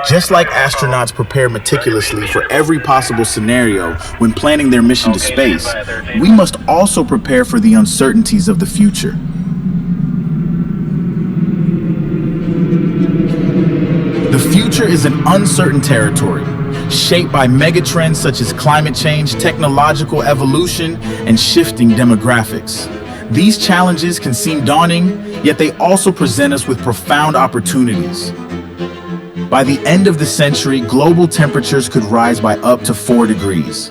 Just like astronauts prepare meticulously for every possible scenario when planning their mission to space, we must also prepare for the uncertainties of the future. The future is an uncertain territory, shaped by megatrends such as climate change, technological evolution, and shifting demographics. These challenges can seem daunting, yet they also present us with profound opportunities. By the end of the century, global temperatures could rise by up to 4 degrees.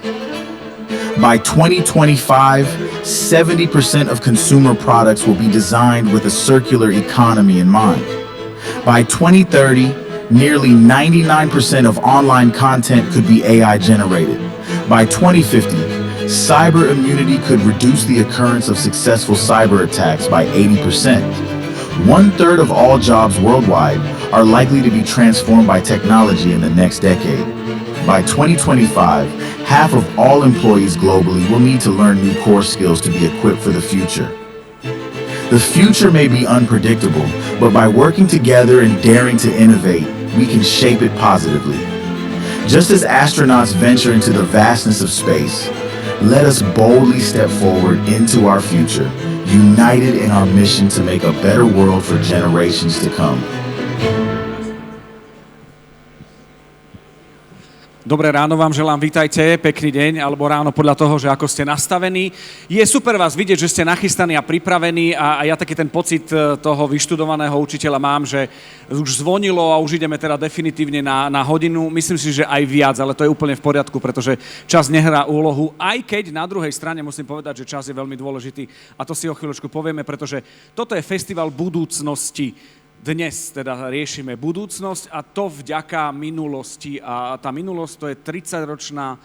By 2025, 70% of consumer products will be designed with a circular economy in mind. By 2030, nearly 99% of online content could be AI generated. By 2050, cyber immunity could reduce the occurrence of successful cyber attacks by 80%. 1/3 of all jobs worldwide are likely to be transformed by technology in the next decade. By 2025, half of all employees globally will need to learn new core skills to be equipped for the future. The future may be unpredictable, but by working together and daring to innovate, we can shape it positively. Just as astronauts venture into the vastness of space, let us boldly step forward into our future, united in our mission to make a better world for generations to come. Dobré ráno vám želám, vítajte, pekný deň, alebo ráno podľa toho, že ako ste nastavení. Je super vás vidieť, že ste nachystaní a pripravení a ja taký ten pocit toho vyštudovaného učiteľa mám, že už zvonilo a už ideme teda definitívne na hodinu. Myslím si, že aj viac, ale to je úplne v poriadku, pretože čas nehrá úlohu, aj keď na druhej strane musím povedať, že čas je veľmi dôležitý a to si o chvíľočku povieme, pretože toto je festival budúcnosti. Dnes teda riešime budúcnosť a to vďaka minulosti. A tá minulosť to je 30-ročná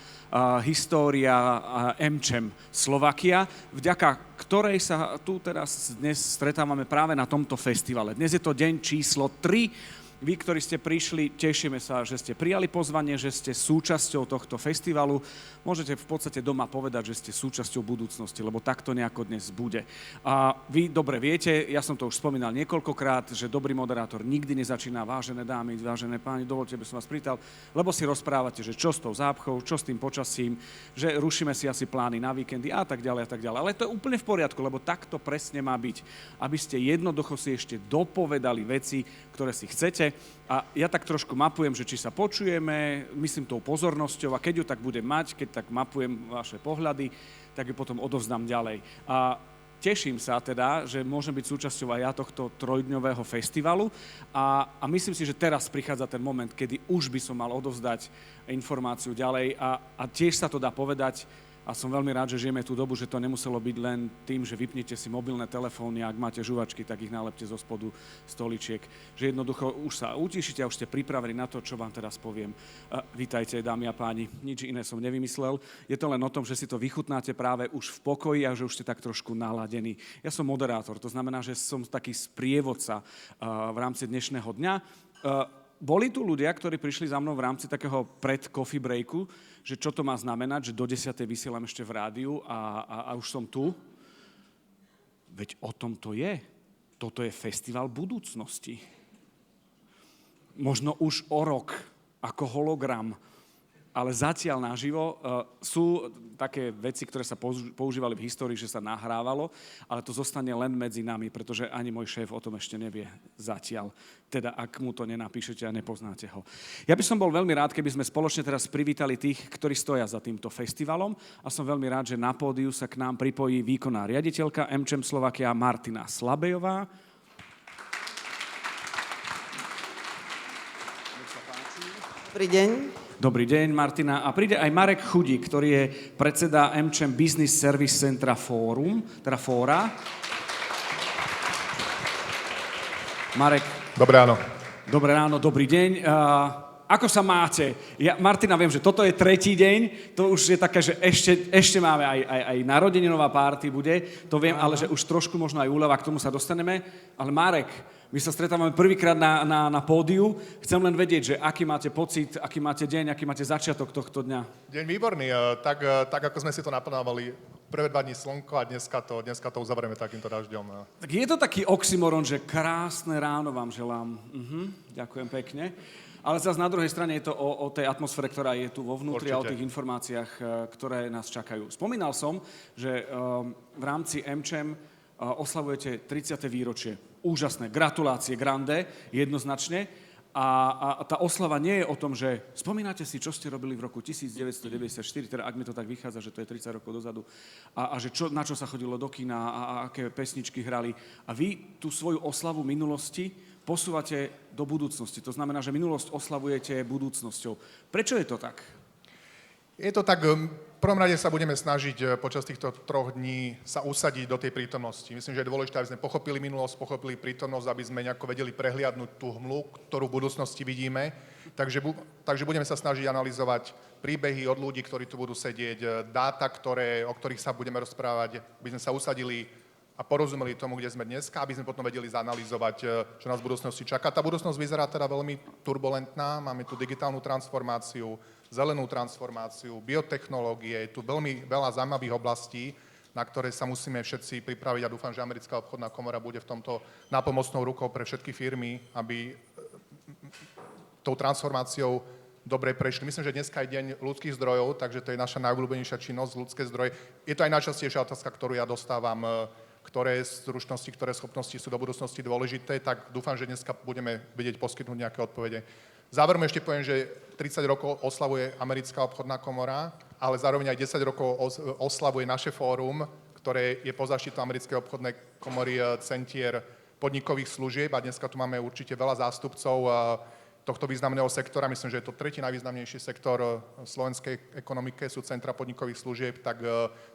história AmCham Slovakia, vďaka ktorej sa tu teraz dnes stretávame práve na tomto festivale. Dnes je to deň číslo 3. Vy, ktorí ste prišli, tešíme sa, že ste prijali pozvanie, že ste súčasťou tohto festivalu. Môžete v podstate doma povedať, že ste súčasťou budúcnosti, lebo takto nejako dnes bude. A vy dobre viete, ja som to už spomínal niekoľkokrát, že dobrý moderátor nikdy nezačína, vážené dámy, vážené páni, dovoľte, aby som vás prital, lebo si rozprávate, že čo s tou zápchou, čo s tým počasím, že rušíme si asi plány na víkendy a tak ďalej a tak ďalej. Ale to je úplne v poriadku, lebo takto presne má byť, aby ste jednoducho si ešte dopovedali veci, ktoré si chcete. A ja tak trošku mapujem, že či sa počujeme, myslím tou pozornosťou a keď ju tak budem mať, keď tak mapujem vaše pohľady, tak ju potom odovzdám ďalej. A teším sa teda, že môžem byť súčasťou aj ja tohto trojdňového festivalu a myslím si, že teraz prichádza ten moment, kedy už by som mal odovzdať informáciu ďalej a tiež sa to dá povedať. A som veľmi rád, že žijeme tú dobu, že to nemuselo byť len tým, že vypnete si mobilné telefóny, ak máte žuvačky, tak ich nalepte zo spodu stoličiek. Že jednoducho už sa utišite a už ste pripravení na to, čo vám teraz poviem. Vítajte, dámy a páni, nič iné som nevymyslel. Je to len o tom, že si to vychutnáte práve už v pokoji a že už ste tak trošku naladení. Ja som moderátor, to znamená, že som taký sprievodca v rámci dnešného dňa. Boli tu ľudia, ktorí prišli za mnou v rámci takého pred-coffee breaku, že čo to má znamenať, že do 10. vysielam ešte v rádiu a už som tu. Veď o tom to je. Toto je festival budúcnosti. Možno už o rok, ako hologram, ale zatiaľ naživo sú také veci, ktoré sa používali v histórii, že sa nahrávalo, ale to zostane len medzi nami, pretože ani môj šéf o tom ešte nevie zatiaľ. Teda ak mu to nenapíšete a nepoznáte ho. Ja by som bol veľmi rád, keby sme spoločne teraz privítali tých, ktorí stoja za týmto festivalom a som veľmi rád, že na pódiu sa k nám pripojí výkonná riaditeľka AmCham Slovakia Martina Slabejová. Dobrý deň. Dobrý deň, Martina. A príde aj Marek Chudík, ktorý je predseda AmCham Business Service Centra Fóra. Marek. Dobré ráno. Dobré ráno, dobrý deň. ako sa máte? Martina, viem, že toto je tretí deň, to už je také, že ešte máme aj narodeninová párty bude, to viem, ale že už trošku možno aj úľava, k tomu sa dostaneme. Ale Marek, my sa stretávame prvýkrát na pódiu, chcem len vedieť, že aký máte pocit, aký máte deň, aký máte začiatok tohto dňa. Deň výborný, tak ako sme si to naplánovali, prvé 2 dní slnko a dneska to uzavrieme takýmto dažďom. Tak je to taký oxymoron, že krásne ráno vám želám. Ďakujem pekne. Ale zase na druhej strane je to o tej atmosfére, ktorá je tu vo vnútri a o tých informáciách, ktoré nás čakajú. Spomínal som, že v rámci AmCham oslavujete 30. výročie. Úžasné, gratulácie, grande, jednoznačne. A tá oslava nie je o tom, že spomínate si, čo ste robili v roku 1994, teda ak mi to tak vychádza, že to je 30 rokov dozadu, a že na čo sa chodilo do kina a aké pesničky hrali. A vy tú svoju oslavu minulosti posúvate do budúcnosti. To znamená, že minulosť oslavujete budúcnosťou. Prečo je to tak? Je to tak, v prvom rade sa budeme snažiť počas týchto 3 dní sa usadiť do tej prítomnosti. Myslím, že je dôležité, aby sme pochopili minulosť, pochopili prítomnosť, aby sme nejako vedeli prehliadnúť tú hmlu, ktorú v budúcnosti vidíme. Takže budeme sa snažiť analyzovať príbehy od ľudí, ktorí tu budú sedieť, dáta, o ktorých sa budeme rozprávať, aby sme sa usadili a porozumeli tomu, kde sme dneska, aby sme potom vedeli zanalýzovať, čo nás v budúcnosti čaká. Tá budúcnosť vyzerá teda veľmi turbulentná, máme tu digitálnu transformáciu, zelenú transformáciu, biotechnológie, je tu veľmi veľa zaujímavých oblastí, na ktoré sa musíme všetci pripraviť a dúfam, že americká obchodná komora bude v tomto nápomocnou rukou pre všetky firmy, aby tou transformáciou dobre prešli. Myslím, že dneska je deň ľudských zdrojov, takže to je naša najobľúbenejšia činnosť, ľudské zdroje. Je to aj najčastejšia otázka, ktorú ja dostávam, ktoré zručnosti, ktoré schopnosti sú do budúcnosti dôležité, tak dúfam, že dneska budeme vedieť poskytnúť nejaké odpovede. Záverom ešte poviem, že 30 rokov oslavuje americká obchodná komora, ale zároveň aj 10 rokov oslavuje naše fórum, ktoré je pod záštitou americkej obchodnej komory centier podnikových služieb a dneska tu máme určite veľa zástupcov tohto významného sektora. Myslím, že je to tretí najvýznamnejší sektor v slovenskej ekonomike, sú centra podnikových služieb, tak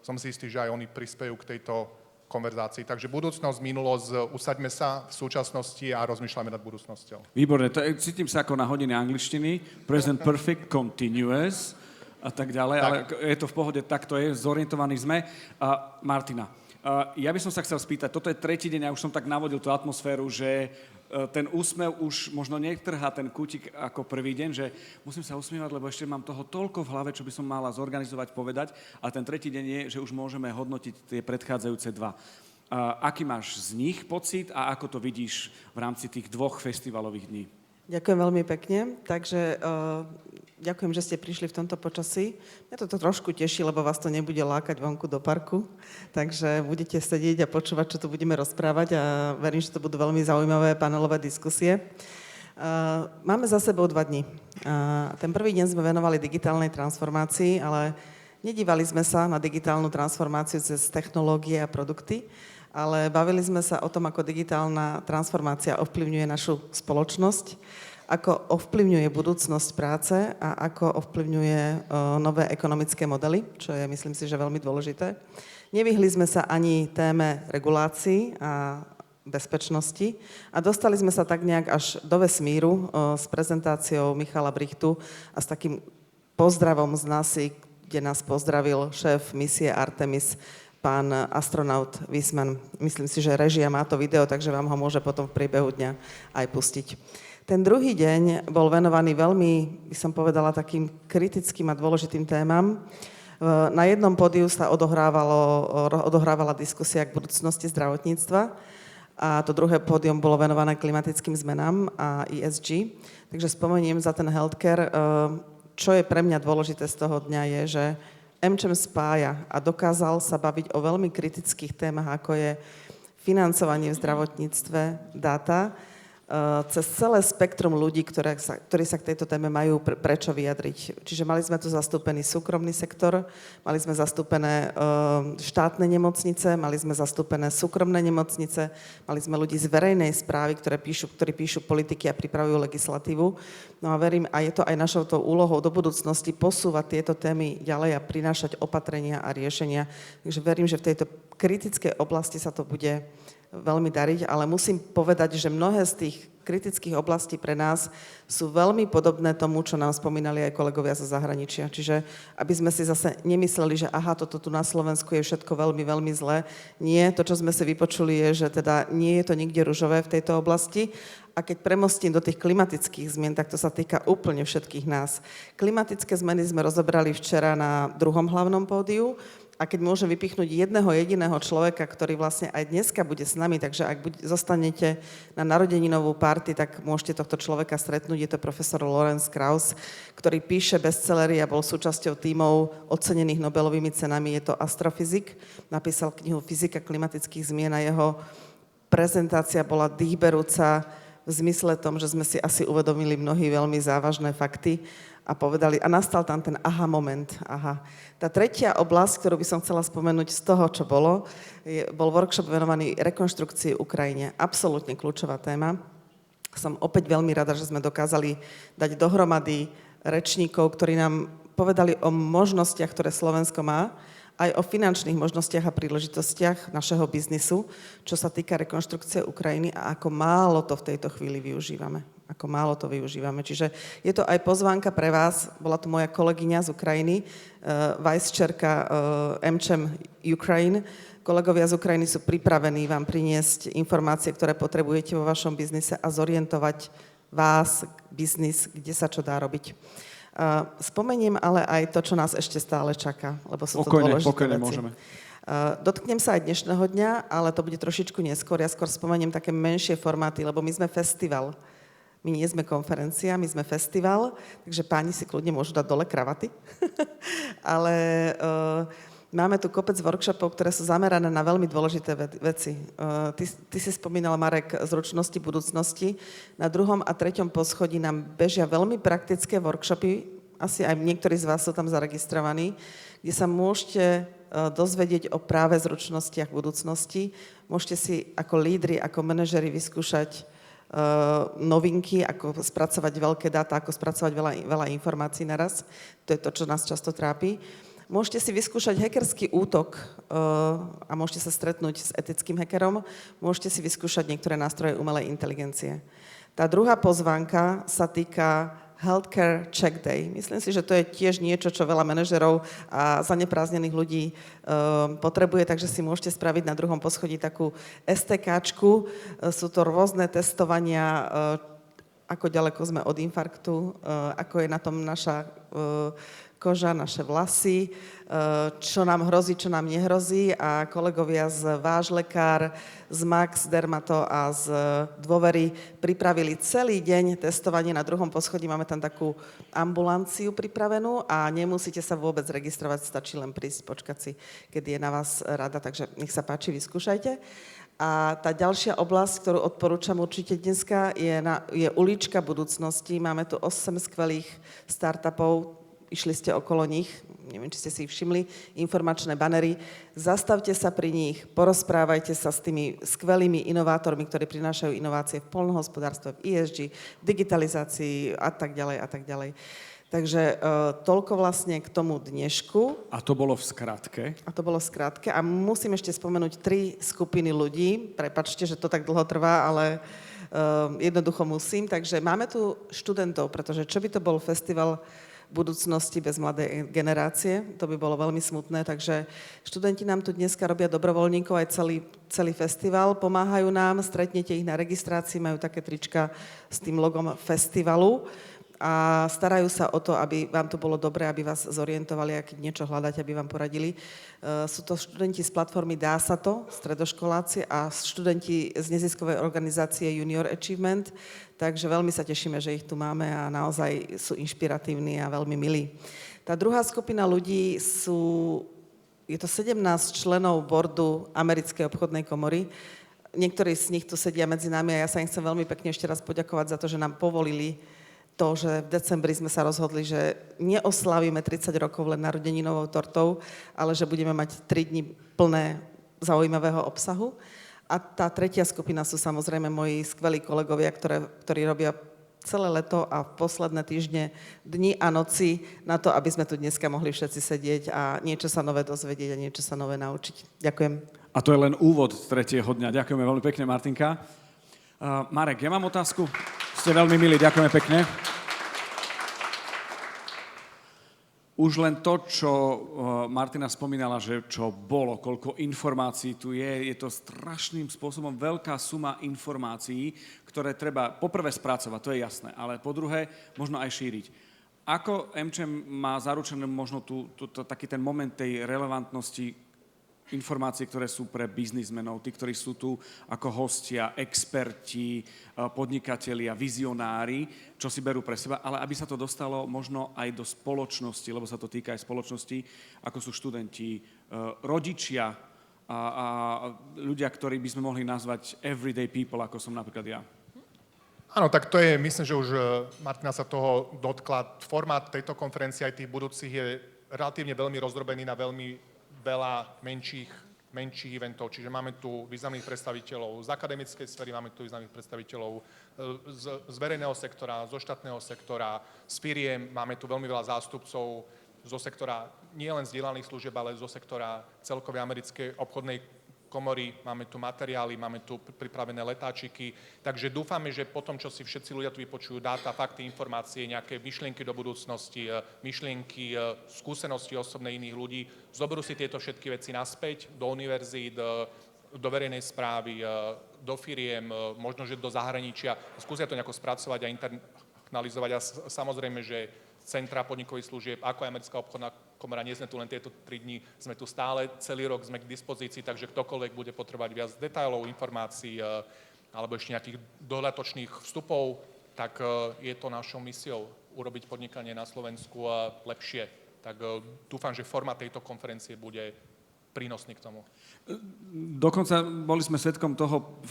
som si istý, že aj oni prispejú k tejto konverzácii. Takže budúcnosť, minulosť, usaďme sa v súčasnosti a rozmýšľame nad budúcnosťou. Výborné, cítim sa ako na hodine angličtiny, present perfect, continuous a tak ďalej, tak. Ale je to v pohode, tak to je, zorientovaní sme. Martina, ja by som sa chcel spýtať, toto je tretí deň, ja už som tak navodil tú atmosféru, že ten úsmev už možno netrhá ten kútik ako prvý deň, že musím sa usmievať, lebo ešte mám toho toľko v hlave, čo by som mala zorganizovať, povedať, ale ten tretí deň je, že už môžeme hodnotiť tie predchádzajúce 2. Aký máš z nich pocit a ako to vidíš v rámci tých 2 festivalových dní? Ďakujem veľmi pekne. Takže ďakujem, že ste prišli v tomto počasí. Mňa to trošku teší, lebo vás to nebude lákať vonku do parku. Takže budete sedieť a počúvať, čo tu budeme rozprávať a verím, že to budú veľmi zaujímavé panelové diskusie. Máme za sebou 2 dni. Ten prvý deň sme venovali digitálnej transformácii, ale nedívali sme sa na digitálnu transformáciu cez technológie a produkty, ale bavili sme sa o tom, ako digitálna transformácia ovplyvňuje našu spoločnosť, ako ovplyvňuje budúcnosť práce a ako ovplyvňuje nové ekonomické modely, čo je, myslím si, že veľmi dôležité. Nevyhli sme sa ani téme regulácií a bezpečnosti a dostali sme sa tak nejak až do vesmíru s prezentáciou Michala Brichtu a s takým pozdravom z NASA, kde nás pozdravil šéf misie Artemis, pán astronaut Wiesman. Myslím si, že režia má to video, takže vám ho môže potom v priebehu dňa aj pustiť. Ten druhý deň bol venovaný veľmi, by som povedala, takým kritickým a dôležitým témam. Na jednom pódiu sa odohrávala diskusia k budúcnosti zdravotníctva a to druhé pódium bolo venované klimatickým zmenám a ESG. Takže spomeniem za ten healthcare. Čo je pre mňa dôležité z toho dňa je, že AmCham spája a dokázal sa baviť o veľmi kritických témach, ako je financovanie v zdravotníctve, dáta, cez celé spektrum ľudí, ktorí sa k tejto téme majú prečo vyjadriť. Čiže mali sme tu zastúpený súkromný sektor, mali sme zastúpené štátne nemocnice, mali sme zastúpené súkromné nemocnice, mali sme ľudí z verejnej správy, ktorí píšu politiky a pripravujú legislatívu. No a verím, a je to aj našou tou úlohou do budúcnosti posúvať tieto témy ďalej a prinášať opatrenia a riešenia. Takže verím, že v tejto kritickej oblasti sa to bude veľmi dariť, ale musím povedať, že mnohé z tých kritických oblastí pre nás sú veľmi podobné tomu, čo nám spomínali aj kolegovia zo zahraničia. Čiže aby sme si zase nemysleli, že aha, toto tu na Slovensku je všetko veľmi, veľmi zlé. Nie, to, čo sme si vypočuli, je, že teda nie je to nikde ružové v tejto oblasti. A keď premostím do tých klimatických zmien, tak to sa týka úplne všetkých nás. Klimatické zmeny sme rozobrali včera na druhom hlavnom pódiu. A keď môžem vypichnúť jedného jediného človeka, ktorý vlastne aj dneska bude s nami, takže ak zostanete na narodeninovú party, tak môžete tohto človeka stretnúť. Je to profesor Lawrence Krauss, ktorý píše bestsellery a bol súčasťou tímov ocenených Nobelovými cenami. Je to astrofyzik, napísal knihu Fyzika klimatických zmien a jeho prezentácia bola dýchberúca v zmysle tom, že sme si asi uvedomili mnohí veľmi závažné fakty a povedali, a nastal tam ten aha moment. Aha. Tá tretia oblasť, ktorú by som chcela spomenúť z toho, čo bol workshop venovaný rekonštrukcii Ukrajine. Absolútne kľúčová téma. Som opäť veľmi rada, že sme dokázali dať dohromady rečníkov, ktorí nám povedali o možnostiach, ktoré Slovensko má, aj o finančných možnostiach a príležitostiach našeho biznisu, čo sa týka rekonštrukcie Ukrajiny a ako málo to v tejto chvíli využívame. Ako málo to využívame. Čiže je to aj pozvánka pre vás. Bola tu moja kolegyňa z Ukrajiny, vice-chairka AmCham Ukraine. Kolegovia z Ukrajiny sú pripravení vám priniesť informácie, ktoré potrebujete vo vašom biznise a zorientovať vás, biznis, kde sa čo dá robiť. Spomeniem ale aj to, čo nás ešte stále čaká, lebo sú to dôležité pokojne veci. môžeme. Dotknem sa aj dnešného dňa, ale to bude trošičku neskôr. Ja skôr spomeniem také menšie formáty, lebo my sme festival. My nie sme konferencia, my sme festival, takže páni si kľudne môžu dať dole kravaty. Ale máme tu kopec workshopov, ktoré sú zamerané na veľmi dôležité veci. Ty si spomínal, Marek, zručnosti budúcnosti. Na druhom a treťom poschodí nám bežia veľmi praktické workshopy, asi aj niektorí z vás sú tam zaregistrovaní, kde sa môžete dozvedieť o práve zručnostiach budúcnosti. Môžete si ako lídri, ako manažeri vyskúšať novinky, ako spracovať veľké dáta, ako spracovať veľa informácií naraz. To je to, čo nás často trápi. Môžete si vyskúšať hackerský útok a môžete sa stretnúť s etickým hackerom. Môžete si vyskúšať niektoré nástroje umelej inteligencie. Tá druhá pozvánka sa týka Healthcare Check Day. Myslím si, že to je tiež niečo, čo veľa manažerov a zaneprázdnených ľudí potrebuje, takže si môžete spraviť na druhom poschodí takú STKčku. Sú to rôzne testovania, ako ďaleko sme od infarktu, ako je na tom naša koža, naše vlasy, čo nám hrozí, čo nám nehrozí a kolegovia z Váš lekár, z Max Dermato a z Dôvery pripravili celý deň testovanie na druhom poschodí. Máme tam takú ambulanciu pripravenú a nemusíte sa vôbec registrovať, stačí len prísť, počkať si, kedy je na vás rada, takže nech sa páči, vyskúšajte. A tá ďalšia oblasť, ktorú odporúčam určite dneska, je ulička budúcnosti. Máme tu 8 skvelých startupov, išli ste okolo nich, neviem, či ste si ich všimli, informačné banery. Zastavte sa pri nich, porozprávajte sa s tými skvelými inovátormi, ktorí prinášajú inovácie v poľnohospodárstve, v ESG, v digitalizácii a tak ďalej a tak ďalej. Takže toľko vlastne k tomu dnešku. A to bolo v skratke. A musím ešte spomenúť 3 skupiny ľudí. Prepáčte, že to tak dlho trvá, ale jednoducho musím. Takže máme tu študentov, pretože čo by to bol festival budúcnosti bez mladej generácie, to by bolo veľmi smutné, takže študenti nám tu dneska robia dobrovoľníkov aj celý festival, pomáhajú nám, stretnete ich na registrácii, majú také trička s tým logom festivalu a starajú sa o to, aby vám to bolo dobré, aby vás zorientovali, ak niečo hľadáte, aby vám poradili. Sú to študenti z platformy Dá sa to, stredoškoláci a študenti z neziskovej organizácie Junior Achievement, takže veľmi sa tešíme, že ich tu máme a naozaj sú inšpiratívni a veľmi milí. Tá druhá skupina ľudí je to 17 členov boardu Americkej obchodnej komory. Niektorí z nich tu sedia medzi nami a ja sa im chcem veľmi pekne ešte raz poďakovať za to, že nám povolili to, že v decembri sme sa rozhodli, že neoslavíme 30 rokov len narodeninovou tortou, ale že budeme mať 3 dni plné zaujímavého obsahu. A tá tretia skupina sú samozrejme moji skvelí kolegovia, ktorí robia celé leto a posledné týždne, dni a noci na to, aby sme tu dneska mohli všetci sedieť a niečo sa nové dozvedieť a niečo sa nové naučiť. Ďakujem. A to je len úvod tretieho dňa. Ďakujeme veľmi pekne, Martinka. Marek, ja mám otázku. Ste veľmi milí, ďakujeme pekne. Už len to, čo Martina spomínala, že čo bolo, koľko informácií tu je to strašným spôsobom veľká suma informácií, ktoré treba poprvé spracovať, to je jasné, ale po druhé možno aj šíriť. Ako AmCham má zaručené možno taký ten moment tej relevantnosti informácií, ktoré sú pre biznismenov, tí, ktorí sú tu ako hostia, experti, podnikatelia, vizionári, čo si berú pre seba, ale aby sa to dostalo možno aj do spoločnosti, lebo sa to týka aj spoločnosti, ako sú študenti, rodičia a ľudia, ktorí by sme mohli nazvať everyday people, ako som napríklad ja. Áno, tak to je, myslím, že už Martina sa toho dotkla. Formát tejto konferencie aj tých budúcich je relatívne veľmi rozdrobený na veľmi veľa menších eventov, čiže máme tu významných predstaviteľov z akademickej sféry, máme tu významných predstaviteľov z verejného sektora, zo štátneho sektora, z firiem, máme tu veľmi veľa zástupcov zo sektora nielen zdieľaných služieb, ale zo sektora celkovej americkej obchodnej komory, máme tu materiály, máme tu pripravené letáčiky, takže dúfame, že potom, čo si všetci ľudia tu vypočujú dáta, fakty, informácie, nejaké myšlienky do budúcnosti, myšlienky, skúsenosti osobné iných ľudí, zoberú si tieto všetky veci naspäť do univerzít, do verejnej správy, do firiem, možno, že do zahraničia, skúsia to nejako spracovať a internalizovať a samozrejme, že centra podnikových služieb, ako aj americká obchodná komora, nie sme tu len tieto 3 dní, sme tu stále, celý rok sme k dispozícii, takže ktokoľvek bude potrebovať viac detailov, informácií alebo ešte nejakých dodatočných vstupov, tak je to našou misiou urobiť podnikanie na Slovensku lepšie. Tak dúfam, že formát tejto konferencie bude prínosný k tomu. Dokonca boli sme svedkom toho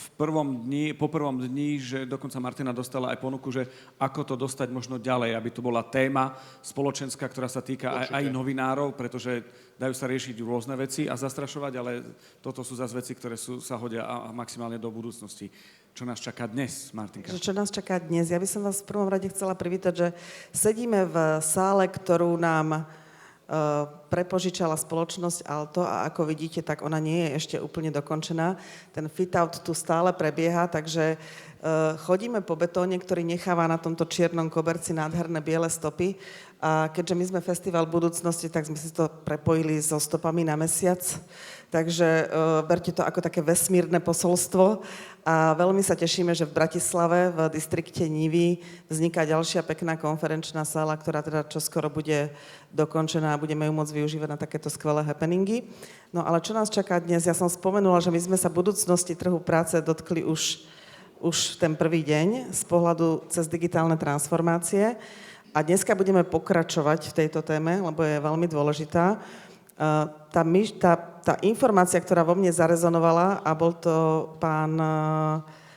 po prvom dni, že dokonca Martina dostala aj ponuku, že ako to dostať možno ďalej, aby to bola téma spoločenská, ktorá sa týka aj novinárov, pretože dajú sa riešiť rôzne veci a zastrašovať, ale toto sú zase veci, ktoré sa hodia a maximálne do budúcnosti. Čo nás čaká dnes, Martinka? Čo nás čaká dnes? Ja by som vás v prvom rade chcela privítať, že sedíme v sále, ktorú nám prepožičala spoločnosť Alto a ako vidíte, tak ona nie je ešte úplne dokončená. Ten fit-out tu stále prebieha, takže chodíme po betóne, ktorý necháva na tomto čiernom koberci nádherné biele stopy a keďže my sme festival budúcnosti, tak sme si to prepojili so stopami na mesiac. Takže berte to ako také vesmírne posolstvo a veľmi sa tešíme, že v Bratislave, v distrikte Nivy vzniká ďalšia pekná konferenčná sála, ktorá teda čoskoro bude dokončená a budeme ju môcť využívať na takéto skvelé happeningy. No ale čo nás čaká dnes? Ja som spomenula, že my sme sa budúcnosti trhu práce dotkli už ten prvý deň z pohľadu cez digitálne transformácie a dneska budeme pokračovať v tejto téme, lebo je veľmi dôležitá. Tá informácia, ktorá vo mne zarezonovala a bol to pán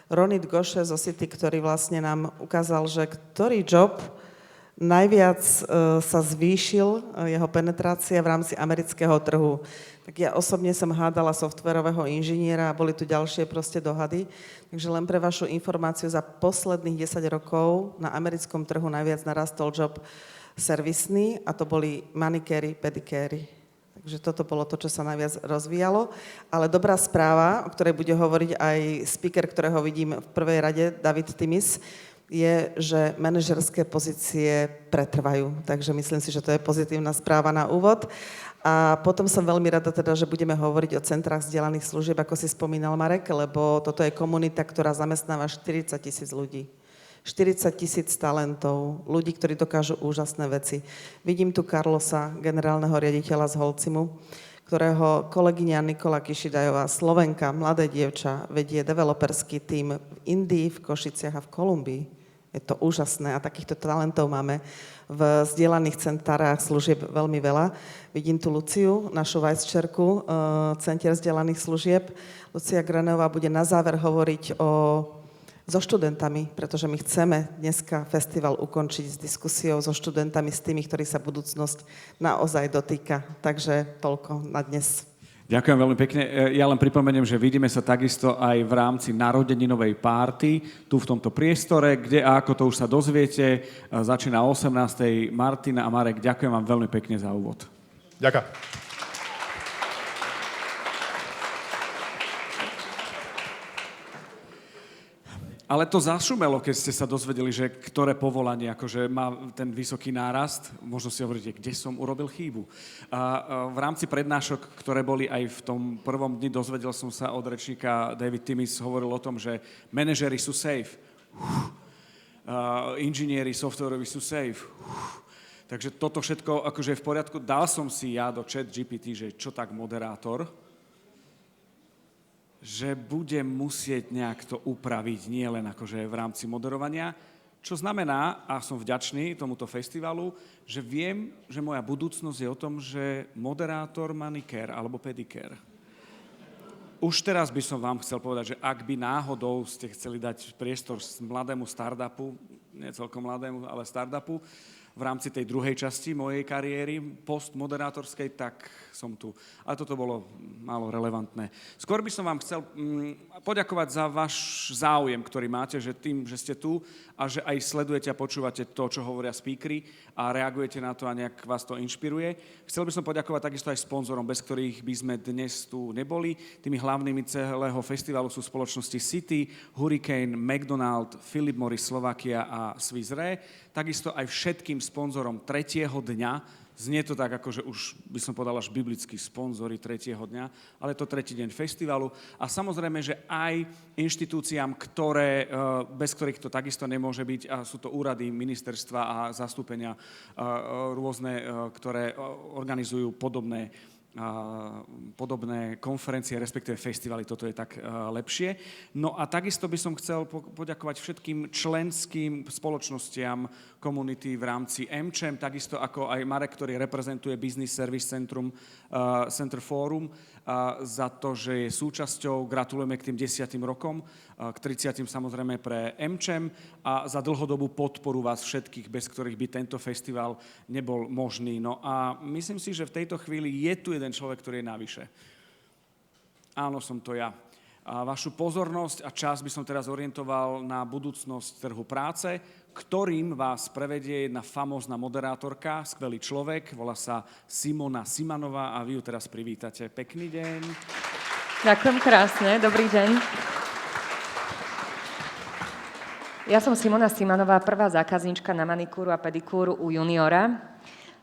Ronit Goše zo City, ktorý vlastne nám ukázal, že ktorý job najviac sa zvýšil jeho penetrácia v rámci amerického trhu. Tak ja osobne som hádala softwarového inžiniera a boli tu ďalšie proste dohady. Takže len pre vašu informáciu, za posledných 10 rokov na americkom trhu najviac narastol job servisný a to boli manikéry, pedikéry. Takže toto bolo to, čo sa najviac rozvíjalo. Ale dobrá správa, o ktorej bude hovoriť aj speaker, ktorého vidím v prvej rade, David Timis, je, že manažerské pozície pretrvajú. Takže myslím si, že to je pozitívna správa na úvod. A potom som veľmi rada teda, že budeme hovoriť o centrách zdieľaných služieb, ako si spomínal Marek, lebo toto je komunita, ktorá zamestnáva 40 000 ľudí. 40 000 talentov, ľudí, ktorí dokážu úžasné veci. Vidím tu Carlosa, generálneho riaditeľa z Holcimu, ktorého kolegyňa Nikola Kišidajová, Slovenka, mladé dievča, vedie developerský tím v Indii, v Košiciach a v Kolumbii. Je to úžasné a takýchto talentov máme v zdieľaných centrách služieb veľmi veľa. Vidím tu Luciu, našu vice-chairku Centier zdieľaných služieb. Lucia Granová bude na záver hovoriť so študentami, pretože my chceme dneska festival ukončiť s diskusiou so študentami, s tými, ktorí sa budúcnosť naozaj dotýka. Takže toľko na dnes. Ďakujem veľmi pekne. Ja len pripomeniem, že vidíme sa takisto aj v rámci narodeninovej párty tu v tomto priestore, kde a ako to už sa dozviete, začína o 18:00. Martina a Marek, ďakujem vám veľmi pekne za úvod. Ďakujem. Ale to zašumelo, keď ste sa dozvedeli, že ktoré povolanie akože má ten vysoký nárast. Možno si hovoríte, kde som urobil chybu. A v rámci prednášok, ktoré boli aj v tom prvom dni, dozvedel som sa od rečníka David Timmis, hovoril o tom, že manažeri sú safe. Inžinieri softwaroví sú safe. Takže toto všetko akože je v poriadku. Dal som si ja do chat GPT, že čo tak moderátor, že budem musieť nejak to upraviť, nie len akože v rámci moderovania, čo znamená, a som vďačný tomuto festivalu, že viem, že moja budúcnosť je o tom, že moderátor manikér alebo pedikér. Už teraz by som vám chcel povedať, že ak by náhodou ste chceli dať priestor mladému startupu, nie celkom mladému, ale startupu, v rámci tej druhej časti mojej kariéry postmoderátorskej, tak som tu. Ale toto bolo málo relevantné. Skôr by som vám chcel poďakovať za váš záujem, ktorý máte, že tým, že ste tu a že aj sledujete a počúvate to, čo hovoria speakery a reagujete na to a nejak vás to inšpiruje. Chcel by som poďakovať takisto aj sponzorom, bez ktorých by sme dnes tu neboli. Tými hlavnými celého festivalu sú spoločnosti City, Hurricane, McDonald, Philip Morris Slovakia a Swiss Re. Takisto aj všetkým sponzorom tretieho dňa. Znie to tak, ako že už by som povedal až biblickí sponzori tretieho dňa, ale je to tretí deň festivalu. A samozrejme, že aj inštitúciám, bez ktorých to takisto nemôže byť, a sú to úrady, ministerstva a zastúpenia rôzne, ktoré organizujú podobné konferencie, respektíve festivaly, toto je tak lepšie. No a takisto by som chcel poďakovať všetkým členským spoločnostiam komunity v rámci AmCham, takisto ako aj Marek, ktorý reprezentuje Business Service Center Forum, za to, že je súčasťou. Gratulujeme k tým 10 rokom, k 30 samozrejme pre AmCham a za dlhodobú podporu vás všetkých, bez ktorých by tento festival nebol možný. No a myslím si, že v tejto chvíli je tu jeden človek, ktorý je navyše. Áno, som to ja. A vašu pozornosť a čas by som teraz orientoval na budúcnosť trhu práce, ktorým vás prevedie jedna famózna moderátorka, skvelý človek, volá sa Simona Simanová a vy ju teraz privítate. Pekný deň. Ďakujem krásne, dobrý deň. Ja som Simona Simanová, prvá zákazníčka na manikúru a pedikúru u juniora.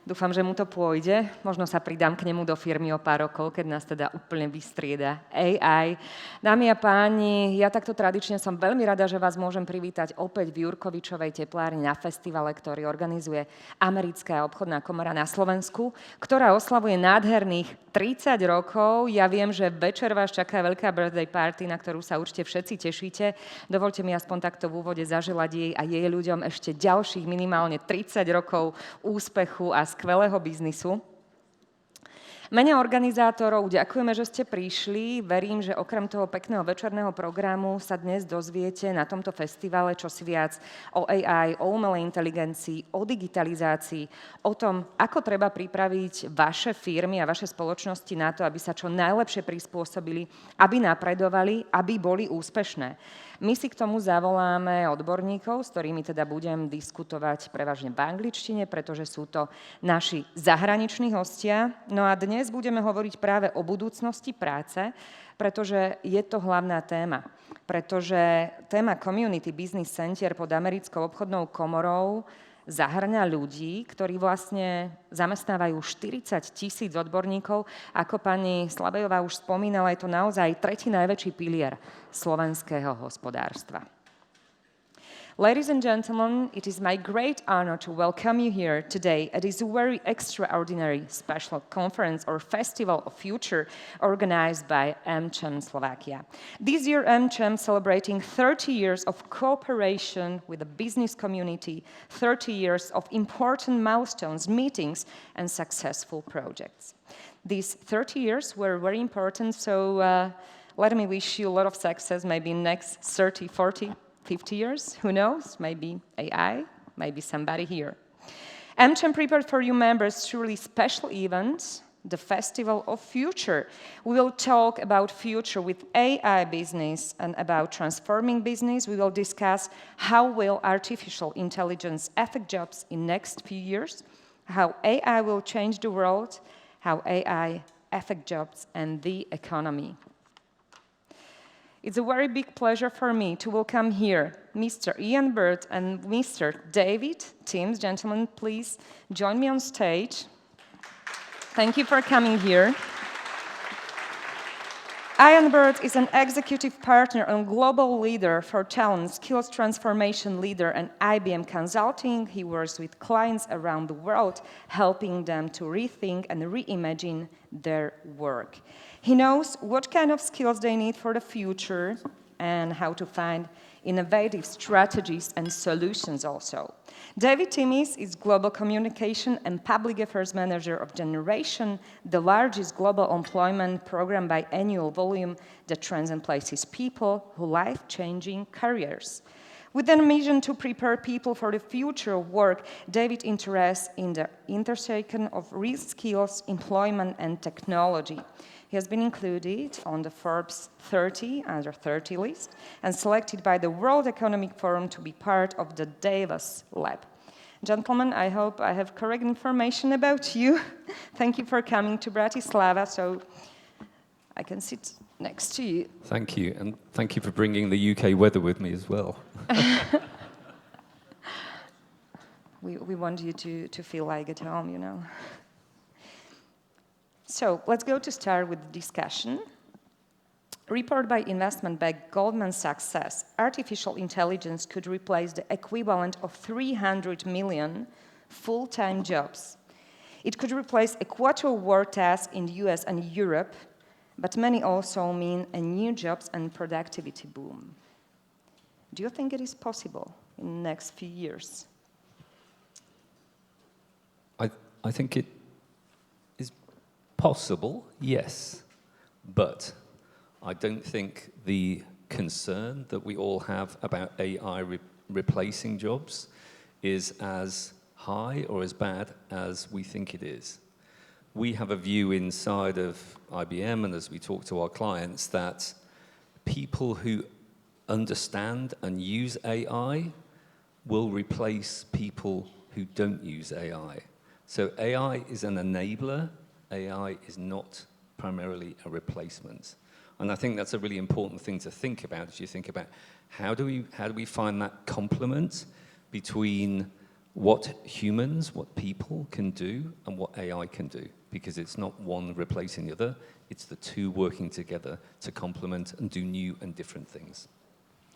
Dúfam, že mu to pôjde. Možno sa pridám k nemu do firmy o pár rokov, keď nás teda úplne vystrieda AI. Dámy a páni, ja takto tradične som veľmi rada, že vás môžem privítať opäť v Jurkovičovej teplárni na festivale, ktorý organizuje Americká obchodná komora na Slovensku, ktorá oslavuje nádherných 30 rokov. Ja viem, že večer vás čaká veľká birthday party, na ktorú sa určite všetci tešíte. Dovoľte mi aspoň takto v úvode zaželať jej a jej ľuďom ešte ďalších minimálne 30 rokov úspechu a skvelého biznisu. Mene organizátorov ďakujeme, že ste prišli. Verím, že okrem toho pekného večerného programu sa dnes dozviete na tomto festivale čosi viac o AI, o umelej inteligencii, o digitalizácii, o tom, ako treba pripraviť vaše firmy a vaše spoločnosti na to, aby sa čo najlepšie prispôsobili, aby napredovali, aby boli úspešné. My si k tomu zavoláme odborníkov, s ktorými teda budem diskutovať prevažne v angličtine, pretože sú to naši zahraniční hostia. No a dnes budeme hovoriť práve o budúcnosti práce, pretože je to hlavná téma. Pretože téma Community Business Center pod Americkou obchodnou komorou zahŕňa ľudí, ktorí vlastne zamestnávajú 40 000 odborníkov. Ako pani Slabejová už spomínala, je to naozaj tretí najväčší pilier slovenského hospodárstva. Ladies and gentlemen, it is my great honor to welcome you here today at this very extraordinary special conference or Festival of Future organized by AmCham Slovakia. This year, AmCham celebrating 30 years of cooperation with the business community, 30 years of important milestones, meetings, and successful projects. These 30 years were very important, so let me wish you a lot of success, maybe next 30, 40, 50 years, who knows, maybe AI, maybe somebody here. AmCham prepared for you members truly special event, the Festival of Future. We will talk about future with AI business and about transforming business. We will discuss how will artificial intelligence affect jobs in next few years, how AI will change the world, how AI affect jobs and the economy. It's a very big pleasure for me to welcome here Mr. Ian Bird and Mr. David Timms. Gentlemen, please join me on stage. Thank you for coming here. Ian Bird is an executive partner and global leader for talent, skills transformation leader, and IBM Consulting. He works with clients around the world, helping them to rethink and reimagine their work. He knows what kind of skills they need for the future and how to find innovative strategies and solutions also. David Timmis is Global Communication and Public Affairs Manager of Generation, the largest global employment program by annual volume that trains and places people who life-changing careers. With a mission to prepare people for the future of work, David interests in the intersection of real skills, employment, and technology. He has been included on the Forbes 30 under 30 list and selected by the World Economic Forum to be part of the Davos Lab. Gentlemen, I hope I have correct information about you. Thank you for coming to Bratislava, so I can sit next to you. Thank you, and thank you for bringing the UK weather with me as well. We want you to feel like at home, you know. So let's go to start with the discussion. A report by investment bank Goldman Sachs says artificial intelligence could replace the equivalent of 300 million full-time jobs. It could replace a quarter of work tasks in the US and Europe, but many also mean a new jobs and productivity boom. Do you think it is possible in the next few years? I think it is possible, yes, but I don't think the concern that we all have about AI replacing jobs is as high or as bad as we think it is. We have a view inside of IBM, and as we talk to our clients, that people who understand and use AI will replace people who don't use AI. So AI is an enabler. AI is not primarily a replacement. And I think that's a really important thing to think about as you think about how do we find that complement between what humans, what people can do, and what AI can do. Because it's not one replacing the other, it's the two working together to complement and do new and different things.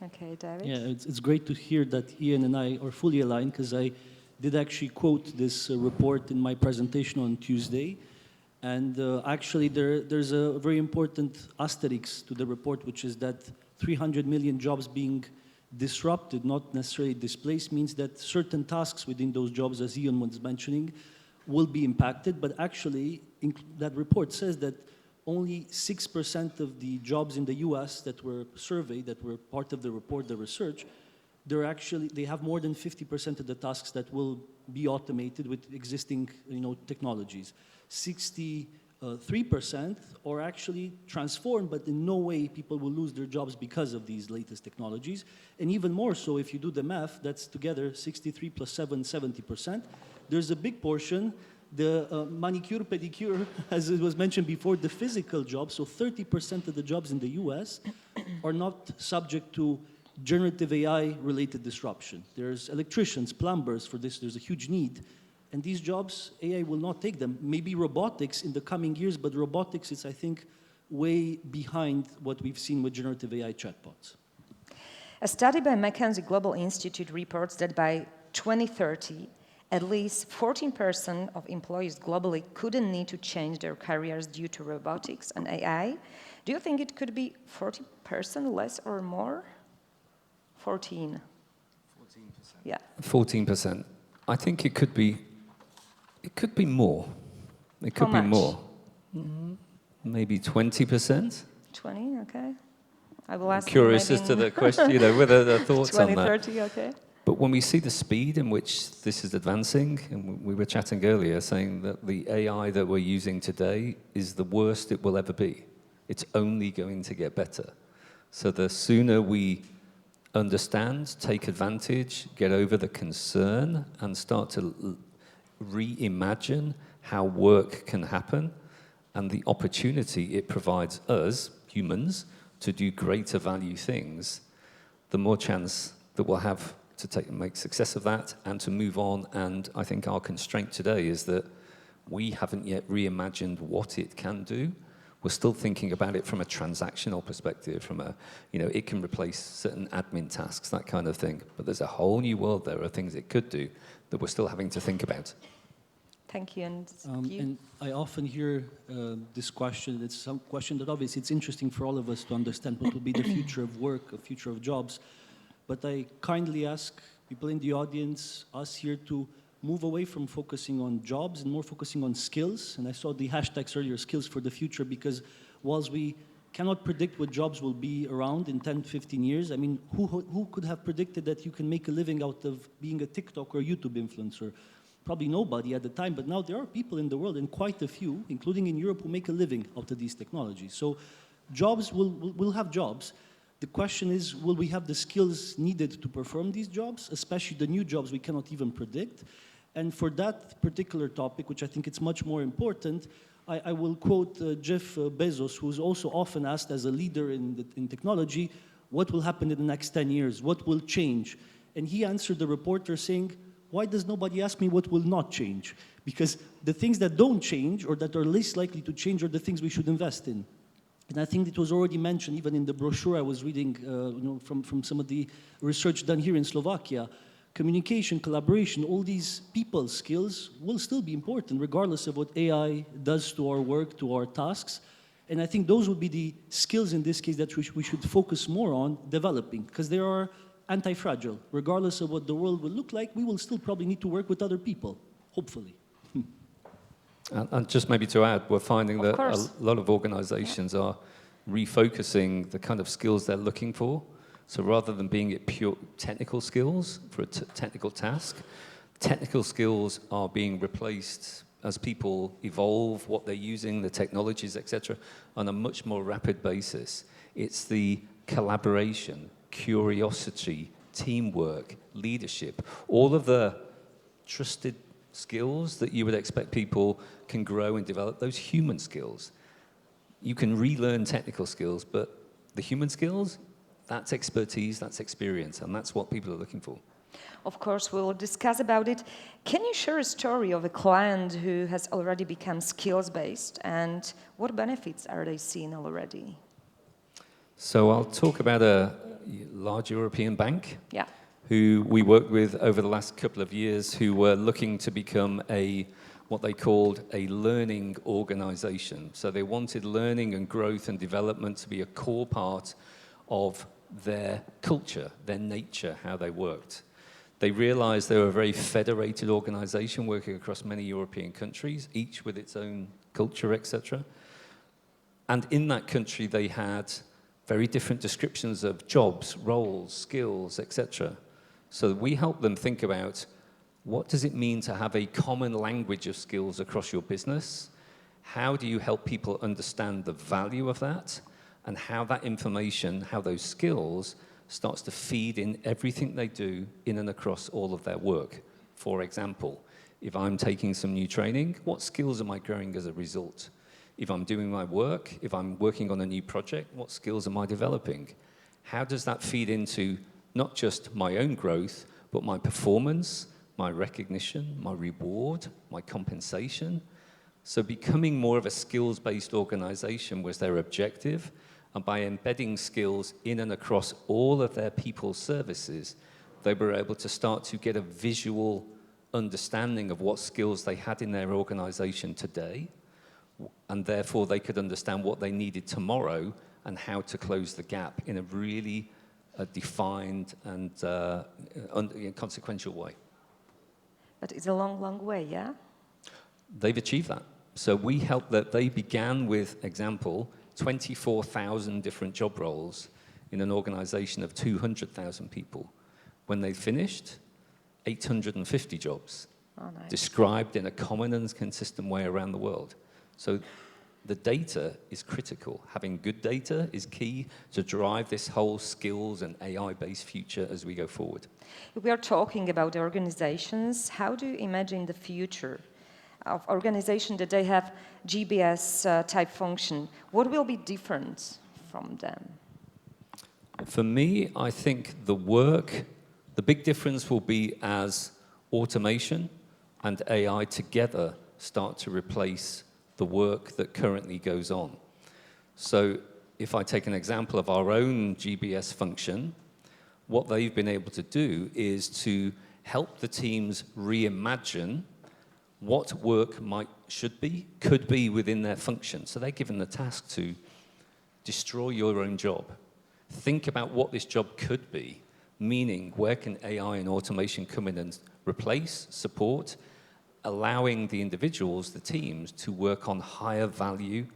Okay, David? Yeah, it's great to hear that Ian and I are fully aligned, because I did actually quote this report in my presentation on Tuesday. And actually, there's a very important asterisk to the report, which is that 300 million jobs being disrupted, not necessarily displaced, means that certain tasks within those jobs, as Ian was mentioning, will be impacted. But actually, that report says that only 6% of the jobs in the US that were surveyed, that were part of the report, the research, they have more than 50% of the tasks that will be automated with existing, technologies. 63% are actually transformed, but in no way people will lose their jobs because of these latest technologies. And even more so, if you do the math, that's together 63 plus 7, 70%. There's a big portion, the manicure, pedicure, as it was mentioned before, the physical jobs, so 30% of the jobs in the US are not subject to generative AI-related disruption. There's electricians, plumbers for this, there's a huge need. And these jobs, AI will not take them. Maybe robotics in the coming years, but robotics is, I think, way behind what we've seen with generative AI chatbots. A study by McKinsey Global Institute reports that by 2030, at least 14% of employees globally couldn't need to change their careers due to robotics and AI. Do you think it could be 40% less or more? 14. 14%. Yeah. 14%. I think it could be more. It could be more. Maybe 20%. 20, okay. I will ask. Curious as to the question, whether the thoughts 20, on that. 30, okay. But when we see the speed in which this is advancing, and we were chatting earlier saying that the AI that we're using today is the worst it will ever be. It's only going to get better. So the sooner we understand, take advantage, get over the concern, and start to reimagine how work can happen and the opportunity it provides us, humans, to do greater value things, the more chance that we'll have to make success of that and to move on. And I think our constraint today is that we haven't yet reimagined what it can do. We're still thinking about it from a transactional perspective, from a, it can replace certain admin tasks, that kind of thing. But there's a whole new world there of things it could do that we're still having to think about. Thank you. And you? And I often hear this question. It's some question that obviously it's interesting for all of us to understand what will be the future of work, the future of jobs. But I kindly ask people in the audience, us here, to move away from focusing on jobs and more focusing on skills. And I saw the hashtags earlier, skills for the future, because whilst we cannot predict what jobs will be around in 10, 15 years, I mean, who could have predicted that you can make a living out of being a TikTok or YouTube influencer? Probably nobody at the time, but now there are people in the world, and quite a few, including in Europe, who make a living out of these technologies. So jobs will have jobs. The question is, will we have the skills needed to perform these jobs, especially the new jobs we cannot even predict? And for that particular topic, which I think it's much more important, I will quote Jeff Bezos, who's also often asked as a leader in technology, what will happen in the next 10 years? What will change? And he answered the reporter saying, why does nobody ask me what will not change? Because the things that don't change or that are least likely to change are the things we should invest in. And I think it was already mentioned even in the brochure I was reading from some of the research done here in Slovakia. Communication, collaboration, all these people skills will still be important regardless of what AI does to our work, to our tasks. And I think those would be the skills in this case that we should focus more on developing, because they are anti-fragile. Regardless of what the world will look like, we will still probably need to work with other people, hopefully. And just maybe to add, we're finding that a lot of organizations are refocusing the kind of skills they're looking for. So rather than being at pure technical skills for a technical task, technical skills are being replaced as people evolve what they're using, the technologies, etc., on a much more rapid basis. It's the collaboration, curiosity, teamwork, leadership, all of the trusted skills that you would expect people can grow and develop, those human skills. You can relearn technical skills, but the human skills, that's expertise, that's experience, and that's what people are looking for. Of course, we'll discuss about it. Can you share a story of a client who has already become skills-based, and what benefits are they seeing already? So I'll talk about a large European bank who we worked with over the last couple of years, who were looking to become what they called a learning organization. So they wanted learning and growth and development to be a core part of their culture, their nature, how they worked. They realized they were a very federated organization working across many European countries, each with its own culture, etc. And in that country, they had very different descriptions of jobs, roles, skills, etc. So we helped them think about, what does it mean to have a common language of skills across your business? How do you help people understand the value of that? And how that information, how those skills starts to feed in everything they do in and across all of their work. For example, if I'm taking some new training, what skills am I growing as a result? If I'm doing my work, if I'm working on a new project, what skills am I developing? How does that feed into not just my own growth, but my performance, my recognition, my reward, my compensation? So becoming more of a skills-based organization was their objective. And by embedding skills in and across all of their people's services, they were able to start to get a visual understanding of what skills they had in their organization today, and therefore they could understand what they needed tomorrow and how to close the gap in a really defined and consequential way. But it's a long, long way, yeah? They've achieved that. So we helped that. They began with, example, 24,000 different job roles in an organization of 200,000 people. When they finished, 850 jobs described in a common and consistent way around the world. So the data is critical. Having good data is key to drive this whole skills and AI-based future as we go forward. If we are talking about organizations, how do you imagine the future of organizations that they have GBS type function? What will be different from them? For me, I think the big difference will be as automation and AI together start to replace the work that currently goes on. So if I take an example of our own GBS function, what they've been able to do is to help the teams reimagine what work could be within their function. So they're given the task to destroy your own job. Think about what this job could be, meaning where can AI and automation come in and replace, support, allowing the individuals, the teams, to work on higher value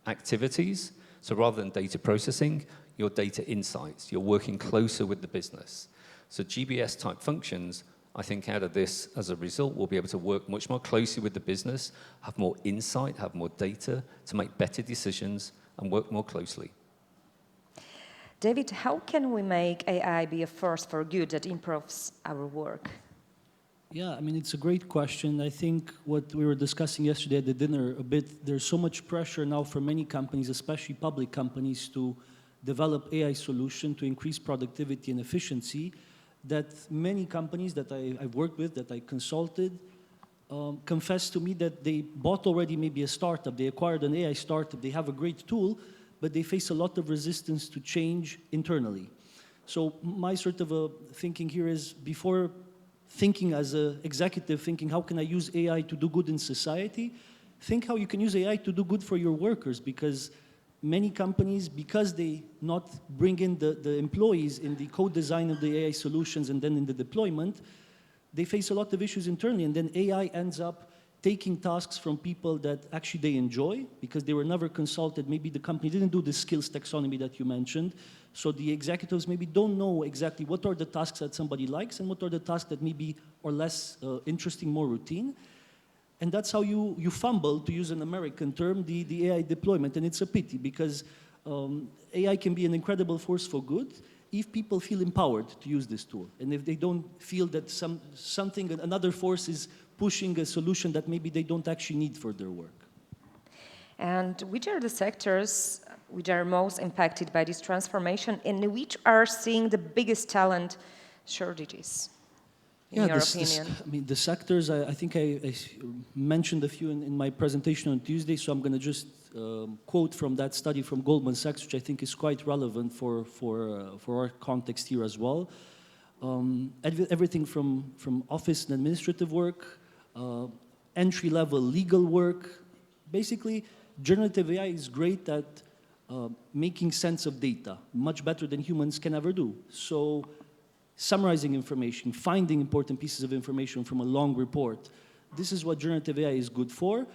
activities. So rather than data processing, your data insights, you're working closer with the business. So GBS type functions, I think out of this, as a result, will be able to work much more closely with the business, have more insight, have more data to make better decisions and work more closely. David, how can we make AI be a force for good that improves our work? Yeah, I mean, it's a great question. I think what we were discussing yesterday at the dinner a bit, there's so much pressure now for many companies, especially public companies, to develop AI solution to increase productivity and efficiency, that many companies that I've worked with, that I consulted, confessed to me that they bought already maybe a startup, they acquired an AI startup, they have a great tool, but they face a lot of resistance to change internally. So my sort of thinking here is, before thinking as an executive, thinking how can I use AI to do good in society, think how you can use AI to do good for your workers, because many companies, because they not bring in the employees in the code design of the AI solutions and then in the deployment, they face a lot of issues internally, and then AI ends up taking tasks from people that actually they enjoy because they were never consulted. Maybe the company didn't do the skills taxonomy that you mentioned. So the executives maybe don't know exactly what are the tasks that somebody likes and what are the tasks that maybe are less interesting, more routine. And that's how you fumble, to use an American term, the AI deployment. And it's a pity because AI can be an incredible force for good if people feel empowered to use this tool. And if they don't feel that another force is pushing a solution that maybe they don't actually need for their work. And which are the sectors which are most impacted by this transformation and which are seeing the biggest talent shortages, in your opinion? I mean, the sectors, I think I mentioned a few in my presentation on Tuesday, so I'm going to just quote from that study from Goldman Sachs, which I think is quite relevant for our context here as well. Everything from office and administrative work, entry-level legal work. Basically, generative AI is great at making sense of data, much better than humans can ever do. So summarizing information, finding important pieces of information from a long report, this is what generative AI is good for.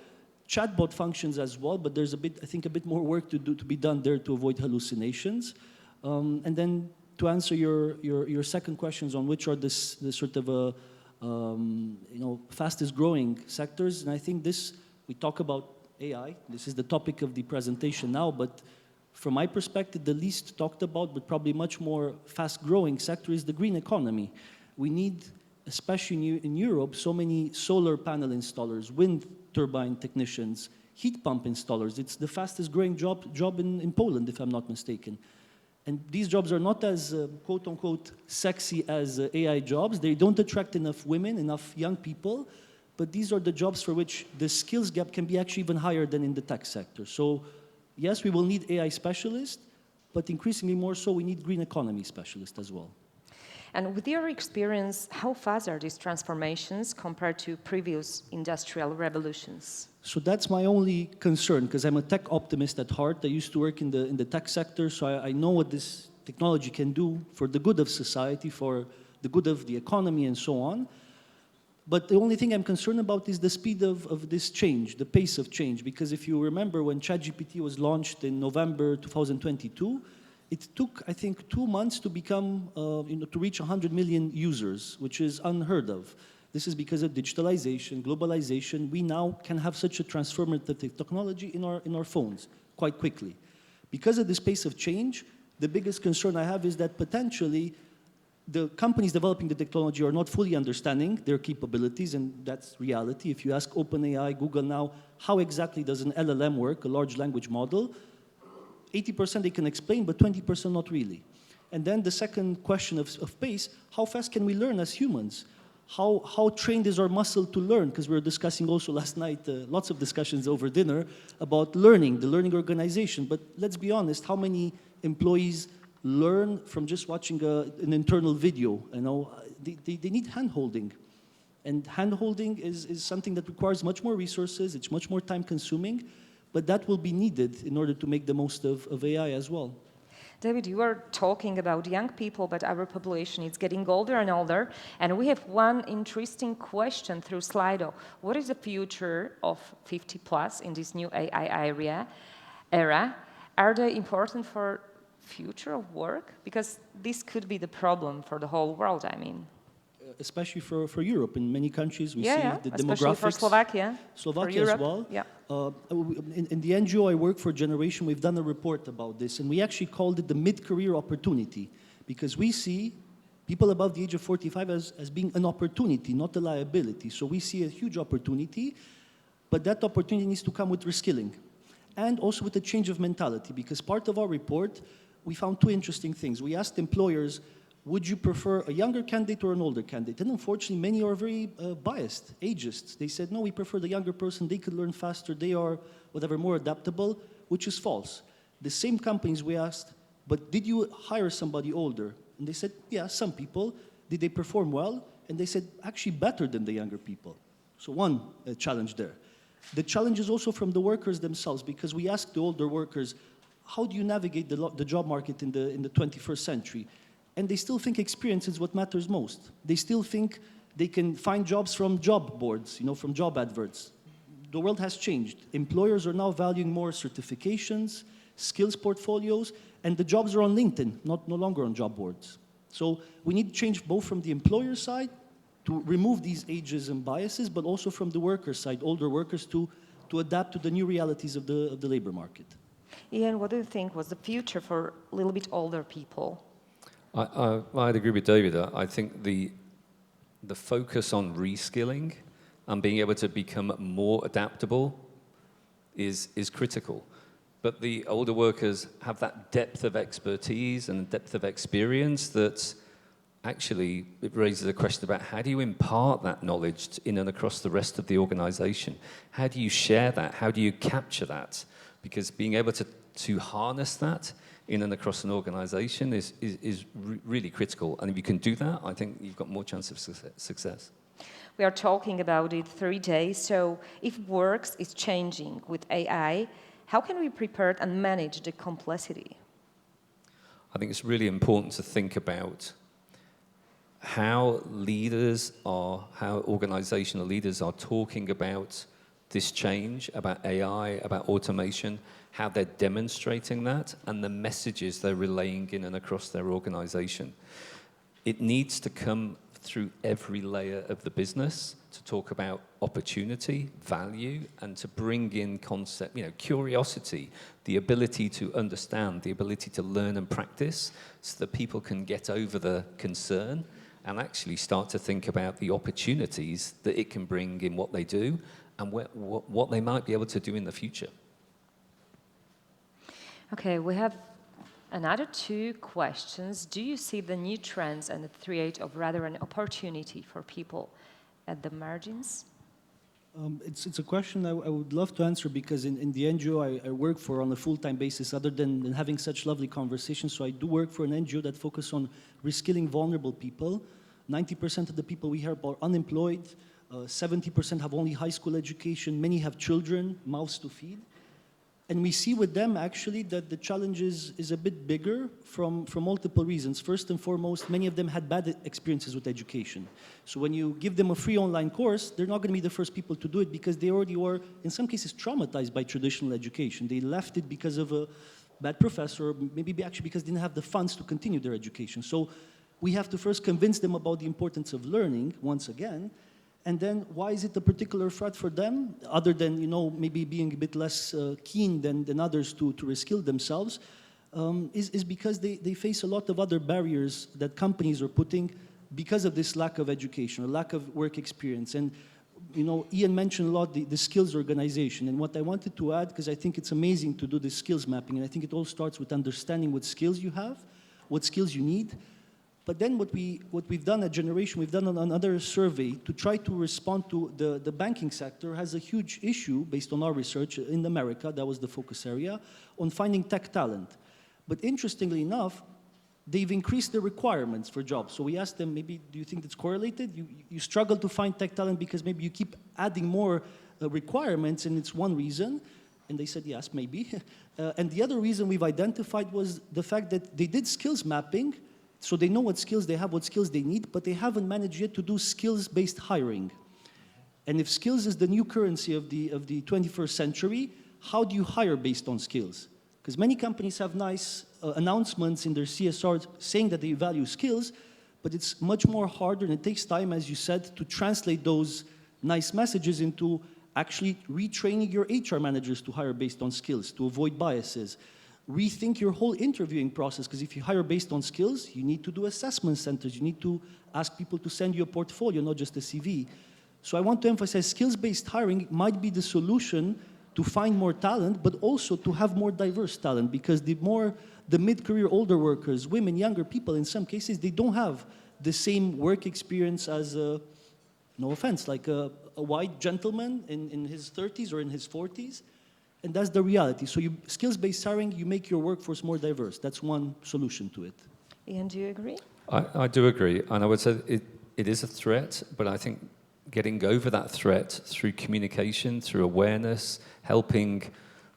Chatbot functions as well, but there's I think a bit more work to be done there to avoid hallucinations. And then to answer your second questions on which are the sort of fastest growing sectors, and I think we talk about AI, this is the topic of the presentation now, but from my perspective, the least talked about, but probably much more fast growing sector is the green economy. We need, especially in Europe, so many solar panel installers, wind turbine technicians, heat pump installers. It's the fastest growing job in Poland, if I'm not mistaken. And these jobs are not as quote-unquote sexy as AI jobs. They don't attract enough women, enough young people, but these are the jobs for which the skills gap can be actually even higher than in the tech sector. So yes, we will need AI specialists, but increasingly more so we need green economy specialists as well. And with your experience, how fast are these transformations compared to previous industrial revolutions? So that's my only concern, because I'm a tech optimist at heart. I used to work in the tech sector, so I know what this technology can do for the good of society, for the good of the economy, and so on. But the only thing I'm concerned about is the speed of this change, the pace of change. Because if you remember when ChatGPT was launched in November 2022, it took, I think, 2 months to become, to reach 100 million users, which is unheard of. This is because of digitalization, globalization. We now can have such a transformative technology in our phones quite quickly. Because of this pace of change, the biggest concern I have is that potentially the companies developing the technology are not fully understanding their capabilities, and that's reality. If you ask OpenAI, Google now, how exactly does an LLM work, a large language model, 80% they can explain, but 20% not really. And then the second question of pace, how fast can we learn as humans? How trained is our muscle to learn? Because we were discussing also last night, lots of discussions over dinner about learning, the learning organization. But let's be honest, how many employees learn from just watching an internal video? You know, they need hand-holding. And hand-holding is something that requires much more resources, it's much more time-consuming, but that will be needed in order to make the most of AI as well. David, you are talking about young people, but our population is getting older and older. And we have one interesting question through Slido. What is the future of 50 plus in this new AI era? Are they important for future of work? Because this could be the problem for the whole world, I mean. Especially for Europe. In many countries, we see the demographics. Especially for Slovakia. Slovakia as well. Yeah. In the NGO I work for Generation, we've done a report about this, and we actually called it the mid-career opportunity, because we see people above the age of 45 as being an opportunity, not a liability. So we see a huge opportunity, but that opportunity needs to come with reskilling, and also with a change of mentality, because part of our report, we found two interesting things. We asked employers, would you prefer a younger candidate or an older candidate? And unfortunately, many are very biased, ageist. They said, no, we prefer the younger person. They could learn faster. They are, whatever, more adaptable, which is false. The same companies we asked, but did you hire somebody older? And they said, yeah, some people. Did they perform well? And they said, actually better than the younger people. So one challenge there. The challenge is also from the workers themselves, because we asked the older workers, how do you navigate the job market in the 21st century? And they still think experience is what matters most. They still think they can find jobs from job boards, from job adverts. The world has changed. Employers are now valuing more certifications, skills portfolios, and the jobs are on LinkedIn, no longer on job boards. So we need change both from the employer side to remove these ageism biases, but also from the worker side, older workers to adapt to the new realities of the labor market. Ian, what do you think was the future for a little bit older people? I'd agree with David. I think the focus on reskilling and being able to become more adaptable is critical. But the older workers have that depth of expertise and depth of experience that actually it raises a question about how do you impart that knowledge in and across the rest of the organization? How do you share that? How do you capture that? Because being able to harness that in and across an organization is really critical. And if you can do that, I think you've got more chance of success. We are talking about it 3 days. So if work is changing with AI, how can we prepare and manage the complexity? I think it's really important to think about how organizational leaders are talking about this change, about AI, about automation, how they're demonstrating that, and the messages they're relaying in and across their organization. It needs to come through every layer of the business to talk about opportunity, value, and to bring in concept, curiosity, the ability to understand, the ability to learn and practice so that people can get over the concern and actually start to think about the opportunities that it can bring in what they do and what they might be able to do in the future. Okay, we have another 2 questions. Do you see the new trends and the threat of rather an opportunity for people at the margins? It's a question I would love to answer, because in the NGO I work for on a full-time basis, other than having such lovely conversations. So I do work for an NGO that focuses on reskilling vulnerable people. 90% of the people we hear are unemployed. 70% have only high school education. Many have children, mouths to feed. And we see with them actually that the challenge is a bit bigger from multiple reasons. First and foremost, many of them had bad experiences with education. So when you give them a free online course, they're not going to be the first people to do it, because they already were, in some cases, traumatized by traditional education. They left it because of a bad professor, or maybe actually because they didn't have the funds to continue their education. So we have to first convince them about the importance of learning, once again. And then, why is it a particular threat for them, other than, maybe being a bit less keen than others to reskill themselves, is because they face a lot of other barriers that companies are putting because of this lack of education, or lack of work experience. And, Ian mentioned a lot the skills organization. And what I wanted to add, because I think it's amazing to do this skills mapping, and I think it all starts with understanding what skills you have, what skills you need. But then what we've done at Generation, we've done another survey to try to respond to the banking sector has a huge issue based on our research in America, that was the focus area, on finding tech talent. But interestingly enough, they've increased the requirements for jobs. So we asked them, maybe, do you think that's correlated? You struggle to find tech talent because maybe you keep adding more requirements and it's one reason. And they said, yes, maybe. And the other reason we've identified was the fact that they did skills mapping, so they know what skills they have, what skills they need, but they haven't managed yet to do skills-based hiring. And if skills is the new currency of the 21st century, how do you hire based on skills? Because many companies have nice announcements in their CSR saying that they value skills, but it's much more harder and it takes time, as you said, to translate those nice messages into actually retraining your HR managers to hire based on skills, to avoid biases. Rethink your whole interviewing process, because if you hire based on skills, you need to do assessment centers. You need to ask people to send you a portfolio, not just a CV. So I want to emphasize skills-based hiring might be the solution to find more talent, but also to have more diverse talent, because the mid-career older workers, women, younger people, in some cases, they don't have the same work experience as, no offense, like a white gentleman in his 30s or in his 40s. And that's the reality. So skills-based hiring, you make your workforce more diverse. That's one solution to it. Ian, do you agree? I do agree. And I would say it is a threat, but I think getting over that threat through communication, through awareness, helping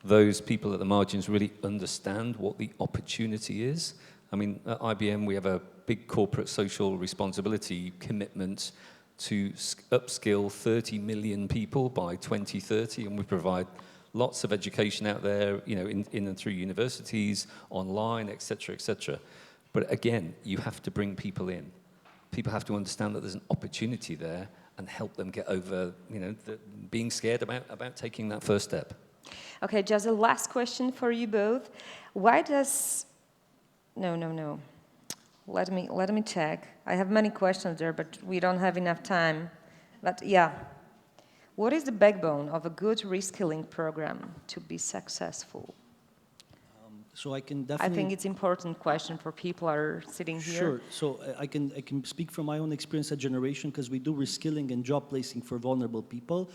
those people at the margins really understand what the opportunity is. I mean, at IBM, we have a big corporate social responsibility commitment to upskill 30 million people by 2030, and we provide lots of education out there, you know, in and through universities, online, et cetera, But again, you have to bring people in. People have to understand that there's an opportunity there and help them get over, you know, being scared about taking that first step. Okay, just a last question for you both. Why does... No. Let me check. I have many questions there, but we don't have enough time. But yeah. What is the backbone of a good reskilling program to be successful? So I can definitely... I think it's an important question for people who are sitting here. Sure. So I can speak from my own experience at Generation, because we do reskilling and job placing for vulnerable people.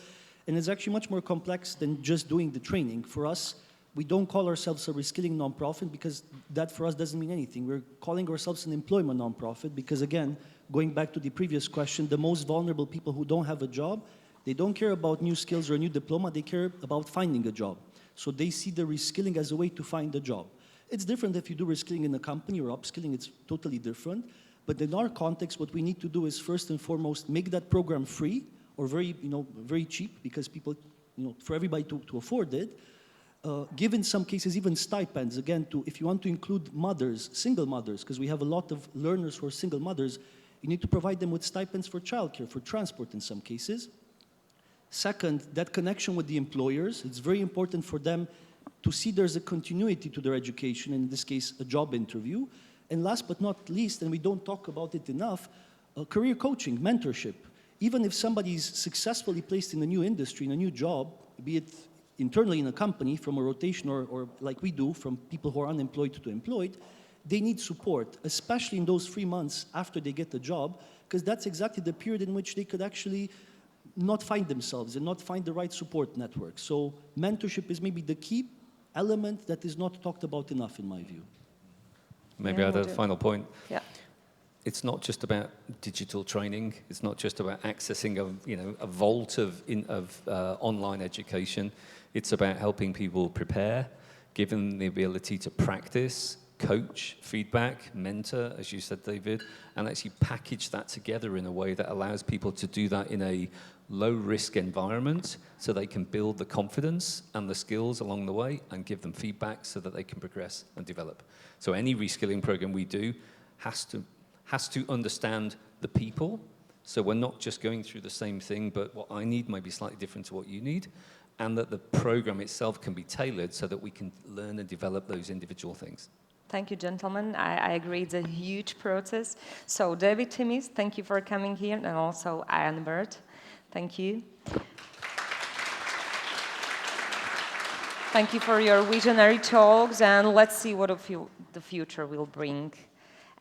And it's actually much more complex than just doing the training. For us, we don't call ourselves a reskilling nonprofit, because that for us doesn't mean anything. We're calling ourselves an employment nonprofit because, again, going back to the previous question, the most vulnerable people who don't have a job, they don't care about new skills or a new diploma, they care about finding a job. So they see the reskilling as a way to find a job. It's different if you do reskilling in a company or upskilling, it's totally different. But in our context, what we need to do is first and foremost, make that program free or very cheap, because people, for everybody to afford it. Give in some cases even stipends, again, if you want to include mothers, single mothers, because we have a lot of learners who are single mothers, you need to provide them with stipends for childcare, for transport in some cases. Second, that connection with the employers. It's very important for them to see there's a continuity to their education, in this case, a job interview. And last but not least, and we don't talk about it enough, career coaching, mentorship. Even if somebody is successfully placed in a new industry, in a new job, be it internally in a company from a rotation or like we do, from people who are unemployed to employed, they need support, especially in those 3 months after they get the job, because that's exactly the period in which they could actually not find themselves and not find the right support network. So mentorship is maybe the key element that is not talked about enough, in my view. Maybe I'll add a final point. Yeah. It's not just about digital training. It's not just about accessing a vault of online education. It's about helping people prepare, give them the ability to practice, coach, feedback, mentor, as you said, David, and actually package that together in a way that allows people to do that in a low-risk environment so they can build the confidence and the skills along the way and give them feedback so that they can progress and develop. So any reskilling program we do has to understand the people. So we're not just going through the same thing, but what I need might be slightly different to what you need, and that the program itself can be tailored so that we can learn and develop those individual things. Thank you, gentlemen. I agree, it's a huge process. So David Timmis, thank you for coming here, and also Ian Bird, thank you. Thank you for your visionary talks, and let's see what the future will bring.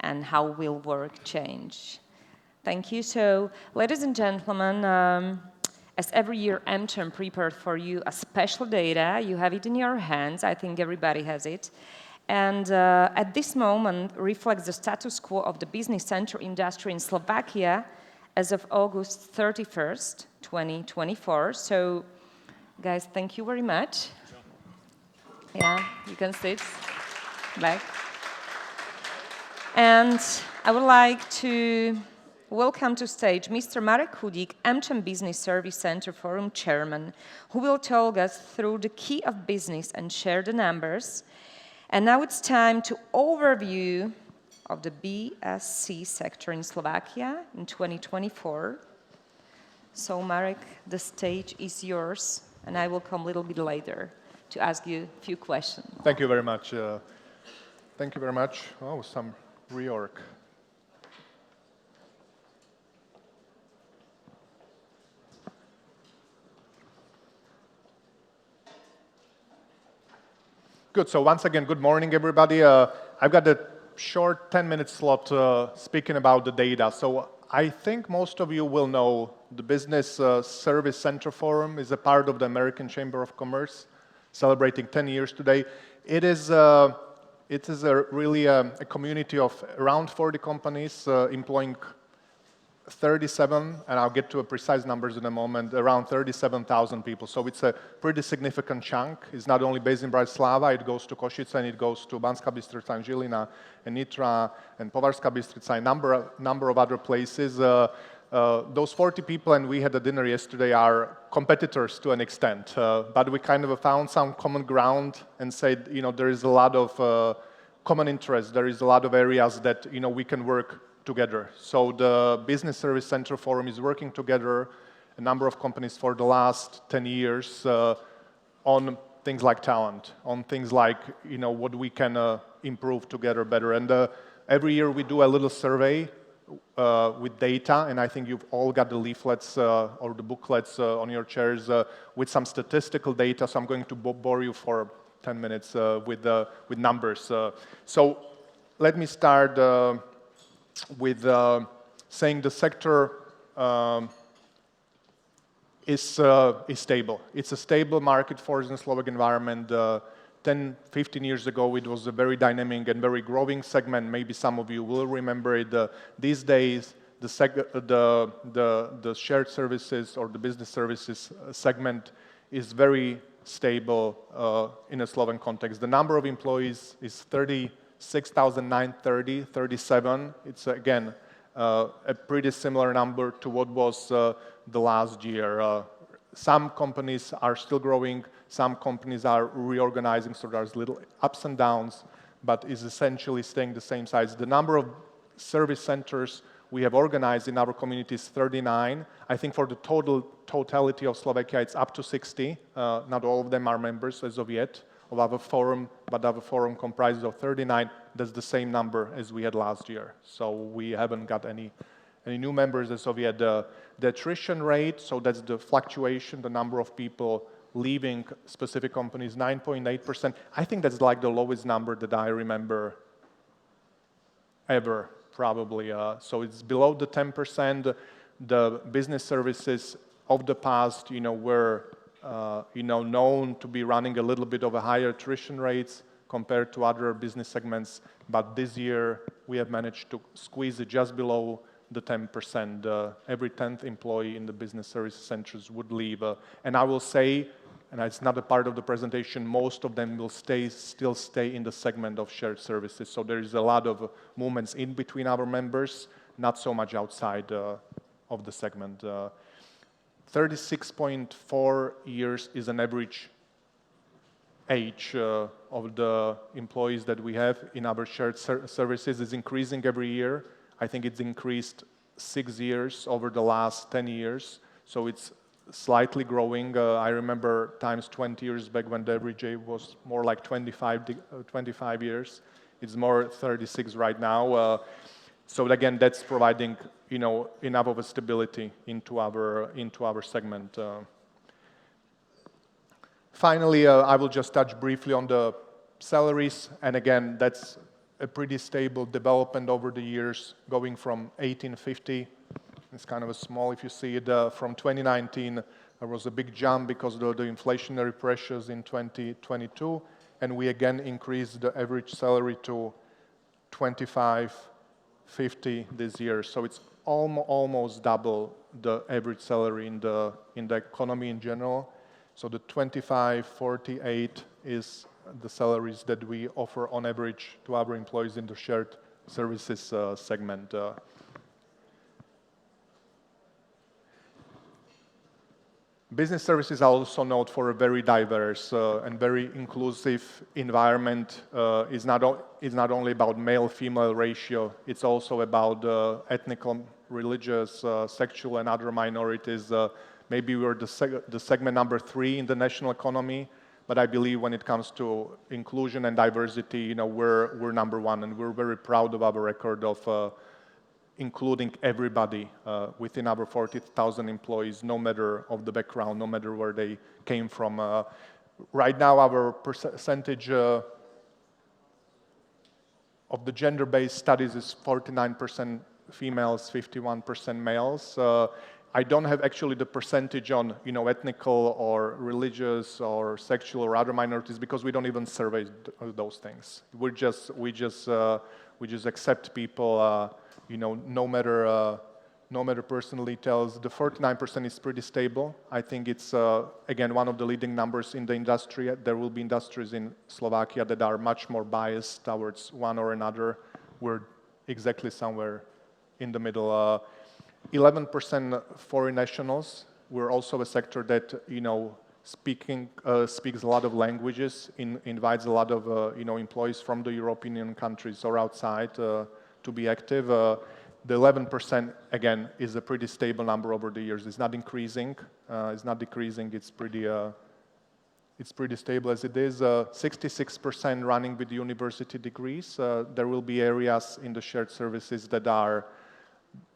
and how will work change. Thank you. So, ladies and gentlemen, as every year, AmCham prepared for you a special data. You have it in your hands. I think everybody has it. And at this moment reflects the status quo of the business center industry in Slovakia as of August 31st, 2024. So, guys, thank you very much. Yeah, you can sit back. And I would like to welcome to stage Mr. Marek Chudík, AmCham Business Service Center Forum Chairman, who will talk us through the key of business and share the numbers. And now it's time to overview of the BSC sector in Slovakia in 2024. So Marek, the stage is yours, and I will come a little bit later to ask you a few questions. Thank you very much. Thank you very much. Oh, some reorg. Good. So once again, good morning, everybody. I've got a short 10-minute slot speaking about the data. So I think most of you will know the Business Service Center Forum is a part of the American Chamber of Commerce, celebrating 10 years today. It is really a community of around 40 companies employing 37, and I'll get to a precise numbers in a moment, around 37,000 people. So it's a pretty significant chunk. It's not only based in Bratislava, it goes to Košice, and it goes to Banská Bystrica and Žilina and Nitra and Považská Bystrica, a number of other places. Those 40 people, and we had a dinner yesterday, are competitors to an extent, but we kind of found some common ground and said, there is a lot of common interest, there is a lot of areas that, we can work together. So the Business Service Center Forum is working together, a number of companies for the last 10 years on things like talent, on things like, what we can improve together better. And every year we do a little survey with data, and I think you've all got the leaflets or the booklets on your chairs with some statistical data, so I'm going to bore you for 10 minutes with numbers. So let me start with saying the sector is stable. It's a stable market force in the Slovak environment. 10, 15 years ago, it was a very dynamic and very growing segment. Maybe some of you will remember it. These days, the shared services or the business services segment is very stable in a Slovan context. The number of employees is 36,930, 37. It's, again, a pretty similar number to what was the last year. Some companies are still growing, some companies are reorganizing, so there's little ups and downs, but is essentially staying the same size. The number of service centers we have organized in our community is 39. I think for the totality of Slovakia, it's up to 60. Not all of them are members as of yet of our forum, but our forum comprises of 39. That's the same number as we had last year. So we haven't got any new members as of yet. The attrition rate, so that's the fluctuation, the number of people leaving specific companies, 9.8%. I think that's like the lowest number that I remember ever, probably. So it's below the 10%. The business services of the past, were known to be running a little bit of a higher attrition rates compared to other business segments. But this year, we have managed to squeeze it just below the 10%. Every 10th employee in the business service centers would leave. And I will say, and it's not a part of the presentation, most of them will still stay in the segment of shared services. So there is a lot of movements in between our members, not so much outside of the segment. 36.4 years is an average age of the employees that we have in our shared services. Is increasing every year. I think it's increased 6 years over the last 10 years. So it's slightly growing. I remember times 20 years back when the average age was more like 25 years. It's more 36 right now. So again, that's providing enough of a stability into our segment. Finally, I will just touch briefly on the salaries, and again, that's a pretty stable development over the years, going from 1850. It's kind of a small, if you see it, from 2019, there was a big jump because of the inflationary pressures in 2022, and we again increased the average salary to 25.50 this year. So it's almost double the average salary in the economy in general. So the 25.48 is the salaries that we offer on average to our employees in the shared services segment. Business services are also known for a very diverse and very inclusive environment. It's not only about male-female ratio, it's also about ethnical, religious, sexual and other minorities. Maybe we're the segment number 3 in the national economy, but I believe when it comes to inclusion and diversity, we're number 1, and we're very proud of our record of including everybody within our 40,000 employees, no matter of the background, no matter where they came from. Right now, our percentage of the gender-based studies is 49% females, 51% males. I don't have actually the percentage on ethnical or religious or sexual or other minorities because we don't even survey those things. We just accept people. No matter personal details. The 49% is pretty stable. I think it's, again, one of the leading numbers in the industry. There will be industries in Slovakia that are much more biased towards one or another. We're exactly somewhere in the middle. 11% foreign nationals. We're also a sector that, speaks a lot of languages, invites a lot of, employees from the European Union countries or outside to be active. The 11%, again, is a pretty stable number over the years. It's not increasing, it's not decreasing, it's pretty stable as it is. 66% running with university degrees. There will be areas in the shared services that are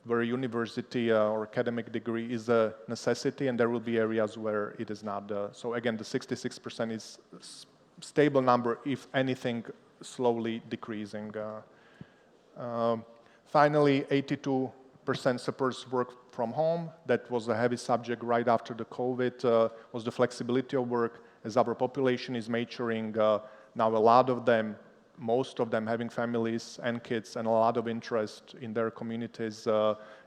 where a university or academic degree is a necessity, and there will be areas where it is not. So again, the 66% is a stable number, if anything, slowly decreasing. Finally, 82% supports work from home. That was a heavy subject right after the COVID, was the flexibility of work. As our population is maturing, now a lot of them, most of them having families and kids and a lot of interest in their communities.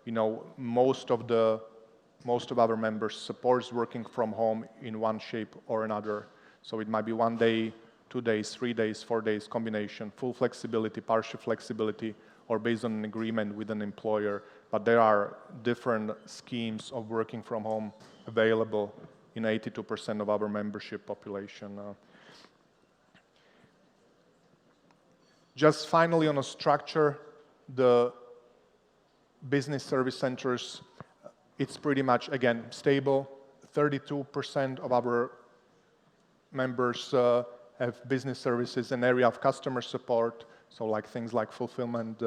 Most of our members supports working from home in one shape or another. So it might be 1 day, 2 days, 3 days, 4 days combination, full flexibility, partial flexibility, or based on an agreement with an employer. But there are different schemes of working from home available in 82% of our membership population. Just finally on a structure, the business service centers, it's pretty much, again, stable. 32% of our members have business services in area of customer support, so like things like fulfillment.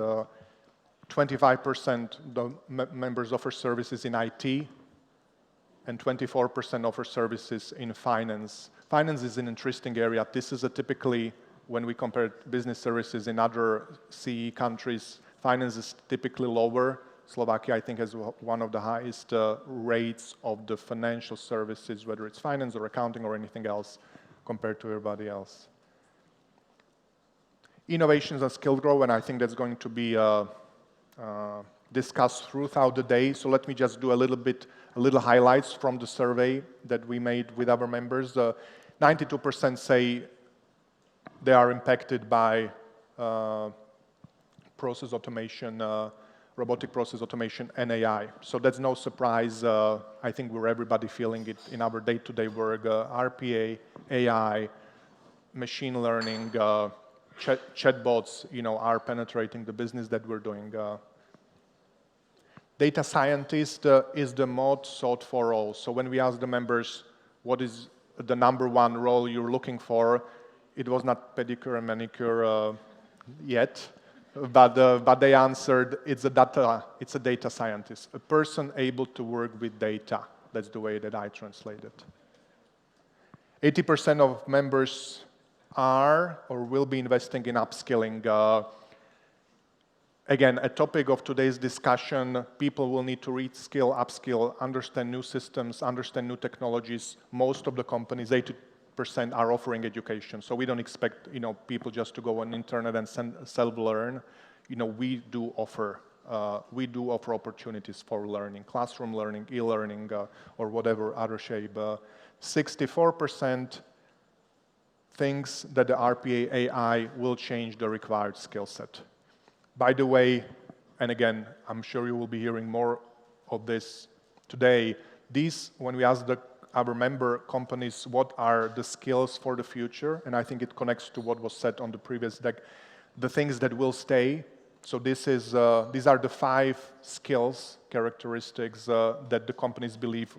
25% the members offer services in IT, and 24% offer services in finance. Finance is an interesting area. This is a typically, when we compare business services in other CE countries, finance is typically lower. Slovakia, I think, has one of the highest rates of the financial services, whether it's finance or accounting or anything else, compared to everybody else. Innovations and skill growth, and I think that's going to be discussed throughout the day. So let me just do a little highlights from the survey that we made with our members. 92% say they are impacted by process automation, robotic process automation, and AI. So that's no surprise. I think we're everybody feeling it in our day-to-day work. RPA, AI, machine learning, chatbots, are penetrating the business that we're doing. Data scientist is the most sought for role. So when we ask the members, what is the number one role you're looking for, it was not pedicure and manicure yet, but they answered it's a data scientist, a person able to work with data. That's the way that I translate it. 80% of members are or will be investing in upskilling. Again, a topic of today's discussion, people will need to reskill, upskill, understand new systems, understand new technologies. Most of the companies, 80%, are offering education. So we don't expect, people just to go on internet and self-learn. We do offer opportunities for learning, classroom learning, e-learning, or whatever other shape. 64% thinks that the RPA AI will change the required skill set. By the way, and again, I'm sure you will be hearing more of this today, when we ask our member companies what are the skills for the future, and I think it connects to what was said on the previous deck, the things that will stay. So these are the 5 skills, characteristics that the companies believe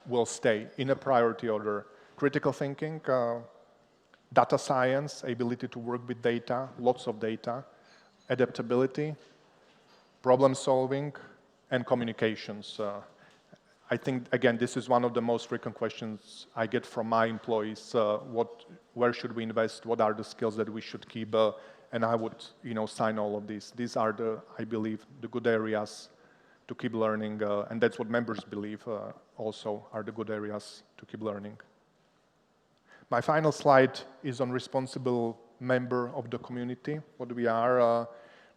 will stay in a priority order. Critical thinking, data science, ability to work with data, lots of data, adaptability, problem solving, and communications. I think, again, this is one of the most frequent questions I get from my employees. Where should we invest? What are the skills that we should keep? And I would, sign all of these. These are I believe, the good areas to keep learning, and that's what members believe also are the good areas to keep learning. My final slide is on responsible member of the community, what we are.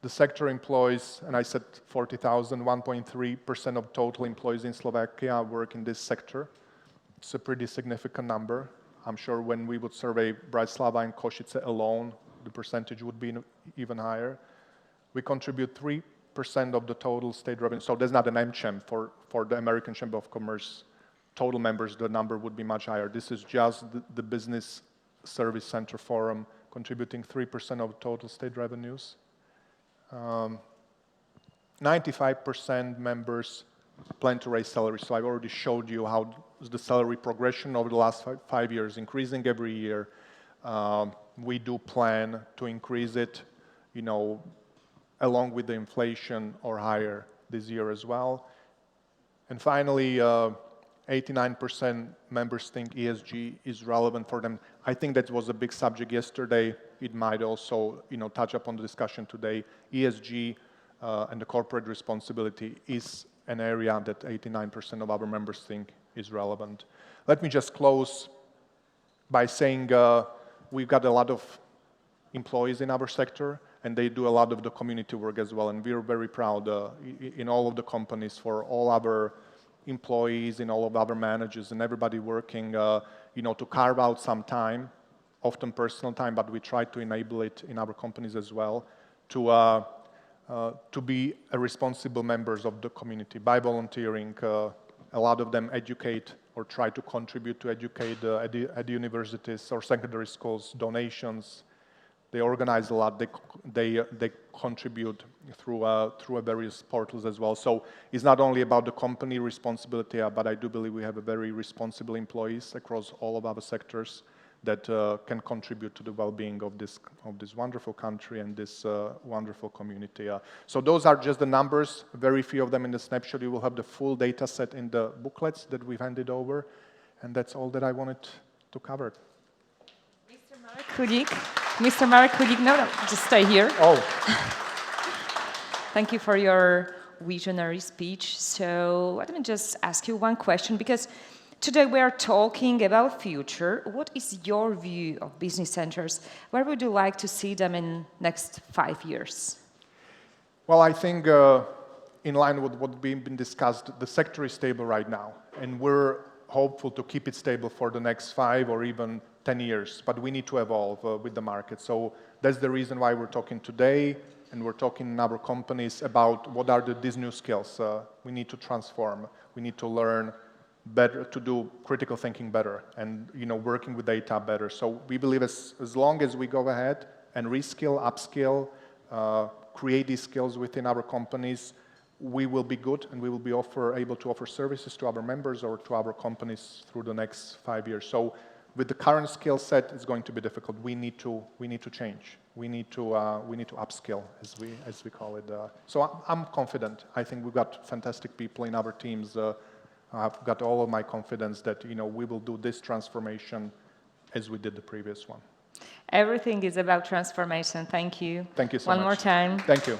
The sector employs, and I said 40,000, 1.3% of total employees in Slovakia work in this sector. It's a pretty significant number. I'm sure when we would survey Bratislava and Košice alone, the percentage would be even higher. We contribute 3% of the total state revenue. So there's not an AmCham for the American Chamber of Commerce. Total members, the number would be much higher. This is just the Business Service Center Forum contributing 3% of total state revenues. 95% members plan to raise salaries. So I've already showed you how the salary progression over the last 5 years, increasing every year. We do plan to increase it, along with the inflation or higher this year as well. And finally, 89% members think ESG is relevant for them. I think that was a big subject yesterday. It might also, touch upon the discussion today. ESG and the corporate responsibility is an area that 89% of our members think is relevant. Let me just close by saying we've got a lot of employees in our sector, and they do a lot of the community work as well. And we're very proud in all of the companies for all our employees, in all of our managers, and everybody working, to carve out some time, often personal time, but we try to enable it in our companies as well, to be responsible members of the community by volunteering. A lot of them educate or try to contribute to educate at universities or secondary schools, donations. They organize a lot. They contribute through various portals as well. So it's not only about the company responsibility, but I do believe we have a very responsible employees across all of our sectors that can contribute to the well-being of this wonderful country and this wonderful community. So those are just the numbers, very few of them in the snapshot. You will have the full data set in the booklets that we've handed over, and that's all that I wanted to cover. Mr. Marek Chudík, no, just stay here. Oh. Thank you for your visionary speech. So let me just ask you one question, because today we are talking about future. What is your view of business centers? Where would you like to see them in next 5 years? Well, I think in line with what we've been discussed, the sector is stable right now, and we're hopeful to keep it stable for the next 5 or even 10 years, but we need to evolve with the market. So that's the reason why we're talking today, and we're talking in our companies about what are these new skills. We need to transform. We need to learn better, to do critical thinking better, and working with data better. So we believe as long as we go ahead and reskill, upskill, create these skills within our companies, we will be good, and we will be able to offer services to our members or to our companies through the next 5 years. So with the current skill set, it's going to be difficult. We need to change. We need to upskill, as we call it. So I'm confident. I think we've got fantastic people in our teams. I've got all of my confidence that we will do this transformation as we did the previous one. Everything is about transformation. Thank you. Thank you so much. One more time. Thank you.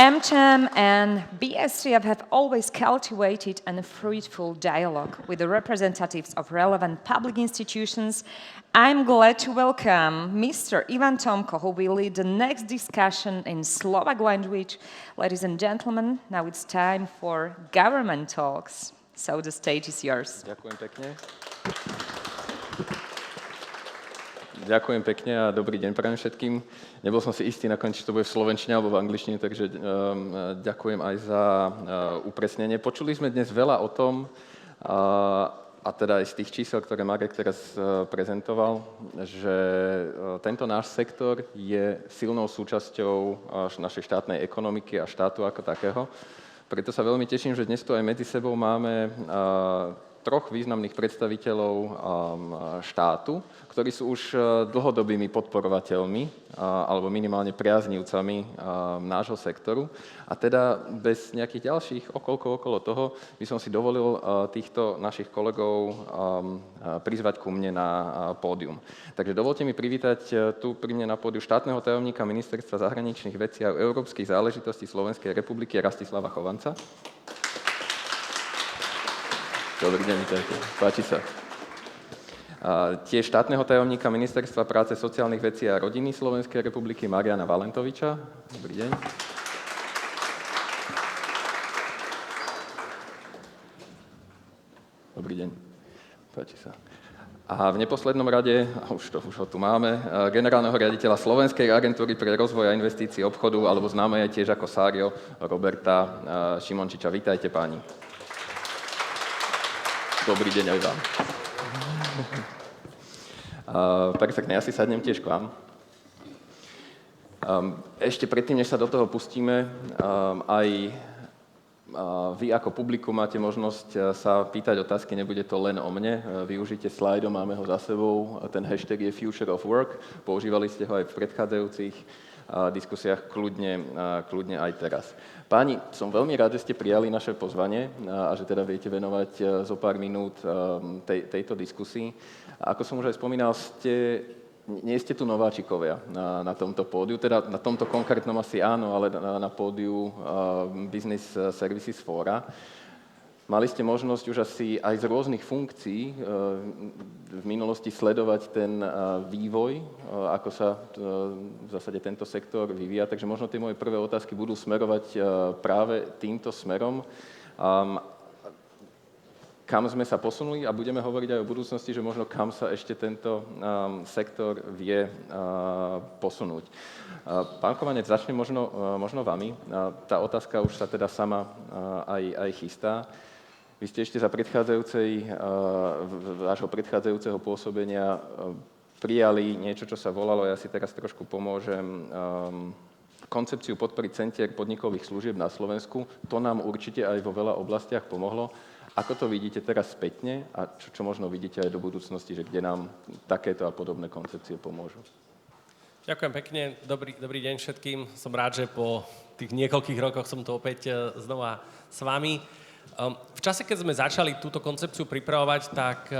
AmCham and BSTF have always cultivated a fruitful dialogue with the representatives of relevant public institutions. I'm glad to welcome Mr. Ivan Tomko, who will lead the next discussion in Slovak language. Ladies and gentlemen, now it's time for government talks. So the stage is yours. Ďakujem pekne. Ďakujem pekne a dobrý deň prajem všetkým. Nebol som si istý nakoniec, či to bude v slovenčine alebo v angličtine, takže ďakujem aj za upresnenie. Počuli sme dnes veľa o tom, a teda aj z tých čísel, ktoré Marek teraz prezentoval, že tento náš sektor je silnou súčasťou našej štátnej ekonomiky a štátu ako takého. Preto sa veľmi teším, že dnes tu aj medzi sebou máme troch významných predstaviteľov štátu, ktorí sú už dlhodobými podporovateľmi alebo minimálne priaznivcami nášho sektoru. A teda bez nejakých ďalších okolo toho by som si dovolil týchto našich kolegov prizvať ku mne na pódium. Takže dovolte mi privítať tu pri mne na pódiu štátneho tajomníka Ministerstva zahraničných vecí a európskych záležitostí Slovenskej republiky Rastislava Chovanca. Dobrý deň, vítajte. Páči sa. Tiež štátneho tajomníka Ministerstva práce, sociálnych vecí a rodiny Slovenskej republiky Mariana Valentoviča. Dobrý deň. Dobrý deň. Páči sa. A v neposlednom rade, už ho tu máme, generálneho riaditeľa Slovenskej agentúry pre rozvoj a investícií obchodu, alebo známe aj tiež ako Sário, Roberta Šimončiča. Vítajte, páni. Dobrý deň aj vám. Perfektne, ja si sadnem tiež k vám. Ešte predtým, než sa do toho pustíme, aj vy ako publikum máte možnosť sa pýtať otázky, nebude to len o mne. Využite slajdom, máme ho za sebou, ten hashtag je Future of Work, používali ste ho aj v predchádzajúcich diskusiách, kľudne aj teraz. Páni, som veľmi rád, že ste prijali naše pozvanie a že teda viete venovať zo pár minút tejto diskusii. A ako som už aj spomínal, nie ste tu nováčikovia na tomto pódiu, teda na tomto konkrétnom asi áno, ale na pódiu Business Services Fora. Mali ste možnosť už asi aj z rôznych funkcií v minulosti sledovať ten vývoj, ako sa v zásade tento sektor vyvíja, takže možno tie moje prvé otázky budú smerovať práve týmto smerom. Kam sme sa posunuli a budeme hovoriť aj o budúcnosti, že možno kam sa ešte tento sektor vie posunúť. Pán Chovanec, začnem možno vami. Tá otázka už sa teda sama aj chystá. Vy ste ešte za vášho predchádzajúceho pôsobenia prijali niečo, čo sa volalo, ja si teraz trošku pomôžem, koncepciu podpory centier podnikových služieb na Slovensku. To nám určite aj vo veľa oblastiach pomohlo. Ako to vidíte teraz spätne a čo možno vidíte aj do budúcnosti, že kde nám takéto a podobné koncepcie pomôžu? Ďakujem pekne, dobrý deň všetkým. Som rád, že po tých niekoľkých rokoch som tu opäť znova s vami. V čase, keď sme začali túto koncepciu pripravovať, tak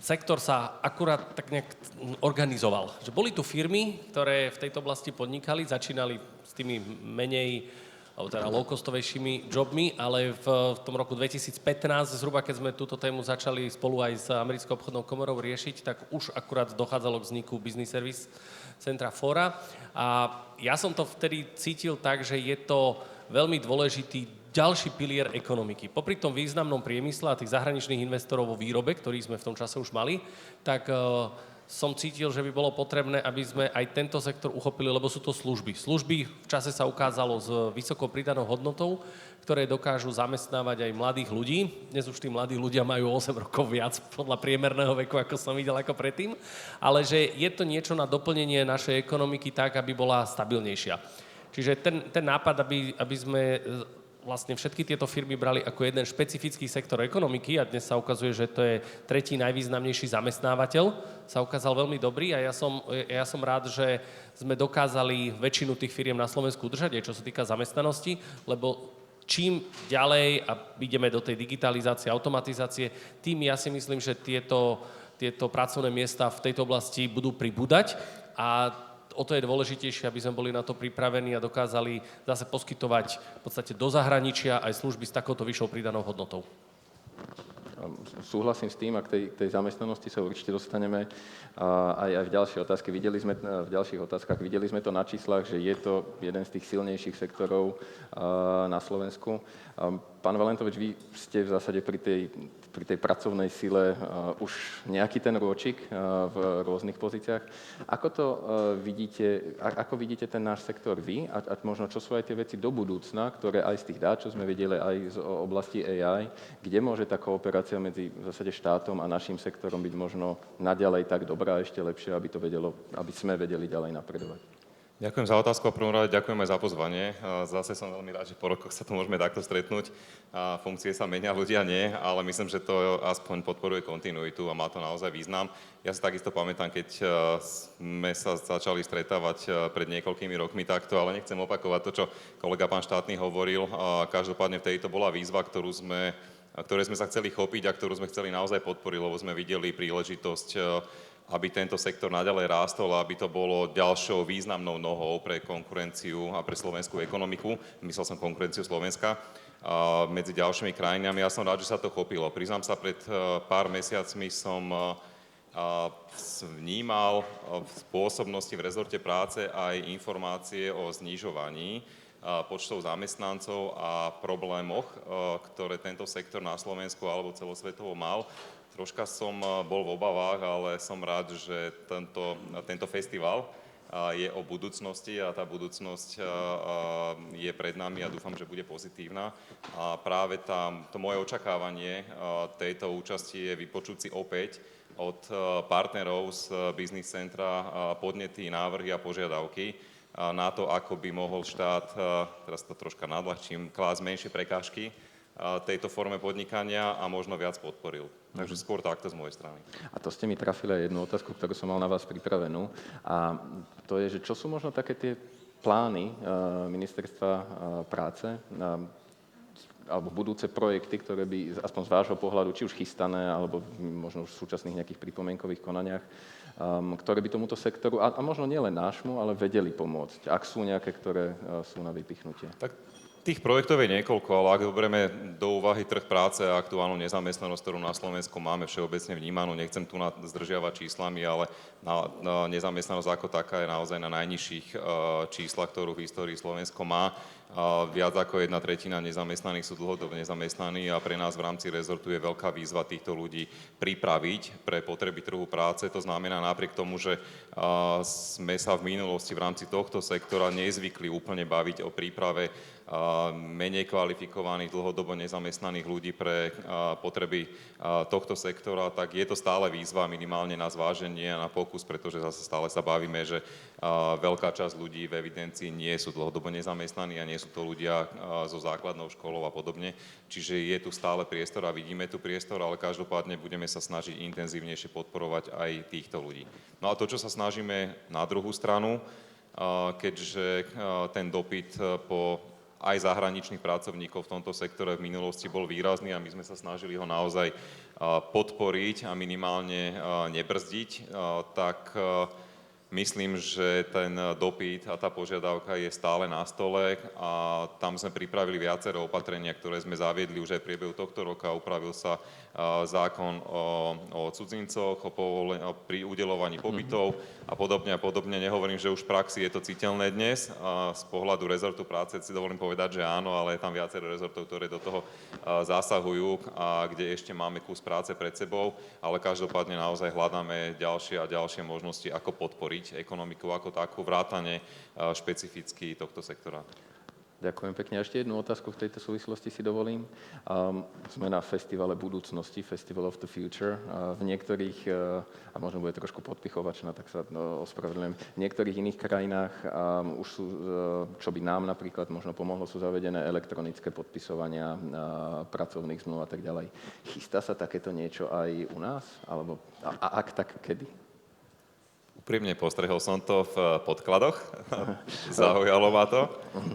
sektor sa akurát tak nejak organizoval. Že boli tu firmy, ktoré v tejto oblasti podnikali, začínali s tými menej, alebo teda low-costovejšími jobmi, ale v tom roku 2015, zhruba keď sme túto tému začali spolu aj s Americkou obchodnou komorou riešiť, tak už akurát dochádzalo k vzniku Business Service Centra Fora. A ja som to vtedy cítil tak, že je to veľmi dôležitý ďalší pilier ekonomiky. Popri tom významnom priemysle a tých zahraničných investorov vo výrobe, ktorých sme v tom čase už mali, tak som cítil, že by bolo potrebné, aby sme aj tento sektor uchopili, lebo sú to služby. Služby v čase sa ukázalo s vysokou pridanou hodnotou, ktoré dokážu zamestnávať aj mladých ľudí. Dnes už tí mladí ľudia majú 8 rokov viac podľa priemerného veku, ako som videl ako predtým, ale že je to niečo na doplnenie našej ekonomiky tak, aby bola stabilnejšia. Čiže ten nápad, aby sme vlastne všetky tieto firmy brali ako jeden špecifický sektor ekonomiky a dnes sa ukazuje, že to je tretí najvýznamnejší zamestnávateľ, sa ukázal veľmi dobrý a ja som rád, že sme dokázali väčšinu tých firiem na Slovensku udržať, aj čo sa týka zamestnanosti, lebo čím ďalej a ideme do tej digitalizácie, automatizácie, tým ja si myslím, že tieto pracovné miesta v tejto oblasti budú pribúdať a o to je dôležitejšie, aby sme boli na to pripravení a dokázali zase poskytovať v podstate do zahraničia aj služby s takouto vyššou pridanou hodnotou. Súhlasím s tým a k tej zamestnanosti sa určite dostaneme aj v ďalších otázkach. Videli sme to na číslach, že je to jeden z tých silnejších sektorov na Slovensku. Pán Valentovič, vy ste v zásade pri tej pracovnej sile už nejaký ten rôčik v rôznych pozíciách. Ako vidíte ten náš sektor vy a možno čo sú aj tie veci do budúcna, ktoré aj z tých dát, čo sme videli aj z oblasti AI, kde môže tá kooperácia medzi v zásade štátom a našim sektorom byť možno naďalej tak dobrá, ešte lepšie, aby sme vedeli ďalej napredovať? Ďakujem za otázku a prvom rade ďakujem aj za pozvanie. Zase som veľmi rád, že po rokoch sa tu môžeme takto stretnúť. Funkcie sa menia, ľudia nie, ale myslím, že to aspoň podporuje kontinuitu a má to naozaj význam. Ja si takisto pamätám, keď sme sa začali stretávať pred niekoľkými rokmi takto, ale nechcem opakovať to, čo kolega pán štátny hovoril. Každopádne vtedy to bola výzva, ktorej sme sa chceli chopiť a ktorú sme chceli naozaj podporiť, lebo sme videli príležitosť, aby tento sektor naďalej rástol a aby to bolo ďalšou významnou nohou pre konkurenciu a pre slovenskú ekonomiku. Myslel som konkurenciu Slovenska medzi ďalšími krajinami. Ja som rád, že sa to chopilo. Priznám sa, pred pár mesiacmi som vnímal v spôsobnosti v rezorte práce aj informácie o znižovaní počtov zamestnancov a problémoch, ktoré tento sektor na Slovensku alebo celosvetovo mal. Troška som bol v obavách, ale som rád, že tento festival je o budúcnosti a tá budúcnosť je pred nami a dúfam, že bude pozitívna. A práve to moje očakávanie tejto účasti je vypočuť si opäť od partnerov z Business Centra podnety, návrhy a požiadavky na to, ako by mohol štát, teraz to troška nadľahčím, klásť menšie prekážky tejto forme podnikania a možno viac podporil. Takže skôr takto z mojej strany. A to ste mi trafili aj jednu otázku, ktorú som mal na vás pripravenú. A to je, že čo sú možno také tie plány ministerstva práce alebo budúce projekty, ktoré by aspoň z vášho pohľadu, či už chystané, alebo možno už v súčasných nejakých pripomienkových konaniach, ktoré by tomuto sektoru, a možno nielen nášmu, ale vedeli pomôcť, ak sú nejaké, ktoré sú na vypichnutie. Tak tých projektov je niekoľko, ale ak zoberieme do úvahy trh práce a aktuálnu nezamestnanosť, ktorú na Slovensku máme všeobecne vnímanú, nechcem tu zdržiavať číslami, ale nezamestnanosť ako taká je naozaj na najnižších číslach, ktorú v histórii Slovensko má. Viac ako 1/3 nezamestnaných sú dlhodobo nezamestnaní a pre nás v rámci rezortu je veľká výzva týchto ľudí pripraviť pre potreby trhu práce. To znamená napriek tomu, že sme sa v minulosti v rámci tohto sektora nezvykli úplne baviť o príprave menej kvalifikovaných, dlhodobo nezamestnaných ľudí pre potreby tohto sektora, tak je to stále výzva minimálne na zváženie a na pokus, pretože zase stále sa bavíme, že veľká časť ľudí v evidencii nie sú dlhodobo nezamestnaní a nie sú to ľudia so základnou školou a podobne. Čiže je tu stále priestor a vidíme tu priestor, ale každopádne budeme sa snažiť intenzívnejšie podporovať aj týchto ľudí. No a to, čo sa snažíme na druhú stranu, keďže ten dopyt po aj zahraničných pracovníkov v tomto sektore v minulosti bol výrazný a my sme sa snažili ho naozaj podporiť a minimálne nebrzdiť, tak myslím, že ten dopyt a tá požiadavka je stále na stole a tam sme pripravili viacero opatrenia, ktoré sme zaviedli už aj v priebehu tohto roka. Upravil sa zákon o cudzincoch, pri udeľovaní pobytov a podobne. Nehovorím, že už v praxi je to citeľné dnes. Z pohľadu rezortu práce si dovolím povedať, že áno, ale je tam viacero rezortov, ktoré do toho zasahujú a kde ešte máme kus práce pred sebou, ale každopádne naozaj hľadáme ďalšie a ďalšie možnosti, ako podporiť ekonomiku ako takú, vrátane špecificky tohto sektora. Ďakujem pekne. A ešte jednu otázku v tejto súvislosti si dovolím. Sme na festivale budúcnosti, Festival of the Future. V niektorých, a možno bude trošku podpichovačná, tak sa ospravedlňujem, v niektorých iných krajinách už sú, čo by nám napríklad možno pomohlo, sú zavedené elektronické podpisovania pracovných zmluv a tak ďalej. Chystá sa takéto niečo aj u nás? Alebo, a ak tak, kedy? Úprimne postrehol som to v podkladoch, zaujalo ma to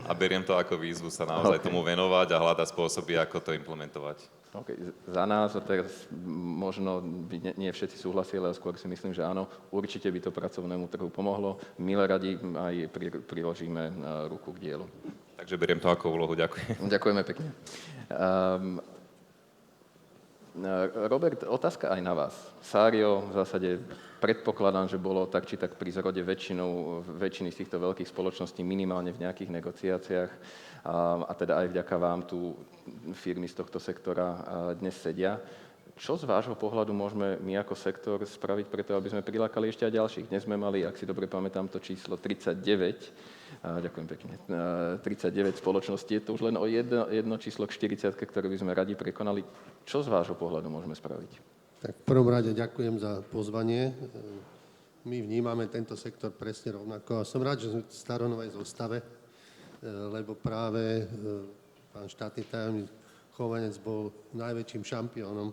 a beriem to ako výzvu sa naozaj tomu venovať a hľadať spôsoby, ako to implementovať. Okay. Za nás, a teraz možno by nie všetci súhlasili, ale skôr si myslím, že áno, určite by to pracovnému trhu pomohlo. Milé radi aj priložíme ruku k dielu. Takže beriem to ako úlohu, ďakujem. Ďakujeme pekne. Robert, otázka aj na vás. Sário v zásade predpokladám, že bolo tak či tak pri zrode väčšiny z týchto veľkých spoločností minimálne v nejakých negociáciách a teda aj vďaka vám tu firmy z tohto sektora dnes sedia. Čo z vášho pohľadu môžeme my ako sektor spraviť preto, aby sme prilákali ešte aj ďalších? Dnes sme mali, ak si dobre pamätám, to číslo 39. Ďakujem pekne. 39 spoločností. Je to už len o jedno číslo k 40, ktoré by sme radi prekonali. Čo z vášho pohľadu môžeme spraviť? Tak v prvom rade ďakujem za pozvanie. My vnímame tento sektor presne rovnako a som rád, že sme v staronovej zostave, lebo práve pán štátny tajomník Chovanec bol najväčším šampiónom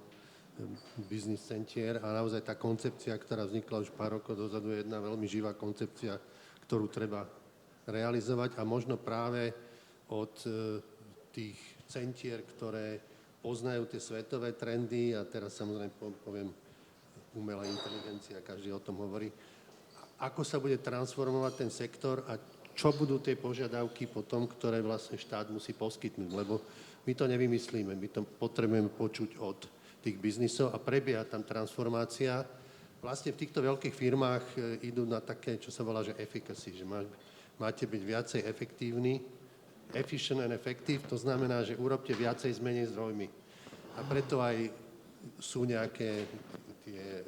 business centier a naozaj tá koncepcia, ktorá vznikla už pár rokov dozadu, je jedna veľmi živá koncepcia, ktorú treba realizovať a možno práve od tých centier, ktoré poznajú tie svetové trendy a teraz samozrejme poviem umelá inteligencia, každý o tom hovorí, ako sa bude transformovať ten sektor a čo budú tie požiadavky potom, ktoré vlastne štát musí poskytnúť, lebo my to nevymyslíme, my to potrebujeme počuť od tých biznisov a prebieha tam transformácia. Vlastne v týchto veľkých firmách idú na také, čo sa volá, že efficacy, že máte byť viacej efektívni, efficient and effective, to znamená, že urobte viacej s menej zdrojmi. A preto aj sú nejaké tie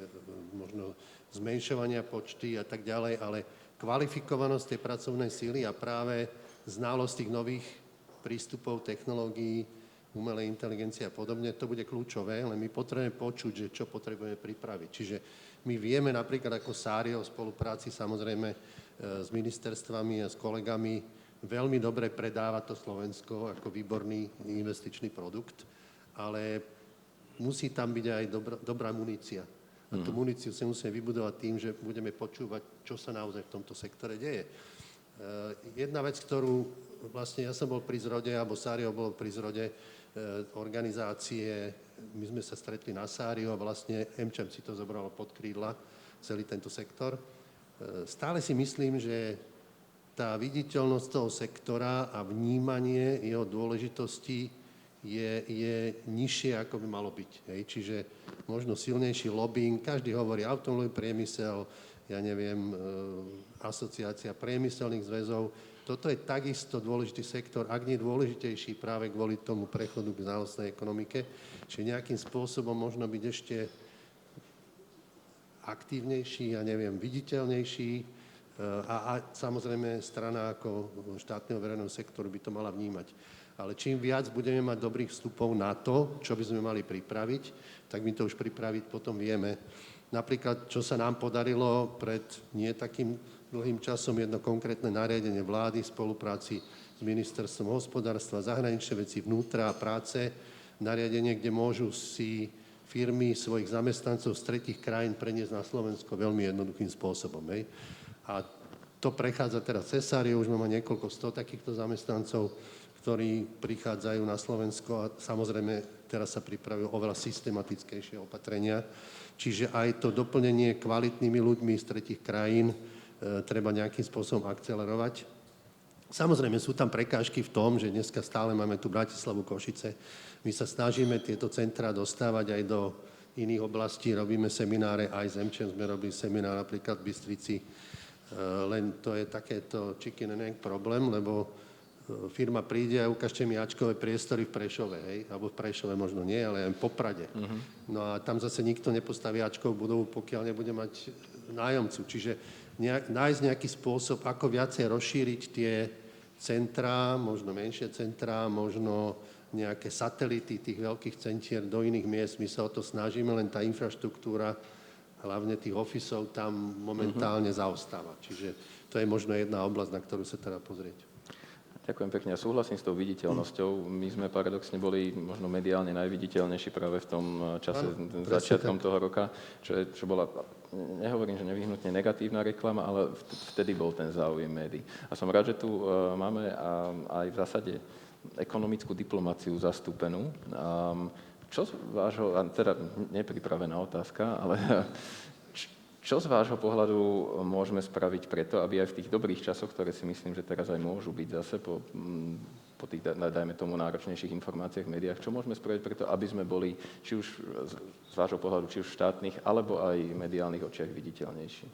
možno zmenšovania počty a tak ďalej, ale kvalifikovanosť tej pracovnej síly a práve znalosť tých nových prístupov, technológií, umelej inteligencie a podobne, to bude kľúčové, ale my potrebujeme počuť, že čo potrebujeme pripraviť. Čiže my vieme napríklad ako Sário v spolupráci samozrejme s ministerstvami a s kolegami veľmi dobre predáva to Slovensko ako výborný investičný produkt, ale musí tam byť aj dobrá munícia. A tú muníciu si musíme vybudovať tým, že budeme počúvať, čo sa naozaj v tomto sektore deje. Jedna vec, ktorú vlastne ja som bol pri zrode, alebo Sário bol pri zrode organizácie, my sme sa stretli na Sáriu a vlastne AmCham si to zobralo pod krídla, celý tento sektor. Stále si myslím, že tá viditeľnosť toho sektora a vnímanie jeho dôležitosti je nižšie, ako by malo byť. Hej. Čiže možno silnejší lobbying, každý hovorí automobilový priemysel, ja neviem, asociácia priemyselných zväzov. Toto je takisto dôležitý sektor, ak nie dôležitejší práve kvôli tomu prechodu k znalostnej ekonomike. Čiže nejakým spôsobom možno byť ešte aktívnejší, ja neviem, viditeľnejší a samozrejme strana ako štátneho verejného sektoru by to mala vnímať. Ale čím viac budeme mať dobrých vstupov na to, čo by sme mali pripraviť, tak my to už pripraviť potom vieme. Napríklad, čo sa nám podarilo pred nie takým dlhým časom, jedno konkrétne nariadenie vlády v spolupráci s ministerstvom hospodárstva, zahraničné veci, vnútra a práce, nariadenie, kde môžu si firmy svojich zamestnancov z tretích krajín preniesť na Slovensko veľmi jednoduchým spôsobom. Hej. A to prechádza teraz cez Sáriu, už máme niekoľko 100 takýchto zamestnancov, ktorí prichádzajú na Slovensko a samozrejme teraz sa pripravujú oveľa systematickejšie opatrenia. Čiže aj to doplnenie kvalitnými ľuďmi z tretích krajín treba nejakým spôsobom akcelerovať. Samozrejme sú tam prekážky v tom, že dneska stále máme tu Bratislavu, Košice. My sa snažíme tieto centrá dostávať aj do iných oblastí, robíme semináre, aj s AmCham sme robili seminár napríklad v Bystrici, len to je takéto chicken and egg problém, lebo firma príde a ukážte mi ačkové priestory v Prešove, hej? Alebo v Prešove možno nie, ale aj v Poprade. No a tam zase nikto nepostaví ačkovú budovu, pokiaľ nebude mať nájomcu. Čiže nájsť nejaký spôsob, ako viacej rozšíriť tie centrá, možno menšie centrá, možno nejaké satelity tých veľkých centier do iných miest. My sa o to snažíme, len tá infraštruktúra, hlavne tých ofisov, tam momentálne zaostáva. Čiže to je možno jedna oblasť, na ktorú sa teda pozrieť. Ďakujem pekne. Ja súhlasím s tou viditeľnosťou. My sme paradoxne boli možno mediálne najviditeľnejší práve v tom čase začiatkom toho roka, čo bola, nehovorím, že nevyhnutne negatívna reklama, ale vtedy bol ten záujem médií. A som rád, že tu máme aj v zásade ekonomickú diplomáciu zastúpenú. Čo z vášho, a teda nepripravená otázka, ale čo z vášho pohľadu môžeme spraviť preto, aby aj v tých dobrých časoch, ktoré si myslím, že teraz aj môžu byť zase po tých, dajme tomu, náročnejších informáciách v médiách, čo môžeme spraviť preto, aby sme boli, či už z vášho pohľadu, či už v štátnych, alebo aj mediálnych očiach viditeľnejší?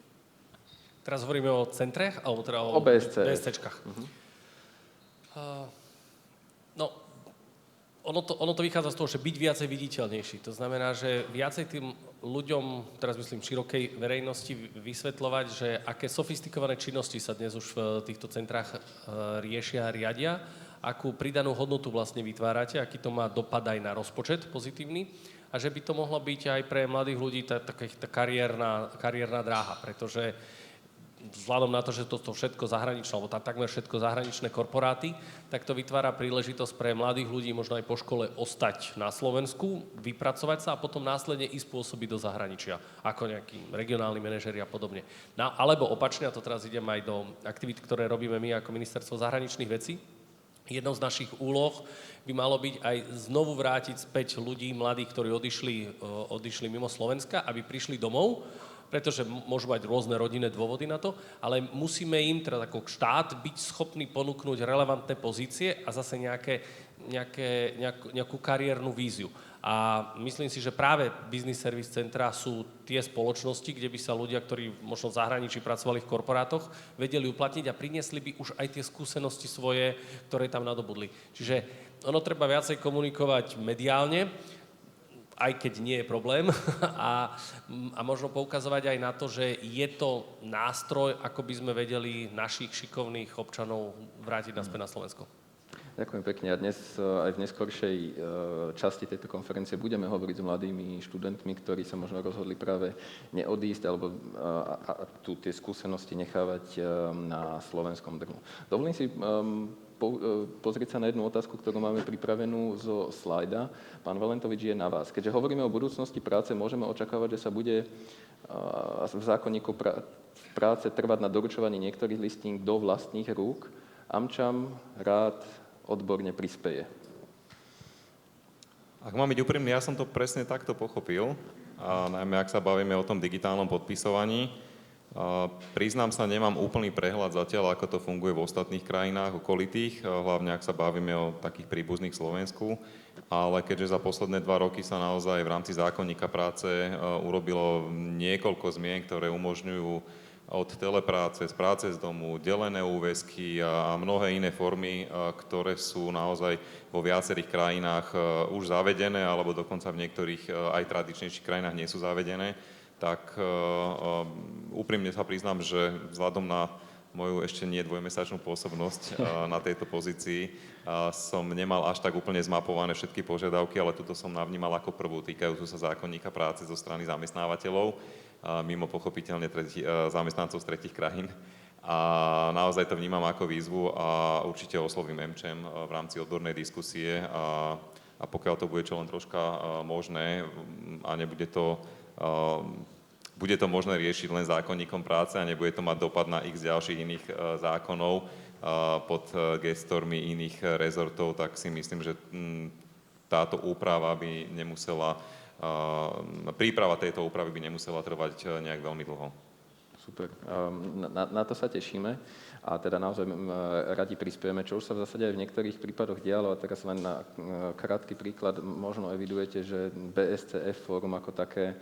Teraz hovoríme o centrech, alebo teda o BSCčkách. No, ono to vychádza z toho, že byť viacej viditeľnejší. To znamená, že viacej tým ľuďom, teraz myslím širokej verejnosti, vysvetľovať, že aké sofistikované činnosti sa dnes už v týchto centrách riešia a riadia, akú pridanú hodnotu vlastne vytvárate, aký to má dopad aj na rozpočet pozitívny a že by to mohlo byť aj pre mladých ľudí tá kariérna dráha, pretože vzhľadom na to, že toto všetko zahraničné, alebo takmer všetko zahraničné korporáty, tak to vytvára príležitosť pre mladých ľudí možno aj po škole ostať na Slovensku, vypracovať sa a potom následne ísť pôsobiť do zahraničia, ako nejakí regionálni manažeri a podobne. No, alebo opačne, a to teraz idem aj do aktivít, ktoré robíme my ako Ministerstvo zahraničných vecí. Jednou z našich úloh by malo byť aj znovu vrátiť späť ľudí, mladých, ktorí odišli mimo Slovenska, aby prišli domov, pretože môžu mať rôzne rodinné dôvody na to, ale musíme im, teda ako štát, byť schopní ponúknuť relevantné pozície a zase nejakú kariérnu víziu. A myslím si, že práve business service centra sú tie spoločnosti, kde by sa ľudia, ktorí možno v zahraničí pracovali v korporátoch, vedeli uplatniť a priniesli by už aj tie skúsenosti svoje, ktoré tam nadobudli. Čiže ono treba viacej komunikovať mediálne, aj keď nie je problém, a možno poukazovať aj na to, že je to nástroj, ako by sme vedeli našich šikovných občanov vrátiť naspäť na Slovensko. Ďakujem pekne. A dnes aj v neskoršej časti tejto konferencie budeme hovoriť s mladými študentmi, ktorí sa možno rozhodli práve neodísť alebo tu tie skúsenosti nechávať na slovenskom trhu. Dovolím si pozrieť sa na jednu otázku, ktorú máme pripravenú zo slajda. Pán Valentovič, je na vás. Keďže hovoríme o budúcnosti práce, môžeme očakávať, že sa bude v zákonníku práce trvať na doručovaní niektorých listín do vlastných rúk. AmCham rád odborne prispeje. Ak mám byť úprimný, ja som to presne takto pochopil, a najmä ak sa bavíme o tom digitálnom podpisovaní. Priznám sa, nemám úplný prehľad zatiaľ, ako to funguje v ostatných krajinách okolitých, hlavne ak sa bavíme o takých príbuzných Slovensku, ale keďže za posledné 2 roky sa naozaj v rámci zákonníka práce urobilo niekoľko zmien, ktoré umožňujú od telepráce, z práce z domu, delené úväzky a mnohé iné formy, ktoré sú naozaj vo viacerých krajinách už zavedené, alebo dokonca v niektorých aj tradičnejších krajinách nie sú zavedené, tak úprimne sa priznám, že vzhľadom na moju ešte nie 2-mesačnú pôsobnosť na tejto pozícii som nemal až tak úplne zmapované všetky požiadavky, ale tuto som navnímal ako prvú týkajúcu sa zákonníka práce zo strany zamestnávateľov, mimo pochopiteľne zamestnancov z tretích krajín. A naozaj to vnímam ako výzvu a určite oslovím AmCham v rámci odbornej diskusie a pokiaľ to bude čo len troška možné a bude to možné riešiť len zákonníkom práce a nebude to mať dopad na x ďalších iných zákonov pod gestormi iných rezortov, tak si myslím, že táto úprava by nemusela, príprava tejto úpravy by nemusela trvať nejak veľmi dlho. Super. Na to sa tešíme a teda naozaj radi prispieme, čo už sa v zásade aj v niektorých prípadoch dialo a teraz len na krátky príklad možno evidujete, že BSCF fórum ako také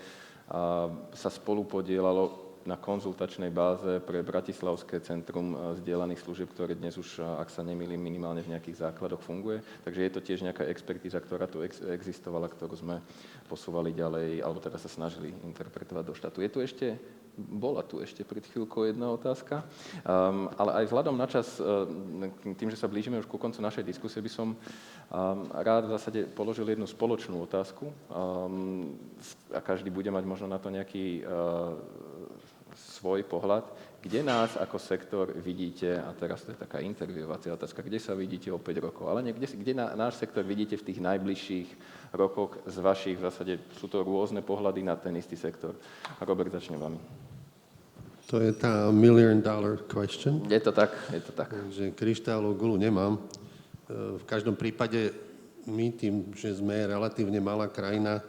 sa spolupodielalo na konzultačnej báze pre Bratislavské centrum zdieľaných služieb, ktoré dnes už, ak sa nemýlim, minimálne v nejakých základoch funguje. Takže je to tiež nejaká expertíza, ktorá tu existovala, ktorú sme posúvali ďalej, alebo teda sa snažili interpretovať do štátu. Bola tu ešte pred chvíľkou jedna otázka, ale aj vzhľadom na čas, tým, že sa blížime už ku koncu našej diskusie, by som rád v zásade položil jednu spoločnú otázku a každý bude mať možno na to nejaký svoj pohľad. Kde nás ako sektor vidíte, a teraz to je taká intervjuovacia otázka, kde sa vidíte o 5 rokov, ale kde náš sektor vidíte v tých najbližších rokoch z vašich, v zásade sú to rôzne pohľady na ten istý sektor. Robert, začnem vami. To je tá $1 million question. Je to tak. Takže kryštálovú gulu nemám. V každom prípade my tým, že sme relatívne malá krajina,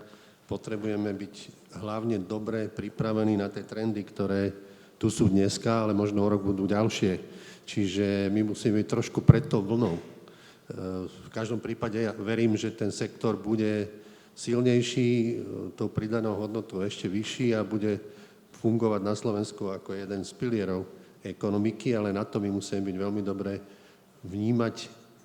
potrebujeme byť hlavne dobre pripravení na tie trendy, ktoré tu sú dneska, ale možno o rok budú ďalšie. Čiže my musíme byť trošku pred tou vlnou. V každom prípade ja verím, že ten sektor bude silnejší, tou pridanou hodnotou ešte vyšší a bude fungovať na Slovensku ako jeden z pilierov ekonomiky, ale na to my musíme byť veľmi dobre vnímať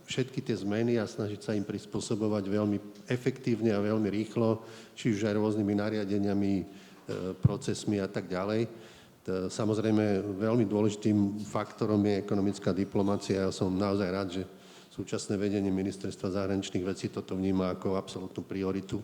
všetky tie zmeny a snažiť sa im prispôsobovať veľmi efektívne a veľmi rýchlo, či už aj rôznymi nariadeniami, procesmi a tak ďalej. Samozrejme, veľmi dôležitým faktorom je ekonomická diplomácia. Ja som naozaj rád, že súčasné vedenie Ministerstva zahraničných vecí toto vníma ako absolútnu prioritu.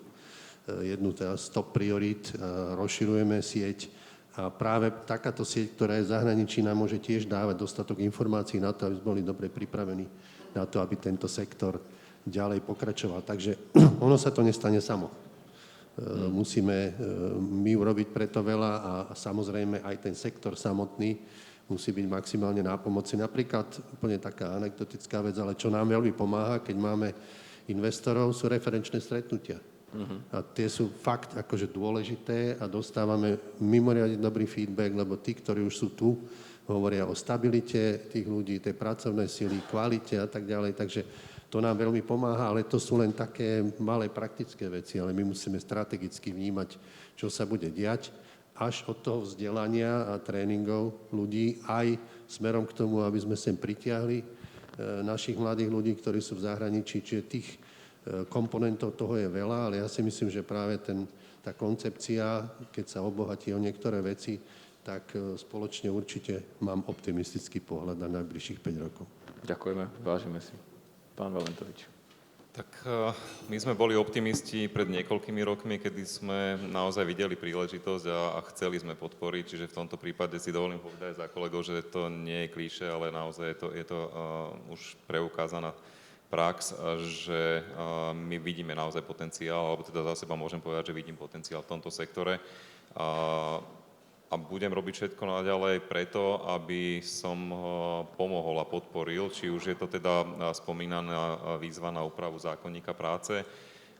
Jednu teda z top priorít, rozširujeme sieť a práve takáto sieť, ktorá je v zahraničí, nám môže tiež dávať dostatok informácií na to, aby sme boli dobre pripravení na to, aby tento sektor ďalej pokračoval. Takže ono sa to nestane samo. Musíme my urobiť preto veľa a samozrejme aj ten sektor samotný musí byť maximálne nápomocný. Napríklad úplne taká anekdotická vec, ale čo nám veľmi pomáha, keď máme investorov, sú referenčné stretnutia. A tie sú fakt akože dôležité a dostávame mimoriadne dobrý feedback, lebo tí, ktorí už sú tu, hovoria o stabilite tých ľudí, tej pracovnej sily, kvalite a tak ďalej. Takže to nám veľmi pomáha, ale to sú len také malé praktické veci, ale my musíme strategicky vnímať, čo sa bude diať, až od toho vzdelania a tréningov ľudí, aj smerom k tomu, aby sme sem pritiahli našich mladých ľudí, ktorí sú v zahraničí, čiže tých komponentov toho je veľa, ale ja si myslím, že práve tá koncepcia, keď sa obohatí o niektoré veci, tak spoločne určite mám optimistický pohľad na najbližších 5 rokov. Ďakujeme, vážime si. Pán Valentovič. Tak my sme boli optimisti pred niekoľkými rokmi, kedy sme naozaj videli príležitosť a chceli sme podporiť, čiže v tomto prípade si dovolím povedať za kolegov, že to nie je klíše, ale naozaj je to už preukázaná prax, že my vidíme naozaj potenciál, alebo teda za seba môžem povedať, že vidím potenciál v tomto sektore. A budem robiť všetko naďalej preto, aby som pomohol a podporil, či už je to teda spomínaná výzva na úpravu zákonníka práce,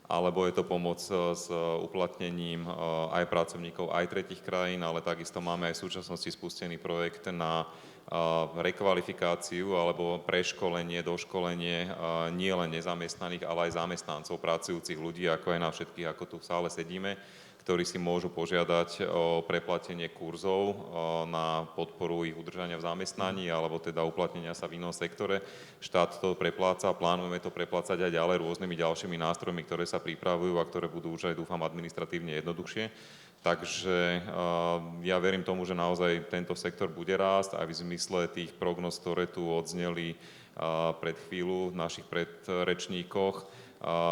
alebo je to pomoc s uplatnením aj pracovníkov, aj tretích krajín, ale takisto máme aj v súčasnosti spustený projekt na rekvalifikáciu alebo preškolenie, doškolenie nie len nezamestnaných, ale aj zamestnancov, pracujúcich ľudí, ako aj na všetkých, ako tu v sále sedíme, ktorí si môžu požiadať o preplatenie kurzov na podporu ich udržania v zamestnaní alebo teda uplatnenia sa v inom sektore. Štát to prepláca, plánujeme to preplácať aj ďalej rôznymi ďalšími nástrojmi, ktoré sa pripravujú a ktoré budú už aj, dúfam, administratívne jednoduchšie. Takže ja verím tomu, že naozaj tento sektor bude rásť aj v zmysle tých prognóz, ktoré tu odzneli pred chvíľu v našich predrečníkoch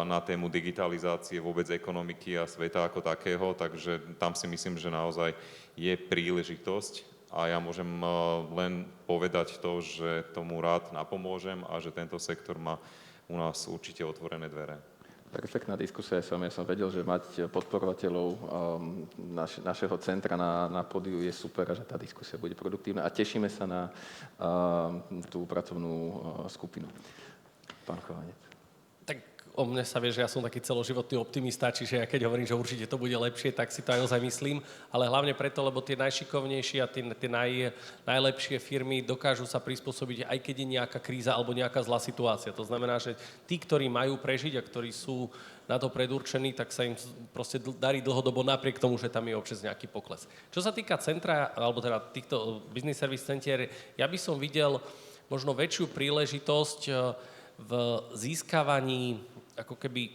na tému digitalizácie vôbec ekonomiky a sveta ako takého, takže tam si myslím, že naozaj je príležitosť a ja môžem len povedať to, že tomu rád napomôžem a že tento sektor má u nás určite otvorené dvere. Perfektná diskusia s vami. Ja som vedel, že mať podporovateľov našeho centra na pódiu je super a že tá diskusia bude produktívna a tešíme sa na tú pracovnú skupinu. Pán Chovanec. O mne sa vie, že ja som taký celoživotný optimista, čiže ja keď hovorím, že určite to bude lepšie, tak si to aj ozaj myslím, ale hlavne preto, lebo tie najšikovnejšie a tie najlepšie firmy dokážu sa prispôsobiť, aj keď je nejaká kríza alebo nejaká zlá situácia. To znamená, že tí, ktorí majú prežiť a ktorí sú na to predurčení, tak sa im proste darí dlhodobo napriek tomu, že tam je občas nejaký pokles. Čo sa týka centra, alebo teda týchto business service centier, ja by som videl možno väčšiu príležitosť v získavaní ako keby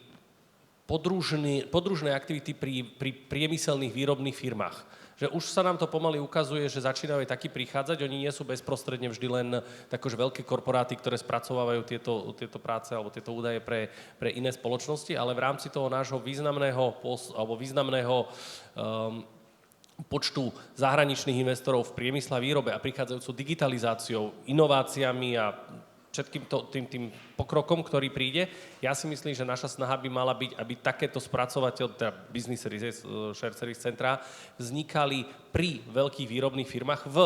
podružné aktivity pri priemyselných výrobných firmách. Že už sa nám to pomaly ukazuje, že začínajú aj takí prichádzať, oni nie sú bezprostredne vždy len takože veľké korporáty, ktoré spracovávajú tieto práce alebo tieto údaje pre iné spoločnosti, ale v rámci toho nášho významného počtu zahraničných investorov v priemysle a výrobe a prichádzajúcou digitalizáciou, inováciami a všetkým tým pokrokom, ktorý príde. Ja si myslím, že naša snaha by mala byť, aby takéto teda business services, shared service centra vznikali pri veľkých výrobných firmách v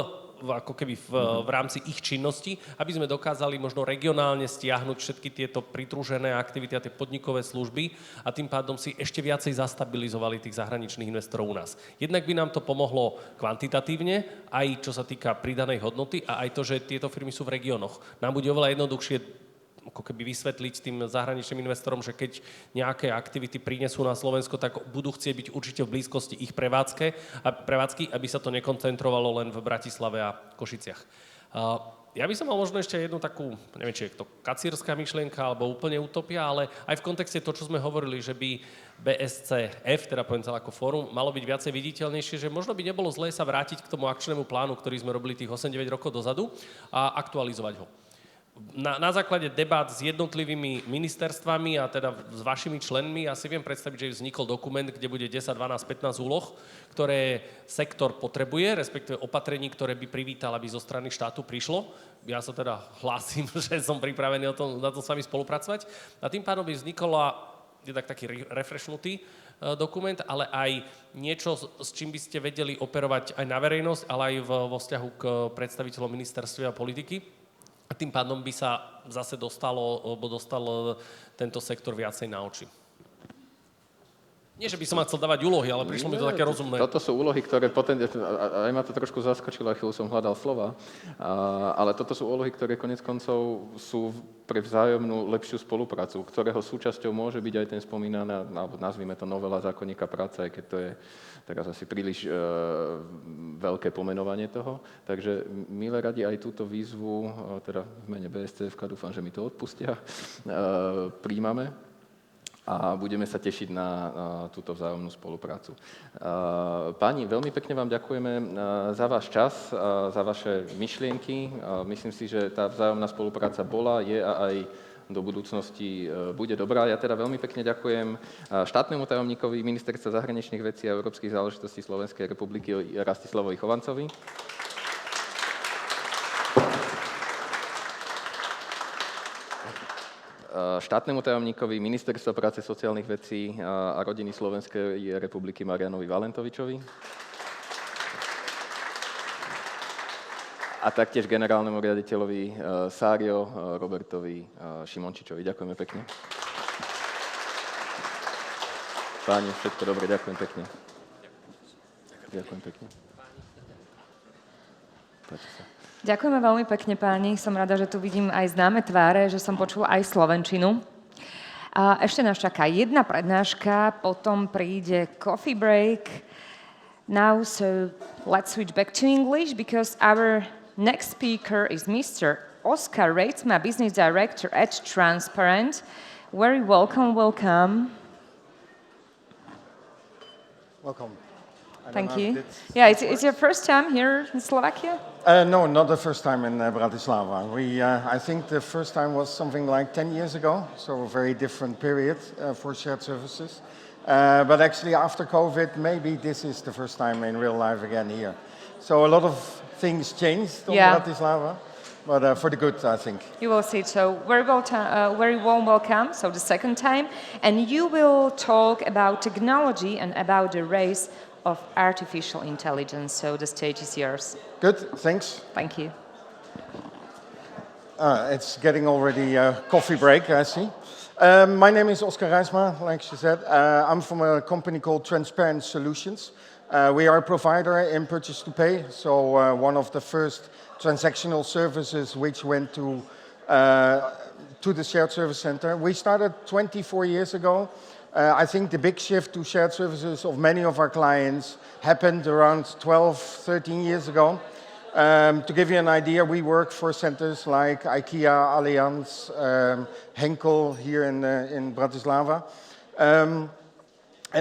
ako keby v rámci ich činnosti, aby sme dokázali možno regionálne stiahnuť všetky tieto pridružené aktivity a tie podnikové služby a tým pádom si ešte viacej zastabilizovali tých zahraničných investorov u nás. Jednak by nám to pomohlo kvantitatívne, aj čo sa týka pridanej hodnoty a aj to, že tieto firmy sú v regiónoch. Nám bude oveľa jednoduchšie ako keby vysvetliť tým zahraničným investorom, že keď nejaké aktivity prinesú na Slovensko, tak budú chcieť byť určite v blízkosti ich prevádzky, aby sa to nekoncentrovalo len v Bratislave a Košiciach. Ja by som mal možno ešte jednu takú, neviem, či je to kacírska myšlienka alebo úplne utopia, ale aj v kontexte to, čo sme hovorili, že by BSCF, teda poviem celé ako fórum, malo byť viacej viditeľnejšie, že možno by nebolo zlé sa vrátiť k tomu akčnému plánu, ktorý sme robili tých 8-9 rokov dozadu a aktualizovať ho. Na základe debát s jednotlivými ministerstvami a teda s vašimi členmi ja si viem predstaviť, že vznikol dokument, kde bude 10, 12, 15 úloh, ktoré sektor potrebuje, respektíve opatrení, ktoré by privítal, aby zo strany štátu prišlo. Ja sa teda hlásim, že som pripravený na to s vami spolupracovať. A tým pádom by vznikol jednak taký refreshnutý dokument, ale aj niečo, s čím by ste vedeli operovať aj na verejnosť, ale aj vo vzťahu k predstaviteľom ministerstva a politiky. A tým pádom by sa zase dostal tento sektor viacej na oči. Nie, že by som chcel dávať úlohy, ale prišlo mi to také rozumné. Toto sú úlohy, ktoré aj ma to trošku zaskočilo, chvíľu som hľadal slova, ale toto sú úlohy, ktoré konec koncov sú pre vzájomnú lepšiu spoluprácu, ktorého súčasťou môže byť aj ten spomínaná, alebo nazvime to novela zákonníka práce, aj keď to je teraz asi príliš veľké pomenovanie toho. Takže milé radi aj túto výzvu, teda v mene BSCF, dúfam, že mi to odpustia, príjmame. A budeme sa tešiť na túto vzájomnú spoluprácu. Páni, veľmi pekne vám ďakujeme za váš čas, za vaše myšlienky. Myslím si, že tá vzájomná spolupráca bola, je a aj do budúcnosti bude dobrá. Ja teda veľmi pekne ďakujem štátnemu tajomníkovi Ministerstva zahraničných vecí a európskych záležitostí Slovenskej republiky Rastislavovi Chovancovi. Štátnemu tajomníkovi Ministerstva práce, sociálnych vecí a rodiny Slovenskej republiky Marianovi Valentovičovi. A taktiež generálnemu riaditeľovi Sário Robertovi Šimončičovi. Ďakujeme pekne. Páni, všetko dobre, ďakujem pekne. Ďakujem pekne. Páči sa. Ďakujeme veľmi pekne, páni. Som rada, že tu vidím aj známe tváre, že som počula aj slovenčinu. A ešte nás čaká jedna prednáška, potom príde coffee break. Now, so let's switch back to English because our next speaker is Mr. Oskar Reitzma, Business Director at Transparent. Very welcome. Welcome. Thank you. Yeah, it's your first time here in Slovakia? No, not the first time in Bratislava. I think the first time was something like 10 years ago, so a very different period for shared services. But actually after COVID, maybe this is the first time in real life again here. So a lot of things changed in Bratislava, but for the good, I think. You will see. So very warm welcome, so the second time. And you will talk about technology and about the race of artificial intelligence. So the stage is yours. Good, thanks. Thank you. It's getting already a coffee break, I see. My name is Oskar Reitzma, like she said. I'm from a company called Transparent Solutions. We are a provider in purchase to pay, so one of the first transactional services which went to the shared service center. We started 24 years ago. I think the big shift to shared services of many of our clients happened around 12, 13 years ago. To give you an idea, we work for centers like IKEA, Allianz, Henkel here in Bratislava. And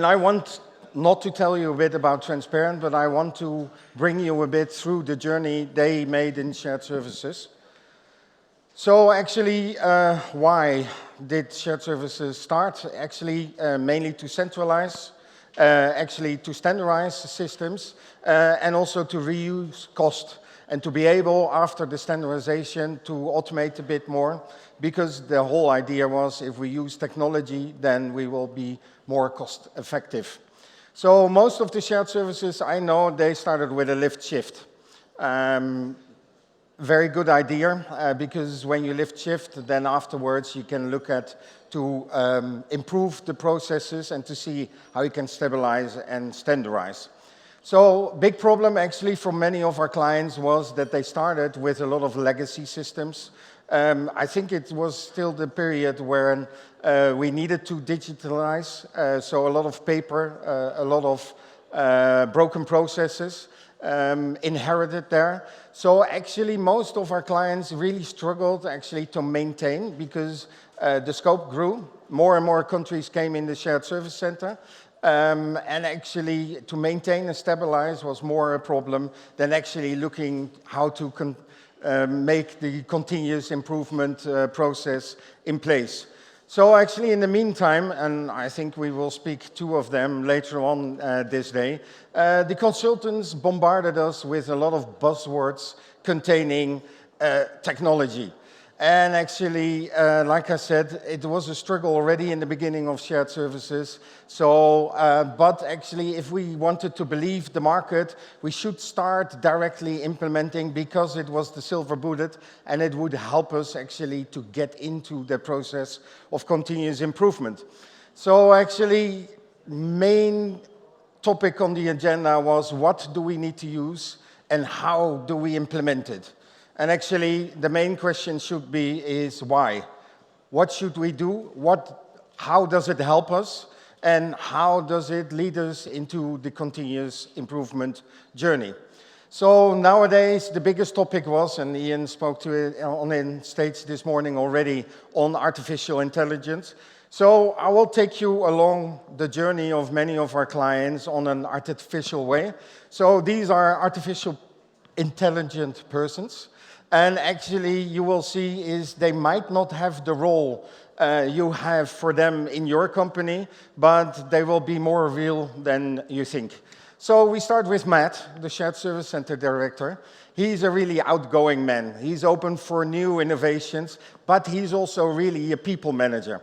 I want not to tell you a bit about Transparent, but I want to bring you a bit through the journey they made in shared services. So actually, why did shared services start? Actually, mainly to centralize, actually to standardize systems, and also to reuse cost, and to be able, after the standardization, to automate a bit more, because the whole idea was if we use technology, then we will be more cost effective. So most of the shared services I know, they started with a lift shift. Very good idea, because when you lift shift, then afterwards you can look at to improve the processes and to see how you can stabilize and standardize. So big problem actually for many of our clients was that they started with a lot of legacy systems. I think it was still the period where we needed to digitalize, so a lot of paper, a lot of broken processes inherited there. So actually most of our clients really struggled actually to maintain because the scope grew. More and more countries came in the shared service center. And actually to maintain and stabilize was more a problem than actually looking how to make the continuous improvement process in place. So actually in the meantime, and I think we will speak two of them later on this day, the consultants bombarded us with a lot of buzzwords containing technology. And actually, like I said, it was a struggle already in the beginning of shared services. So, but actually, if we wanted to believe the market, we should start directly implementing because it was the silver bullet and it would help us actually to get into the process of continuous improvement. So actually, main topic on the agenda was what do we need to use and how do we implement it? And actually, the main question should be is why? What should we do? How does it help us? And how does it lead us into the continuous improvement journey? So nowadays, the biggest topic was, and Ian spoke to it on stage this morning already, on artificial intelligence. So I will take you along the journey of many of our clients on an artificial way. So these are artificial intelligent persons. And actually, you will see is they might not have the role you have for them in your company, but they will be more real than you think. So we start with Matt, the Shared Service Center Director. He's a really outgoing man. He's open for new innovations, but he's also really a people manager.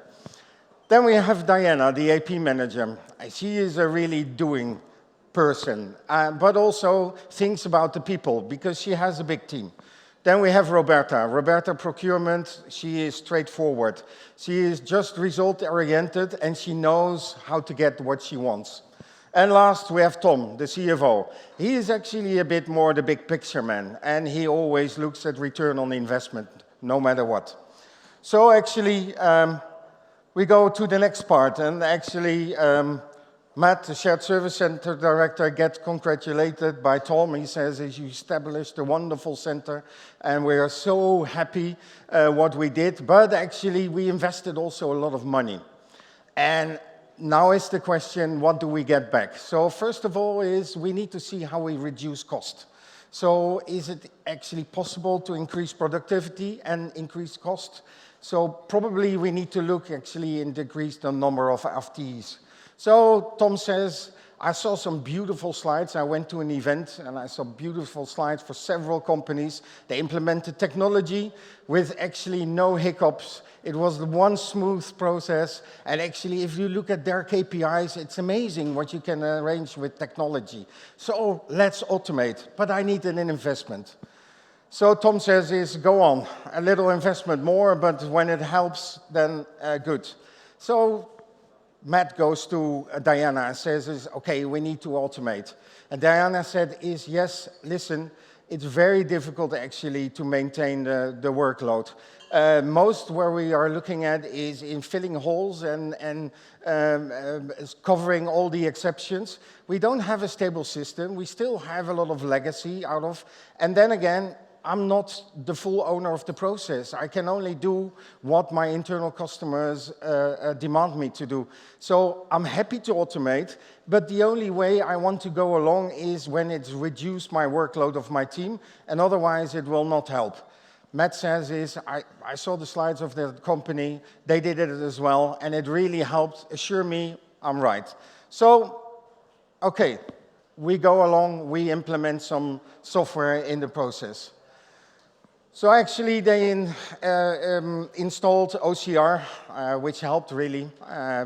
Then we have Diana, the AP manager. She is a really doing person, but also thinks about the people because she has a big team. Then we have Roberta. Roberta procurement, she is straightforward. She is just result-oriented and she knows how to get what she wants. And last, we have Tom, the CFO. He is actually a bit more the big picture man and he always looks at return on investment, no matter what. So actually, we go to the next part and actually, Matt, the Shared Service Center Director, gets congratulated by Tom. He says, you established a wonderful center, and we are so happy what we did. But actually, we invested also a lot of money. And now is the question, what do we get back? So first of all is we need to see how we reduce cost. So is it actually possible to increase productivity and increase cost? So probably we need to look actually and decrease the number of FTEs. So Tom says, I saw some beautiful slides. I went to an event and I saw beautiful slides for several companies. They implemented technology with actually no hiccups. It was one smooth process. And actually, if you look at their KPIs, it's amazing what you can arrange with technology. So let's automate, but I need an investment. So Tom says, go on, a little investment more, but when it helps, then good. So Matt goes to Diana and says, okay, we need to automate. And Diana said, yes, listen, it's very difficult actually to maintain the workload. Most where we are looking at is in filling holes and covering all the exceptions. We don't have a stable system. We still have a lot of legacy out of, and then again, I'm not the full owner of the process. I can only do what my internal customers demand me to do. So I'm happy to automate, but the only way I want to go along is when it's reduced my workload of my team, and otherwise it will not help. Matt says I saw the slides of the company, they did it as well, and it really helped assure me I'm right. So, okay, we go along, we implement some software in the process. So actually they installed OCR, which helped really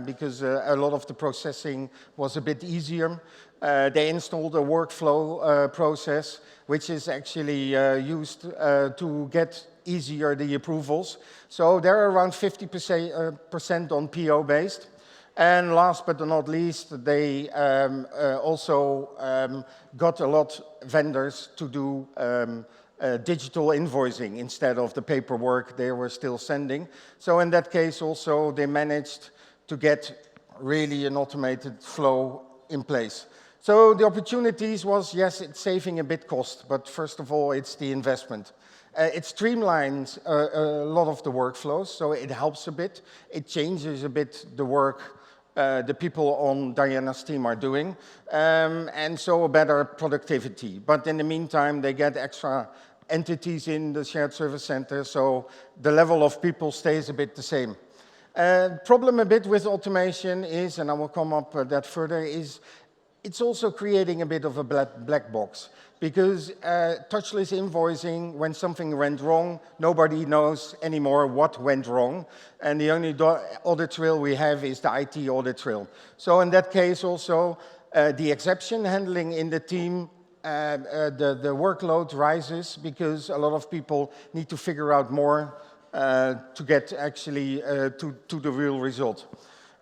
because a lot of the processing was a bit easier. They installed a workflow process, which is actually used to get easier the approvals. So they're around 50% on PO based. And last but not least, they also got a lot vendors to do digital invoicing instead of the paperwork they were still sending. So in that case also they managed to get really an automated flow in place. So the opportunities was, yes, it's saving a bit cost, but first of all, it's the investment. It streamlines a lot of the workflows, so it helps a bit. It changes a bit the work the people on Diana's team are doing, and so a better productivity. But in the meantime, they get extra entities in the shared service center, so the level of people stays a bit the same. Problem a bit with automation is, and I will come up that further, is it's also creating a bit of a black box. Because touchless invoicing, when something went wrong, nobody knows anymore what went wrong. And the only audit trail we have is the IT audit trail. So in that case also, the exception handling in the team, the workload rises because a lot of people need to figure out more to get actually to the real result.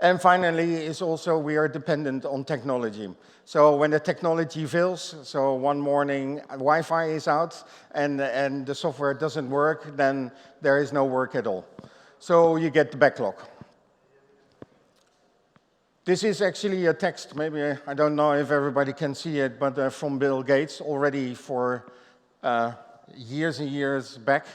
And finally, is also we are dependent on technology. So when the technology fails, so one morning Wi-Fi is out and the software doesn't work, then there is no work at all. So you get the backlog. This is actually a text, maybe, I don't know if everybody can see it, but from Bill Gates already for years and years back.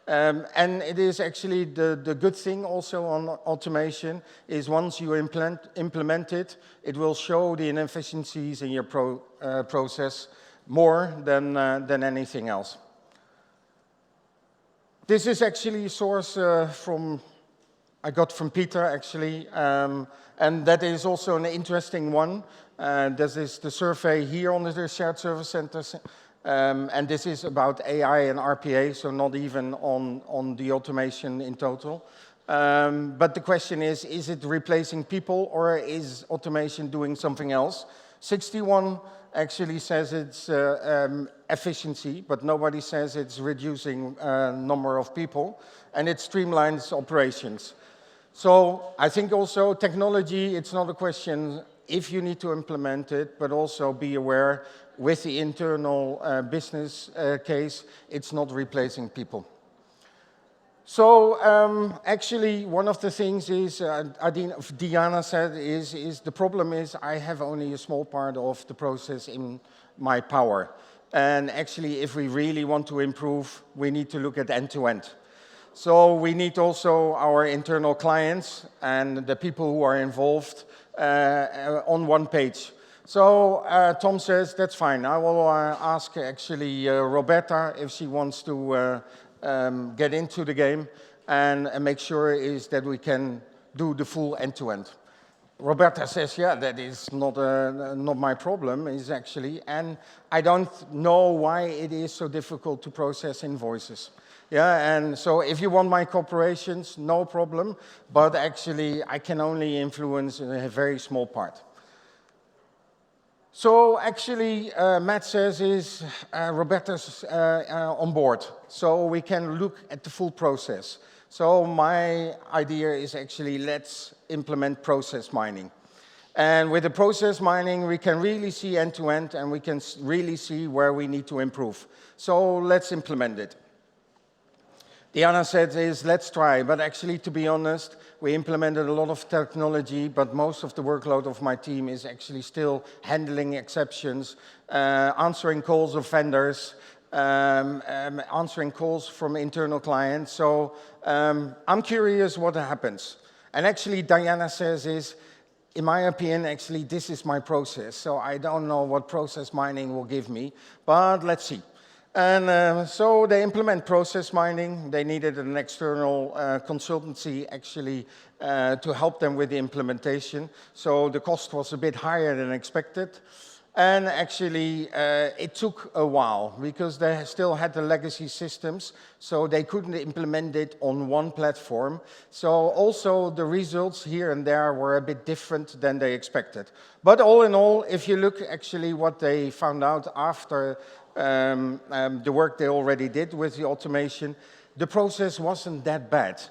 And it is actually the good thing also on automation is once you implement it, it will show the inefficiencies in your process more than anything else. This is actually a source I got from Peter actually, and that is also an interesting one. This is the survey here on the shared service centers. And this is about AI and RPA, so not even on the automation in total. But the question is it replacing people or is automation doing something else? 61 actually says it's efficiency, but nobody says it's reducing number of people, and it streamlines operations. So I think also technology, it's not a question if you need to implement it, but also be aware with the internal business case, it's not replacing people. So actually, one of the things is, Diana said, is the problem is I have only a small part of the process in my power. And actually, if we really want to improve, we need to look at end-to-end. So we need also our internal clients and the people who are involved on one page. So Tom says, that's fine. I will ask actually Roberta if she wants to get into the game and make sure is that we can do the full end-to-end. Roberta says, yeah, that is not my problem, is actually, and I don't know why it is so difficult to process invoices. Yeah, and so if you want my cooperations, no problem, but actually I can only influence a very small part. So actually, Matt says is Roberta's on board, so we can look at the full process. So my idea is actually let's implement process mining. And with the process mining, we can really see end-to-end and we can really see where we need to improve. So let's implement it. Diana said is, let's try, but actually, to be honest, we implemented a lot of technology, but most of the workload of my team is actually still handling exceptions, answering calls of vendors, answering calls from internal clients. So I'm curious what happens. And actually, Diana says is, in my opinion, actually, this is my process. So I don't know what process mining will give me, but let's see. And so they implement process mining. They needed an external consultancy actually to help them with the implementation. So the cost was a bit higher than expected. And actually, it took a while because they still had the legacy systems, so they couldn't implement it on one platform. So also the results here and there were a bit different than they expected. But all in all, if you look actually what they found out after the work they already did with the automation, the process wasn't that bad.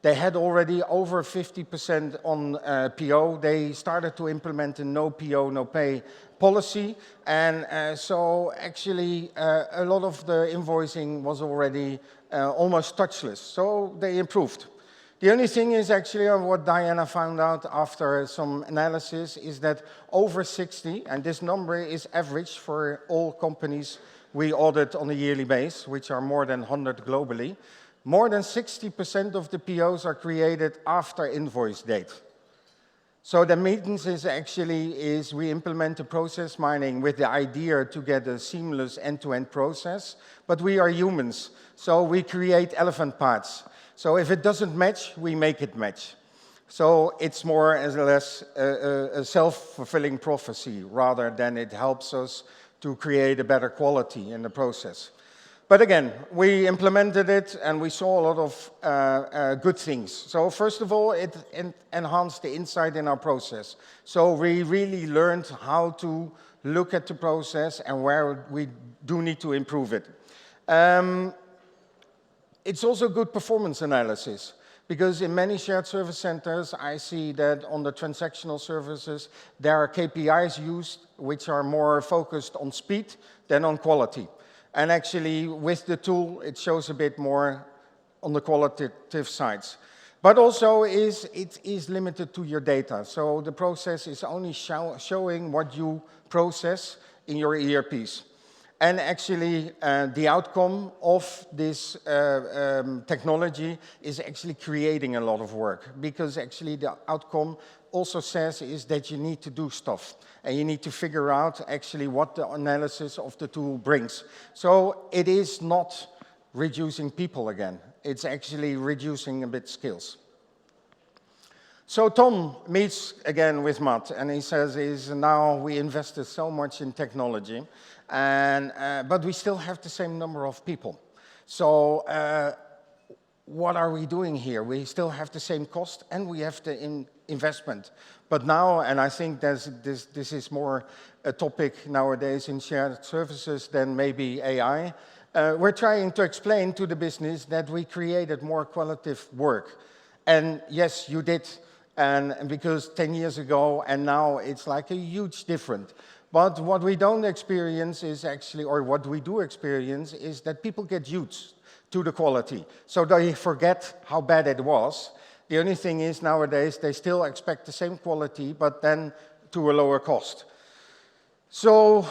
They had already over 50% on PO. They started to implement a no PO, no pay policy. And so actually a lot of the invoicing was already almost touchless. So they improved. The only thing is actually what Diana found out after some analysis is that over 60, and this number is average for all companies we audit on a yearly basis, which are more than 100 globally, more than 60% of the POs are created after invoice date. So the maintenance is actually we implement a process mining with the idea to get a seamless end-to-end process, but we are humans, so we create elephant parts. So if it doesn't match, we make it match. So it's more or less a self-fulfilling prophecy rather than it helps us to create a better quality in the process. But again, we implemented it and we saw a lot of good things. So first of all, it enhanced the insight in our process. So we really learned how to look at the process and where we do need to improve it. It's also good performance analysis, because in many shared service centers, I see that on the transactional services, there are KPIs used which are more focused on speed than on quality. And actually, with the tool, it shows a bit more on the qualitative sides. But also, it is limited to your data. So the process is only showing what you process in your ERPs. And actually, the outcome of this technology is actually creating a lot of work, because actually the outcome also says is that you need to do stuff and you need to figure out actually what the analysis of the tool brings. So it is not reducing people again, it's actually reducing a bit skills. So Tom meets again with Matt and he says now we invested so much in technology, but we still have the same number of people. So what are we doing here? We still have the same cost and we have the investment. But now, and I think this is more a topic nowadays in shared services than maybe AI, we're trying to explain to the business that we created more qualitative work. And yes, you did, and because 10 years ago and now it's like a huge difference. But what we don't experience is actually, or what we do experience is that people get used to the quality. So they forget how bad it was. The only thing is nowadays they still expect the same quality, but then to a lower cost. So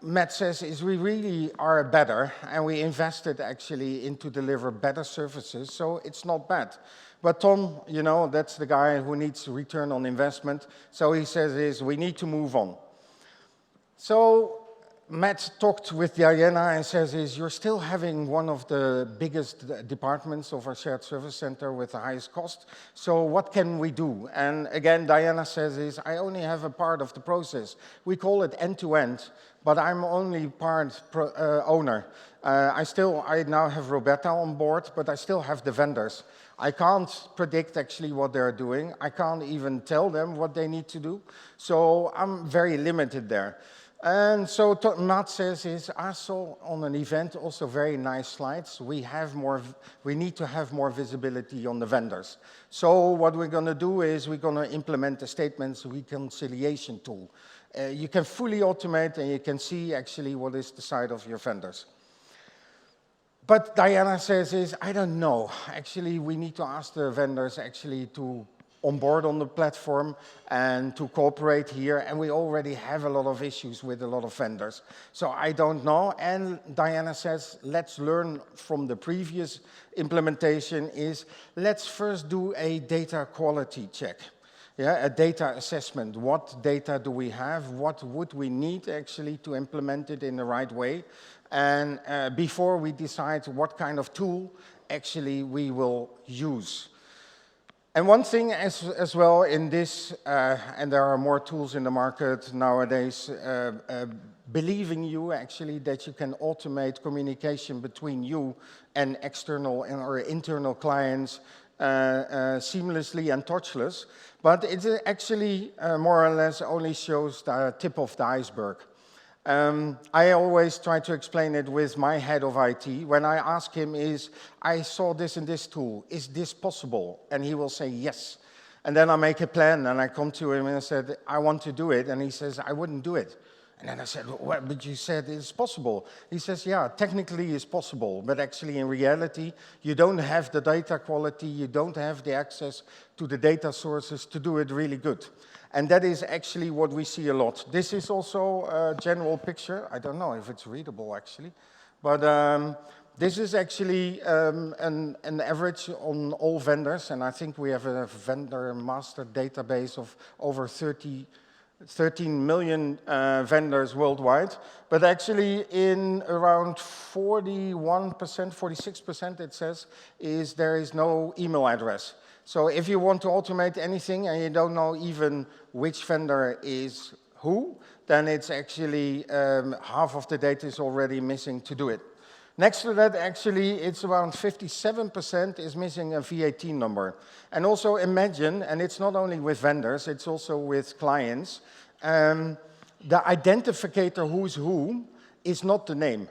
Matt says we really are better, and we invested actually into deliver better services, so it's not bad. But Tom, you know, that's the guy who needs return on investment. So he says we need to move on. So Matt talked with Diana and says you're still having one of the biggest departments of our shared service center with the highest cost. So what can we do? And again, Diana says I only have a part of the process. We call it end-to-end, but I'm only part owner. I now have Roberta on board, but I still have the vendors. I can't predict actually what they're doing. I can't even tell them what they need to do. So I'm very limited there. And so Matt says I saw on an event also very nice slides. We need to have more visibility on the vendors. So what we're going to do is we're going to implement a statements reconciliation tool. You can fully automate and you can see actually what is the side of your vendors. But Diana says I don't know. Actually, we need to ask the vendors actually to onboard on the platform and to cooperate here, and we already have a lot of issues with a lot of vendors. So I don't know, and Diana says, let's learn from the previous implementation let's first do a data quality check. Yeah, a data assessment. What data do we have? What would we need actually to implement it in the right way? And before we decide what kind of tool actually we will use. And one thing as well in this, and there are more tools in the market nowadays, believing you actually that you can automate communication between you and external or internal clients seamlessly and touchless, but it actually more or less only shows the tip of the iceberg. I always try to explain it with my head of IT. When I ask him I saw this in this tool, is this possible? And he will say yes. And then I make a plan and I come to him and I said, I want to do it. And he says, I wouldn't do it. And then I said, well, but you said it's possible. He says, yeah, technically it's possible, but actually in reality, you don't have the data quality, you don't have the access to the data sources to do it really good. And that is actually what we see a lot. This is also a general picture. I don't know if it's readable, actually. But this is actually an average on all vendors. And I think we have a vendor master database of over 13 million vendors worldwide. But actually in around 41%, 46% it says, there is no email address. So if you want to automate anything and you don't know even which vendor is who, then it's actually half of the data is already missing to do it. Next to that, actually, it's around 57% is missing a VAT number. And also imagine, and it's not only with vendors, it's also with clients, the identificator who's who is not the name.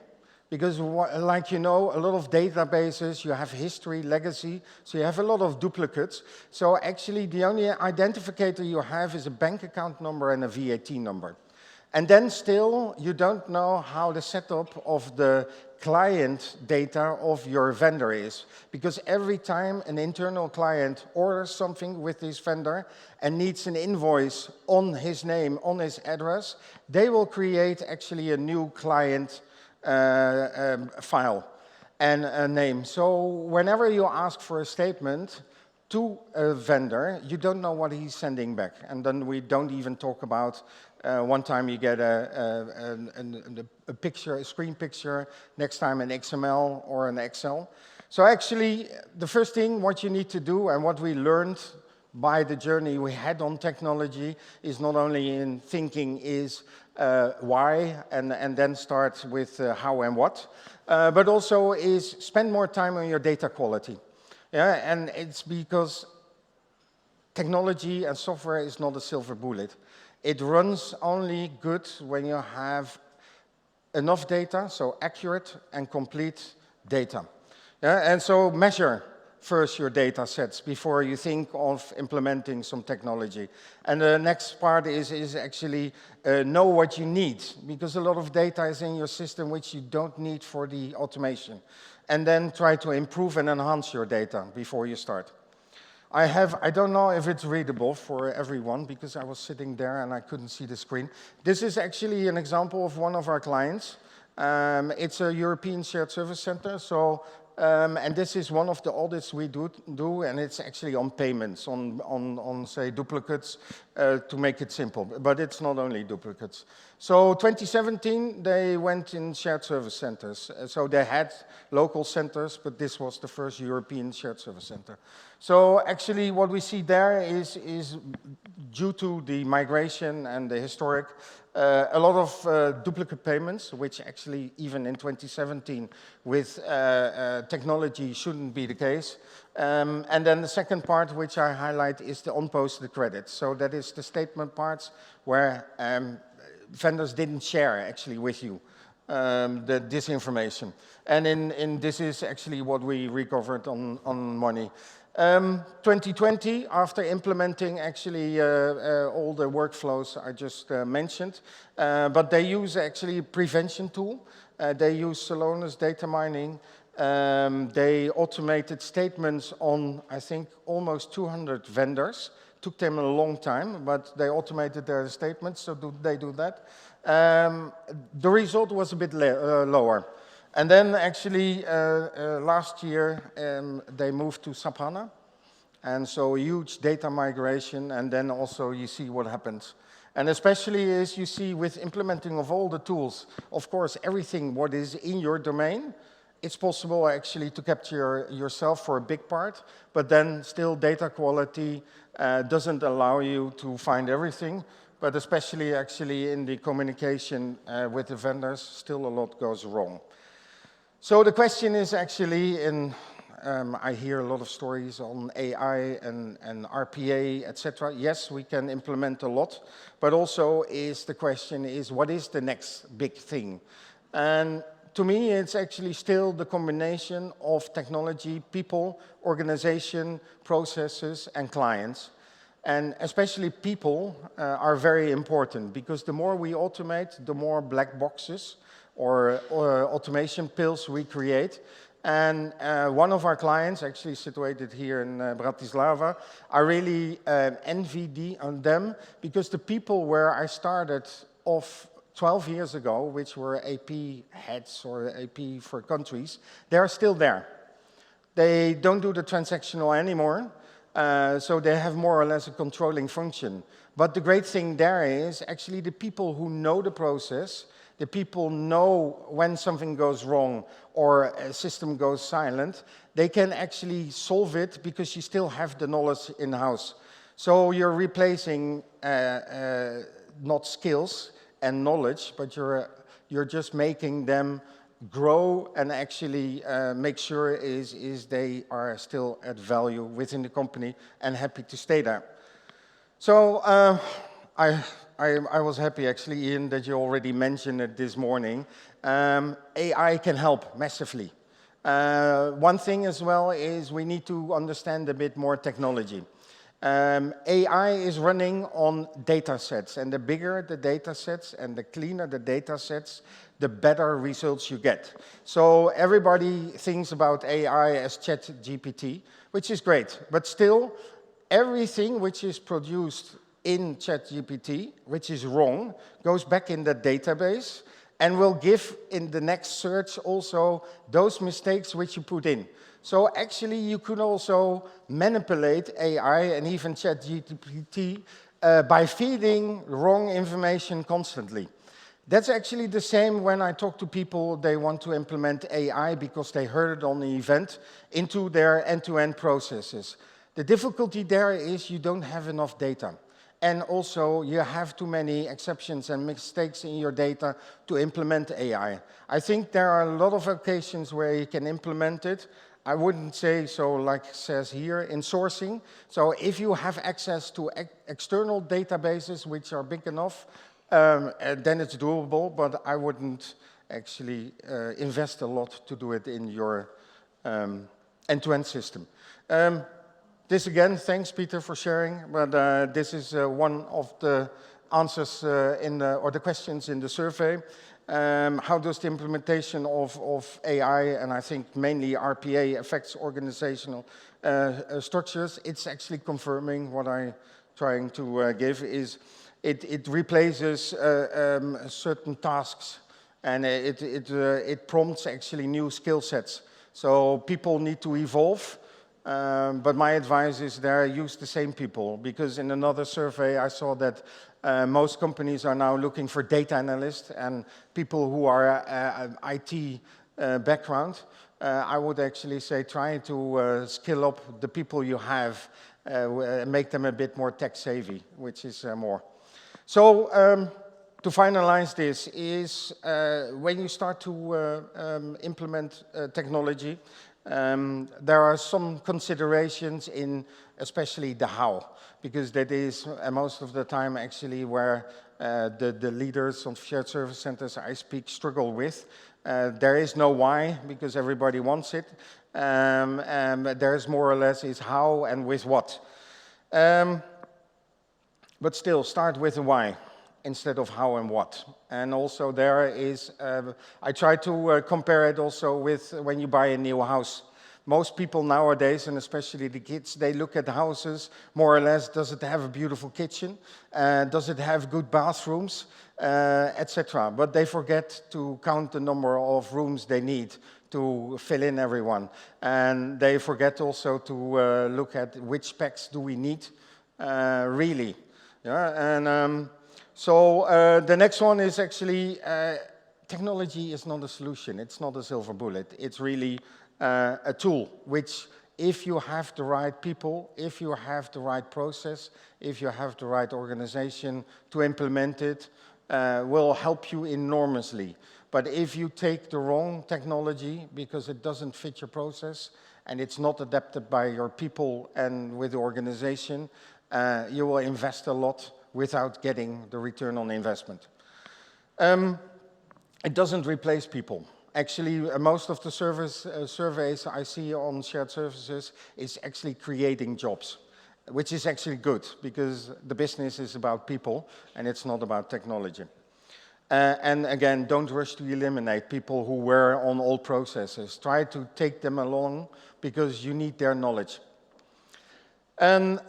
Because, like you know, a lot of databases, you have history, legacy, so you have a lot of duplicates. So actually, the only identificator you have is a bank account number and a VAT number. And then still, you don't know how the setup of the client data of your vendor is. Because every time an internal client orders something with this vendor and needs an invoice on his name, on his address, they will create actually a new client file and a name. So whenever you ask for a statement to a vendor, you don't know what he's sending back. And then we don't even talk about one time you get a picture, a screen picture, next time an XML or an Excel. So actually, the first thing what you need to do and what we learned by the journey we had on technology is not only in thinking is why and then start with how and what, but also is spend more time on your data quality. Yeah, and it's because technology and software is not a silver bullet. It runs only good when you have enough data, so accurate and complete data. Yeah, and so measure first your data sets before you think of implementing some technology. And the next part is actually know what you need, because a lot of data is in your system which you don't need for the automation. And then try to improve and enhance your data before you start. I don't know if it's readable for everyone, because I was sitting there and I couldn't see the screen. This is actually an example of one of our clients. It's a European shared service center, so and this is one of the audits we do, and it's actually on payments, on say, duplicates, to make it simple. But it's not only duplicates. So 2017, they went in shared service centers. So they had local centers, but this was the first European shared service center. So actually what we see there is due to the migration and the historic, a lot of duplicate payments, which actually even in 2017 with technology shouldn't be the case. And then the second part, which I highlight, is the unposted credits. So that is the statement parts where vendors didn't share actually with you this information. And this is actually what we recovered on money. 2020, after implementing actually all the workflows I just mentioned, but they use actually a prevention tool. They use Celonis data mining. They automated statements on, I think, almost 200 vendors. Took them a long time, but they automated their statements, so they do that. The result was a bit lower. And then actually last year they moved to SAP HANA, and so huge data migration, and then also you see what happens. And especially as you see with implementing of all the tools, of course everything what is in your domain it's possible actually to capture yourself for a big part, but then still data quality doesn't allow you to find everything, but especially actually in the communication with the vendors, still a lot goes wrong. So the question is actually, I hear a lot of stories on AI and RPA, etc. Yes, we can implement a lot, but also the question is, what is the next big thing? And to me, it's actually still the combination of technology, people, organization, processes, and clients. And especially people are very important, because the more we automate, the more black boxes or automation pills we create. And one of our clients, actually situated here in Bratislava, I really envy on them, because the people where I started off 12 years ago, which were AP heads or AP for countries, they are still there. They don't do the transactional anymore, so they have more or less a controlling function. But the great thing there is actually the people who know the process, the people know when something goes wrong or a system goes silent, they can actually solve it because you still have the knowledge in-house. So you're replacing not skills and knowledge, but you're just making them grow and actually make sure they are still at value within the company and happy to stay there. So I was happy actually, Ian, that you already mentioned it this morning. AI can help massively. One thing as well is we need to understand a bit more technology. AI is running on data sets, and the bigger the data sets and the cleaner the data sets, the better results you get. So everybody thinks about AI as ChatGPT, which is great, but still everything which is produced in ChatGPT, which is wrong, goes back in the database and will give in the next search also those mistakes which you put in. So actually you could also manipulate AI and even ChatGPT by feeding wrong information constantly. That's actually the same when I talk to people, they want to implement AI because they heard it on the event into their end-to-end processes. The difficulty there is you don't have enough data. And also you have too many exceptions and mistakes in your data to implement AI. I think there are a lot of occasions where you can implement it. I wouldn't say so, like it says here, in sourcing. So if you have access to external databases which are big enough, then it's doable, but I wouldn't actually invest a lot to do it in your end-to-end system. This again, thanks Peter for sharing, but this is one of the answers or the questions in the survey. How does the implementation of AI, and I think mainly RPA, affects organizational structures? It's actually confirming what I'm trying to give is it replaces certain tasks, and it prompts actually new skill sets. So people need to evolve. But my advice is there, use the same people, because in another survey I saw that most companies are now looking for data analysts and people who are IT background. I would actually say try to skill up the people you have, make them a bit more tech savvy, which is more. So to finalize this is when you start to implement technology, there are some considerations in especially the how, because that is most of the time actually where the leaders of shared service centers I speak struggle with. There is no why, because everybody wants it. There's more or less is how and with what. But still, start with the why instead of how and what. And also there is, I try to compare it also with when you buy a new house. Most people nowadays, and especially the kids, they look at houses more or less, does it have a beautiful kitchen? Does it have good bathrooms? Etc. But they forget to count the number of rooms they need to fill in everyone. And they forget also to look at which specs do we need really. Yeah? And so the next one is actually technology is not a solution. It's not a silver bullet. It's really a tool which, if you have the right people, if you have the right process, if you have the right organization to implement it, will help you enormously. But if you take the wrong technology because it doesn't fit your process and it's not adapted by your people and with the organization, you will invest a lot without getting the return on investment. It doesn't replace people. Actually, most of the surveys I see on shared services is actually creating jobs, which is actually good because the business is about people and it's not about technology. And again, don't rush to eliminate people who were on old processes. Try to take them along because you need their knowledge. And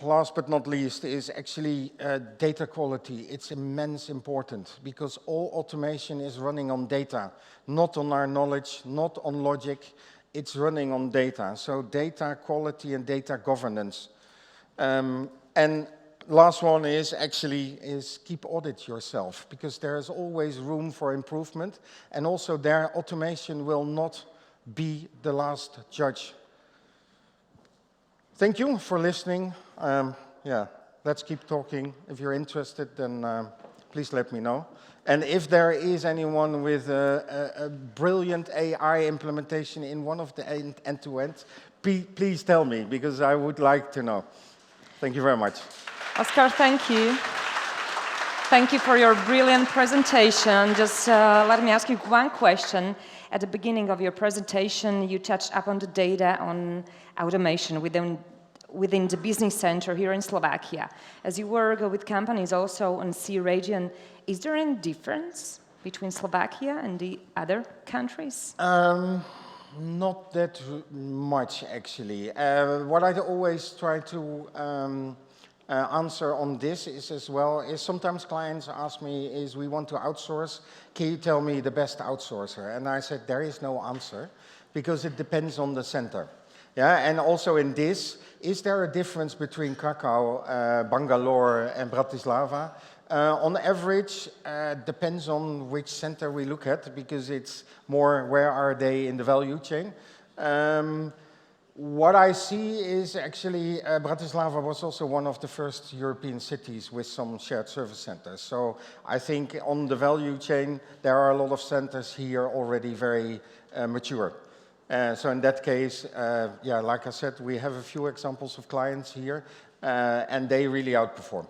last but not least is actually data quality. It's immense important because all automation is running on data, not on our knowledge, not on logic. It's running on data. So data quality and data governance. And last one is keep audit yourself because there is always room for improvement. And also there, automation will not be the last judge. Thank you for listening. Let's keep talking. If you're interested, then please let me know. And if there is anyone with a brilliant AI implementation in one of the end-to-ends, please tell me, because I would like to know. Thank you very much. Oskar, thank you. Thank you for your brilliant presentation. Just let me ask you one question. At the beginning of your presentation, you touched upon the data on automation within the business center here in Slovakia. As you work with companies also on C region, is there any difference between Slovakia and the other countries? Not that much, actually. What I always try to answer on this is sometimes clients ask me, we want to outsource, can you tell me the best outsourcer? And I said, there is no answer, because it depends on the center. Yeah, and also in this, is there a difference between Krakow, Bangalore and Bratislava? On average, depends on which center we look at, because it's more where are they in the value chain. What I see is actually Bratislava was also one of the first European cities with some shared service centers. So I think on the value chain, there are a lot of centers here already very mature. So in that case, like I said, we have a few examples of clients here, and they really outperform.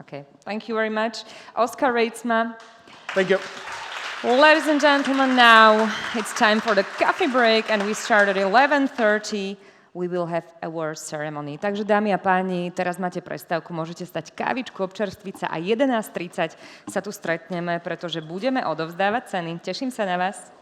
Okay, thank you very much. Oskar Reitzma. Thank you. Ladies and gentlemen, now it's time for the coffee break, and we start at 11:30. We will have award ceremony. Takže dámy a páni, teraz máte prestávku, môžete stať kávičku, občerstviť sa a 11:30 sa tu stretneme, pretože budeme odovzdávať ceny. Teším sa na vás.